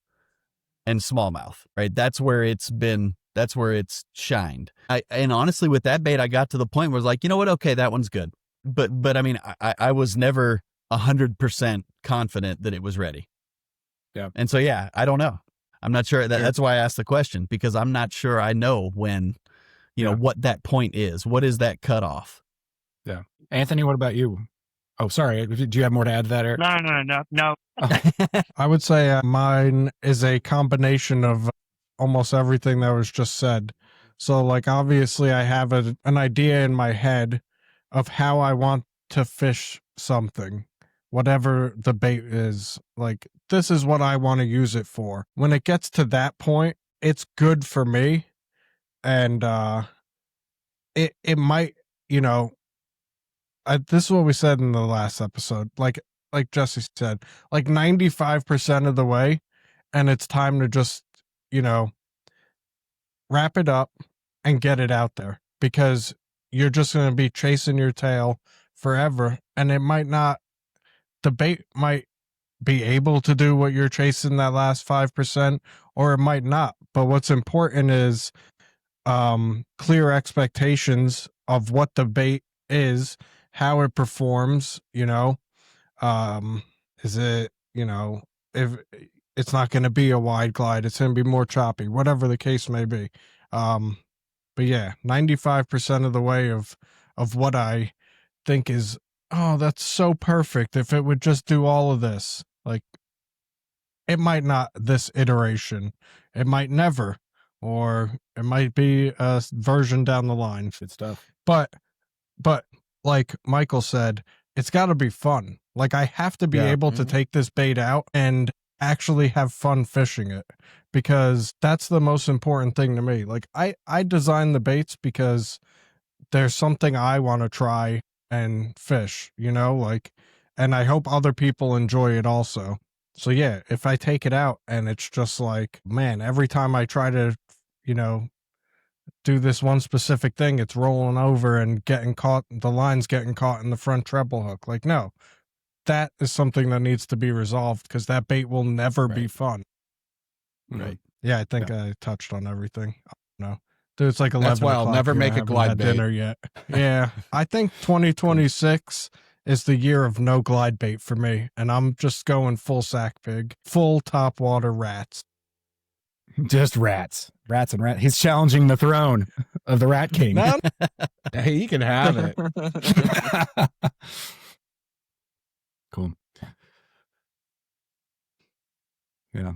and smallmouth, right? That's where it's been, that's where it's shined. And honestly, with that bait, I got to the point where I was like, you know what? Okay, that one's good. But I mean, I was never 100% confident that it was ready. Yeah. And so, yeah, I don't know. I'm not sure. That's why I asked the question, because I'm not sure I know when, you know, what that point is. What is that cutoff? Yeah. Anthony, what about you? Oh, sorry. Do you have more to add to that, Eric? No. I would say mine is a combination of almost everything that was just said. So, like, obviously, I have an idea in my head of how I want to fish something, whatever the bait is. Like, this is what I want to use it for. When it gets to that point, it's good for me. And it might, you know, this is what we said in the last episode. Like Jesse said, like 95% of the way, and it's time to just, you know, wrap it up and get it out there, because you're just going to be chasing your tail forever, and it might not, the bait might be able to do what you're chasing that last 5%, or it might not. But what's important is clear expectations of what the bait is, how it performs, you know. Is it, you know, if it's not going to be a wide glide, it's going to be more choppy, whatever the case may be. But yeah, 95% of the way of what I think is, oh, that's so perfect. If it would just do all of this, like, it might not this iteration, it might never, or it might be a version down the line. Good stuff. But like Michael said, it's got to be fun. Like, I have to be able to take this bait out and actually have fun fishing it, because that's the most important thing to me. Like, I design the baits because there's something I want to try and fish, you know, like, and I hope other people enjoy it also. So yeah, if I take it out and it's just like, man, every time I try to, you know, do this one specific thing, it's rolling over and getting caught, the line's getting caught in the front treble hook. Like, no, that is something that needs to be resolved, because that bait will never be fun. Right. Yeah, I think I touched on everything. No, dude, it's like 11 That's why I'll o'clock never here. make I a haven't glide had bait. dinner yet. Yeah, I think 2026 is the year of no glide bait for me, and I'm just going full SacPig, full top water rats. Just rats and rats. He's challenging the throne of the Rat King. No, Hey, you can have it. Cool. Yeah.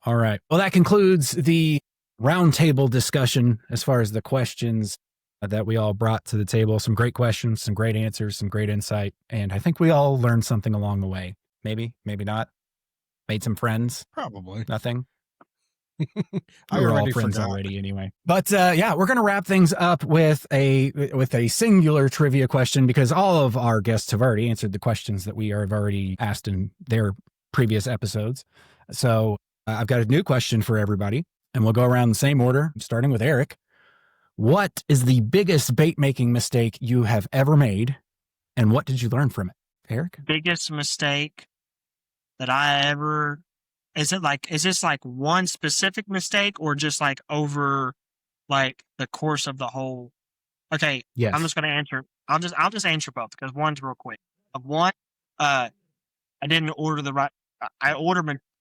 All right. Well, that concludes the roundtable discussion as far as the questions that we all brought to the table. Some great questions, some great answers, some great insight. And I think we all learned something along the way. Maybe, maybe not. Made some friends. probably. Nothing. I We were all already friends forgot. already anyway. But yeah, we're going to wrap things up with a singular trivia question, because all of our guests have already answered the questions that we have already asked in their previous episodes. So I've got a new question for everybody, and we'll go around the same order, starting with Eric. What is the biggest bait making mistake you have ever made, and what did you learn from it? Eric? Biggest mistake that I ever, is this like one specific mistake, or just like over like the course of the whole? Okay. Yes. I'm just going to answer. I'll just answer both, because one's real quick. One, I didn't order the right, I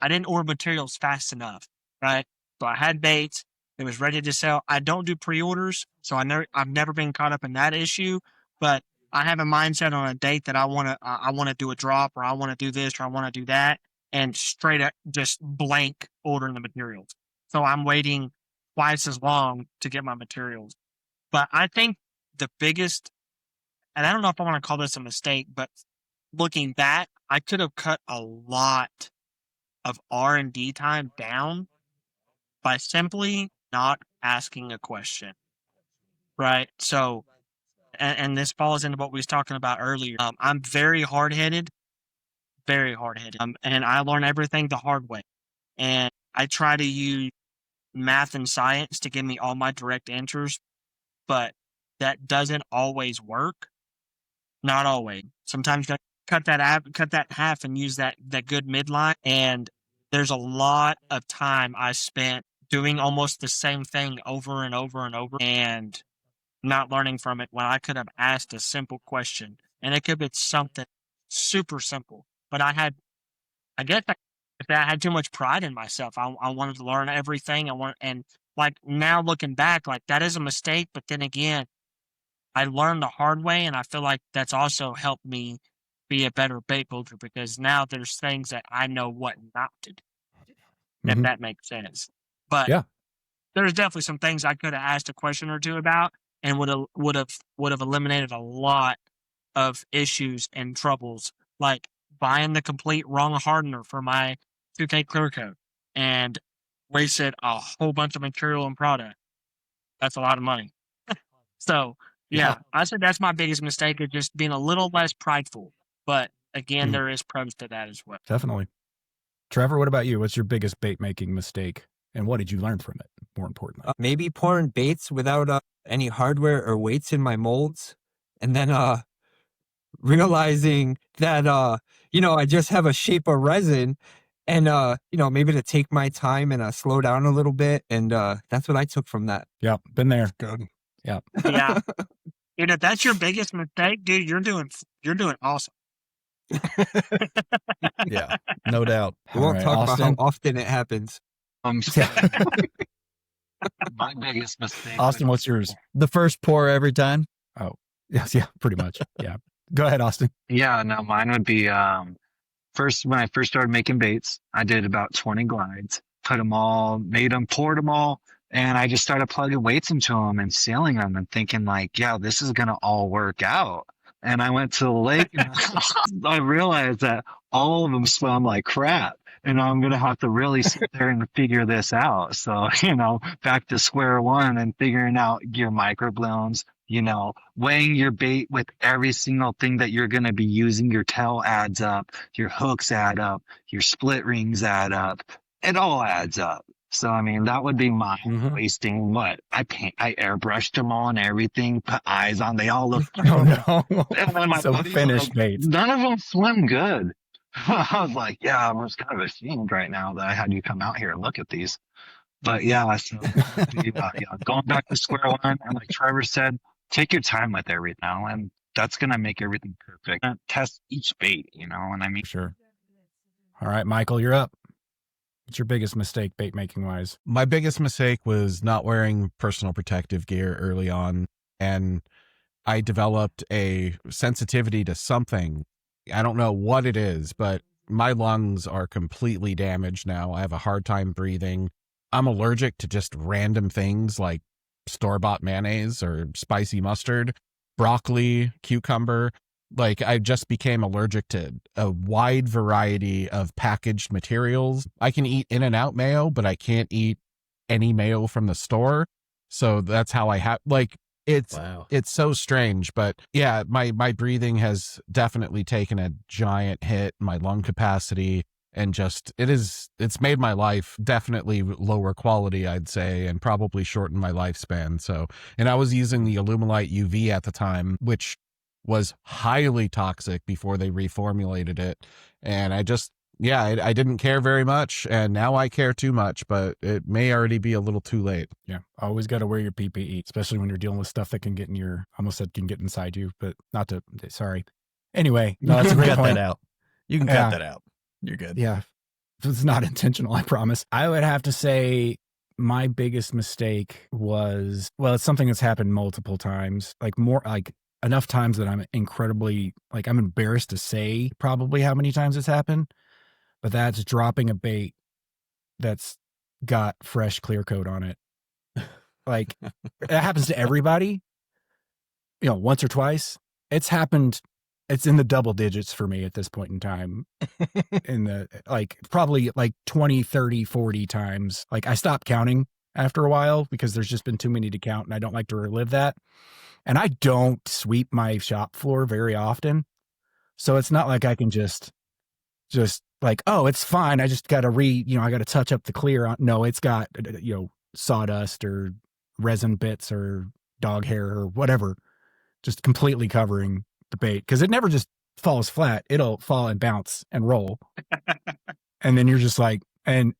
didn't order materials fast enough, right? So I had baits, it was ready to sell. I don't do pre-orders, so I've never been caught up in that issue, but I have a mindset on a date that I want to do a drop, or I want to do this, or I want to do that, and straight up just blank ordering the materials. So I'm waiting twice as long to get my materials. But I think the biggest, and I don't know if I want to call this a mistake, but looking back, I could have cut a lot of R&D time down by simply not asking a question, right? So, and this falls into what we was talking about earlier. I'm very hard-headed, and I learn everything the hard way. And I try to use math and science to give me all my direct answers, but that doesn't always work. Not always. Sometimes you cut that half and use that good midline. And there's a lot of time I spent doing almost the same thing over and over and over, and not learning from it, when I could have asked a simple question. And it could be something super simple. But I guess if I had too much pride in myself, I wanted to learn everything. And like now looking back, like that is a mistake. But then again, I learned the hard way, and I feel like that's also helped me be a better bait builder, because now there's things that I know what not to do. if Mhm. that makes sense. But Yeah. there's definitely some things I could have asked a question or two about and would have eliminated a lot of issues and troubles, like buying the complete wrong hardener for my 2K clear coat and wasted a whole bunch of material and product. That's a lot of money. So yeah, I said that's my biggest mistake, is just being a little less prideful. But again, Mm. there is pros to that as well. Definitely. Trevor, what about you? What's your biggest bait making mistake? And what did you learn from it, more importantly? Maybe pouring baits without any hardware or weights in my molds, and then realizing that I just have a shape of resin, and maybe to take my time and slow down a little bit, and that's what I took from that. Yeah, been there. Good. Yeah. Yeah. And if that's your biggest mistake, dude, you're doing awesome. Yeah, no doubt. We won't All right, talk about how Austin? often it happens. My biggest mistake. Austin, what's yours? The first pour every time. Yes, yeah, pretty much. Yeah. Go ahead, Austin. Yeah, no, mine would be first when I first started making baits, I did about 20 glides, put them all, made them, poured them all, and I just started plugging weights into them and sealing them and thinking like, yeah, this is gonna all work out. And I went to the lake and I realized that all of them swam like crap. And I'm going to have to really sit there and figure this out. So, back to square one and figuring out your microblooms, weighing your bait with every single thing that you're going to be using. Your tail adds up, your hooks add up, your split rings add up. It all adds up. So, I mean, that would be mine, wasting what? I airbrushed them all and everything, put eyes on, they all look. Oh, no. And then my So buddies were finished like, baits. none of them swim good. I was like, yeah, I was kind of ashamed right now that I had you come out here and look at these. But yeah, so going back to square one, and like Trevor said, take your time with everything now, and that's gonna make everything perfect. And test each bait, and I mean, Sure. All right, Michael, you're up. What's your biggest mistake bait making wise? My biggest mistake was not wearing personal protective gear early on, and I developed a sensitivity to something. I don't know what it is, but my lungs are completely damaged now. I have a hard time breathing. I'm allergic to just random things like store-bought mayonnaise or spicy mustard, broccoli, cucumber. Like, I just became allergic to a wide variety of packaged materials. I can eat In-N-Out mayo, but I can't eat any mayo from the store. So that's how I have, like, it's so strange. But yeah, my breathing has definitely taken a giant hit, my lung capacity, and just, it's made my life definitely lower quality, I'd say, and probably shortened my lifespan. So, and I was using the Alumilite UV at the time, which was highly toxic before they reformulated it. And I didn't care very much, and now I care too much, but it may already be a little too late. Yeah. Always got to wear your PPE, especially when you're dealing with stuff that can get in your, almost said can get inside you, but sorry. Anyway, no, that's a great cut point. that out. You can cut that out. You're good. Yeah. It's not intentional, I promise. I would have to say my biggest mistake was, well, it's something that's happened multiple times, enough times that I'm incredibly, I'm embarrassed to say probably how many times it's happened, but that's dropping a bait that's got fresh clear coat on it. Like, that happens to everybody, once or twice. It's happened. It's in the double digits for me at this point in time. In the, probably 20, 30, 40 times. I stopped counting after a while because there's just been too many to count, and I don't like to relive that. And I don't sweep my shop floor very often. So it's not like I can just oh, it's fine. I just got to I got to touch up the clear on. No, it's got, sawdust or resin bits or dog hair or whatever, just completely covering the bait. Cause it never just falls flat. It'll fall and bounce and roll. And then you're just like, and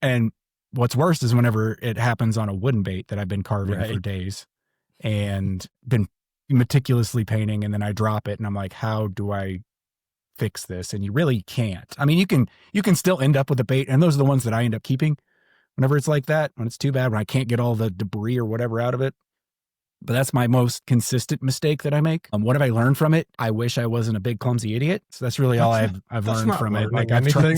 what's worse is whenever it happens on a wooden bait that I've been carving for days and been meticulously painting, and then I drop it and I'm like, how do I fix this? And you really can't. I mean, you can still end up with a bait, and those are the ones that I end up keeping whenever it's like that, when it's too bad, when I can't get all the debris or whatever out of it. But that's my most consistent mistake that I make. What have I learned from it? I wish I wasn't a big clumsy idiot. So that's really all I've learned from it. I've tried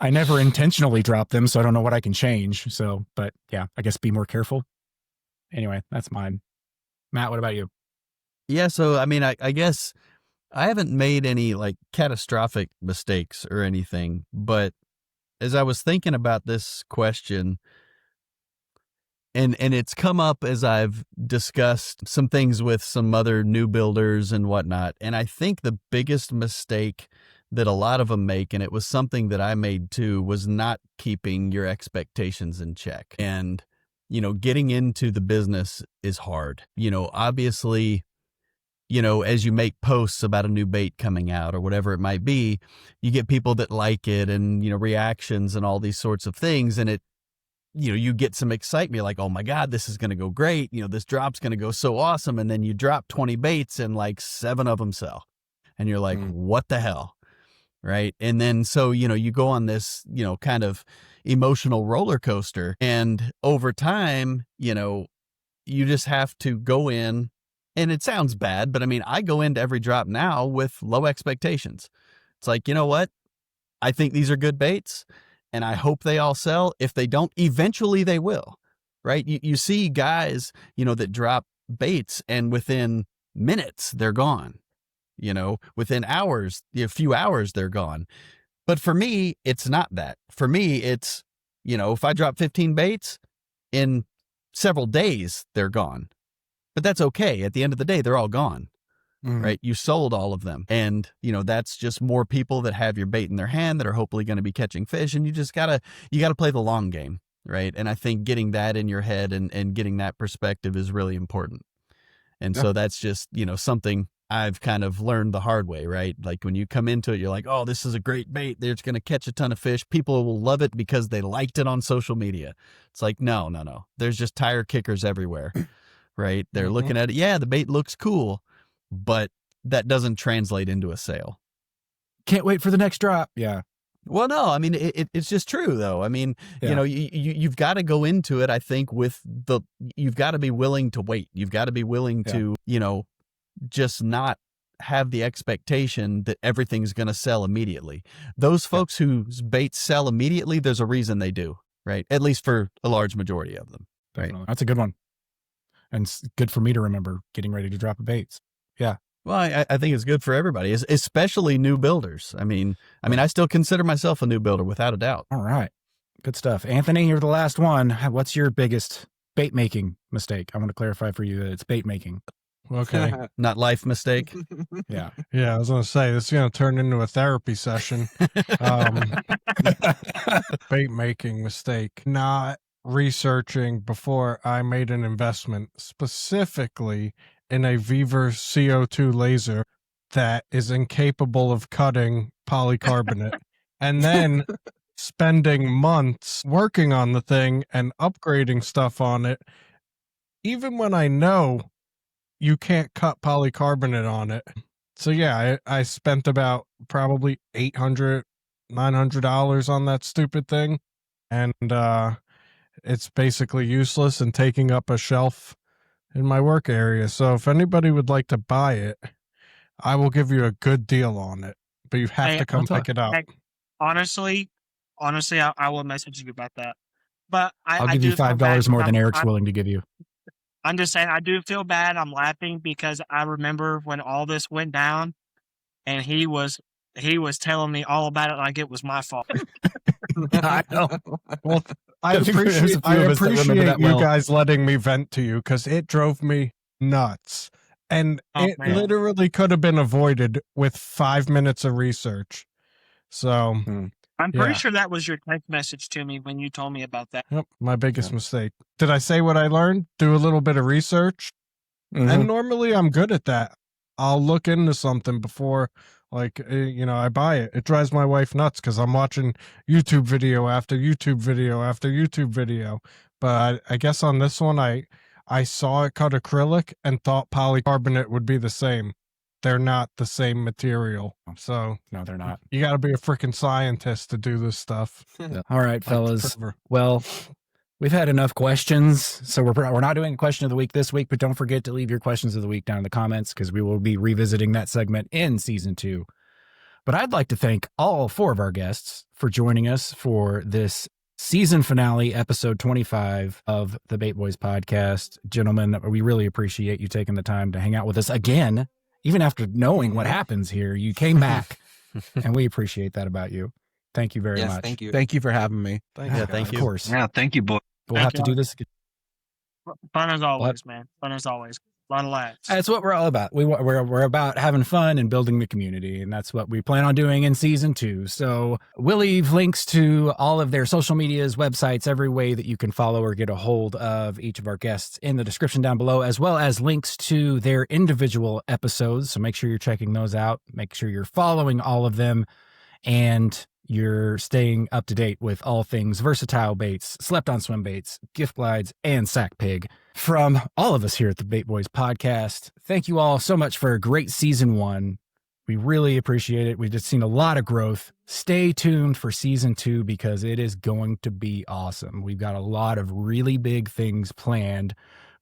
I never intentionally drop them, so I don't know what I can change. So, but yeah, I guess be more careful. Anyway, that's mine. Matt, what about you? Yeah, so I mean, I guess I haven't made any like catastrophic mistakes or anything, but as I was thinking about this question, and it's come up as I've discussed some things with some other new builders and whatnot, and I think the biggest mistake that a lot of them make, and it was something that I made too, was not keeping your expectations in check. And, you know, getting into the business is hard. You know, obviously, you know, as you make posts about a new bait coming out or whatever it might be, you get people that like it and, you know, reactions and all these sorts of things. And it, you know, you get some excitement. You're like, oh my God, this is going to go great. You know, this drop's going to go so awesome. And then you drop 20 baits and like 7 of them sell. And you're like, what the hell? Right. And then, so, you know, you go on this, you know, kind of emotional roller coaster. And over time, you know, you just have to go in. And it sounds bad, but I mean, I go into every drop now with low expectations. It's like, you know what? I think these are good baits and I hope they all sell. If they don't, eventually they will, right? You see guys, you know, that drop baits and within minutes they're gone, you know, within hours, a few hours they're gone. But for me, it's not that. For me, it's, you know, if I drop 15 baits in several days, they're gone. But that's okay. At the end of the day, they're all gone, right? You sold all of them. And, you know, that's just more people that have your bait in their hand that are hopefully going to be catching fish. And you just gotta play the long game, right? And I think getting that in your head and getting that perspective is really important. And so that's just, you know, something I've kind of learned the hard way, right? Like when you come into it, you're like, oh, this is a great bait. They're just going to catch a ton of fish. People will love it because they liked it on social media. It's like, no. There's just tire kickers everywhere. Right? They're looking at it. Yeah, the bait looks cool, but that doesn't translate into a sale. Can't wait for the next drop. Yeah. Well, no, I mean, it's just true though. I mean, you know, you've got to go into it, I think, you've got to be willing to wait. You've got to be willing to, you know, just not have the expectation that everything's going to sell immediately. Those folks whose baits sell immediately, there's a reason they do, right? At least for a large majority of them. Definitely. Right. That's a good one. And it's good for me to remember getting ready to drop a baits. Yeah. Well, I think it's good for everybody, especially new builders. I mean, I still consider myself a new builder without a doubt. All right. Good stuff. Anthony, you're the last one. What's your biggest bait making mistake? I want to clarify for you that it's bait making. Okay. Not life mistake. Yeah. Yeah. I was going to say, this is going to turn into a therapy session. Bait making mistake. Not researching before I made an investment specifically in a Viver CO2 laser that is incapable of cutting polycarbonate and then spending months working on the thing and upgrading stuff on it, even when I know you can't cut polycarbonate on it. So yeah, I spent about probably $800, $900 on that stupid thing. And, it's basically useless and taking up a shelf in my work area. So if anybody would like to buy it, I will give you a good deal on it, but you have to come pick it up. Honestly, I will message you about that. But I'll give you $5 more than Eric's willing to give you. I'm just saying, I do feel bad. I'm laughing because I remember when all this went down and he was telling me all about it like it was my fault. I know. Well, I appreciate you guys letting me vent to you because it drove me nuts. And it literally could have been avoided with 5 minutes of research. So I'm pretty sure that was your text message to me when you told me about that. Yep, my biggest mistake. Did I say what I learned? Do a little bit of research. And normally I'm good at that. I'll look into something before, like, you know, I buy it. It drives my wife nuts because I'm watching YouTube video after YouTube video after YouTube video. But I guess on this one, I saw it cut acrylic and thought polycarbonate would be the same. They're not the same material. So no, they're not. You got to be a freaking scientist to do this stuff. All right, fellas. Well, we've had enough questions, so we're not doing a question of the week this week, but don't forget to leave your questions of the week down in the comments because we will be revisiting that segment in season 2. But I'd like to thank all 4 of our guests for joining us for this season finale, episode 25 of the Bait Boys podcast. Gentlemen, we really appreciate you taking the time to hang out with us again. Even after knowing what happens here, you came back, and we appreciate that about you. Thank you very Yes, much. thank you. Thank you for having me. Yeah, thank you. Of course. Yeah, thank you, boy. We'll Thank have to you. do this again. Fun as always, man. Fun as always. A lot of laughs. That's what we're all about. We're about having fun and building the community, and that's what we plan on doing in season 2. So we'll leave links to all of their social medias, websites, every way that you can follow or get a hold of each of our guests in the description down below, as well as links to their individual episodes. So make sure you're checking those out. Make sure you're following all of them, and you're staying up to date with all things versatile baits, slept on swim baits, Giff Glidez, and SacPig. From all of us here at the Bait Boys podcast, thank you all so much for a great season 1. We really appreciate it. We've just seen a lot of growth. Stay tuned for season 2 because it is going to be awesome. We've got a lot of really big things planned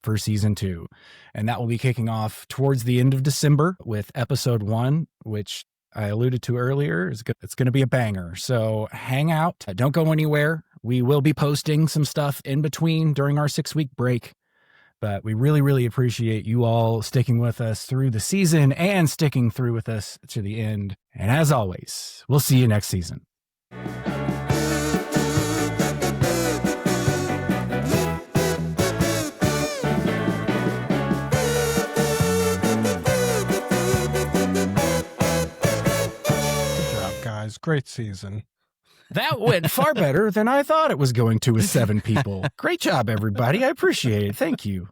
for season 2, and that will be kicking off towards the end of December with episode 1, which I alluded to earlier. It's going to be a banger. So hang out. Don't go anywhere. We will be posting some stuff in between during our 6-week break. But we really, really appreciate you all sticking with us through the season and sticking through with us to the end. And as always, we'll see you next season. Guys, great season. That went far better than I thought it was going to with 7 people. Great job, everybody. I appreciate it. Thank you.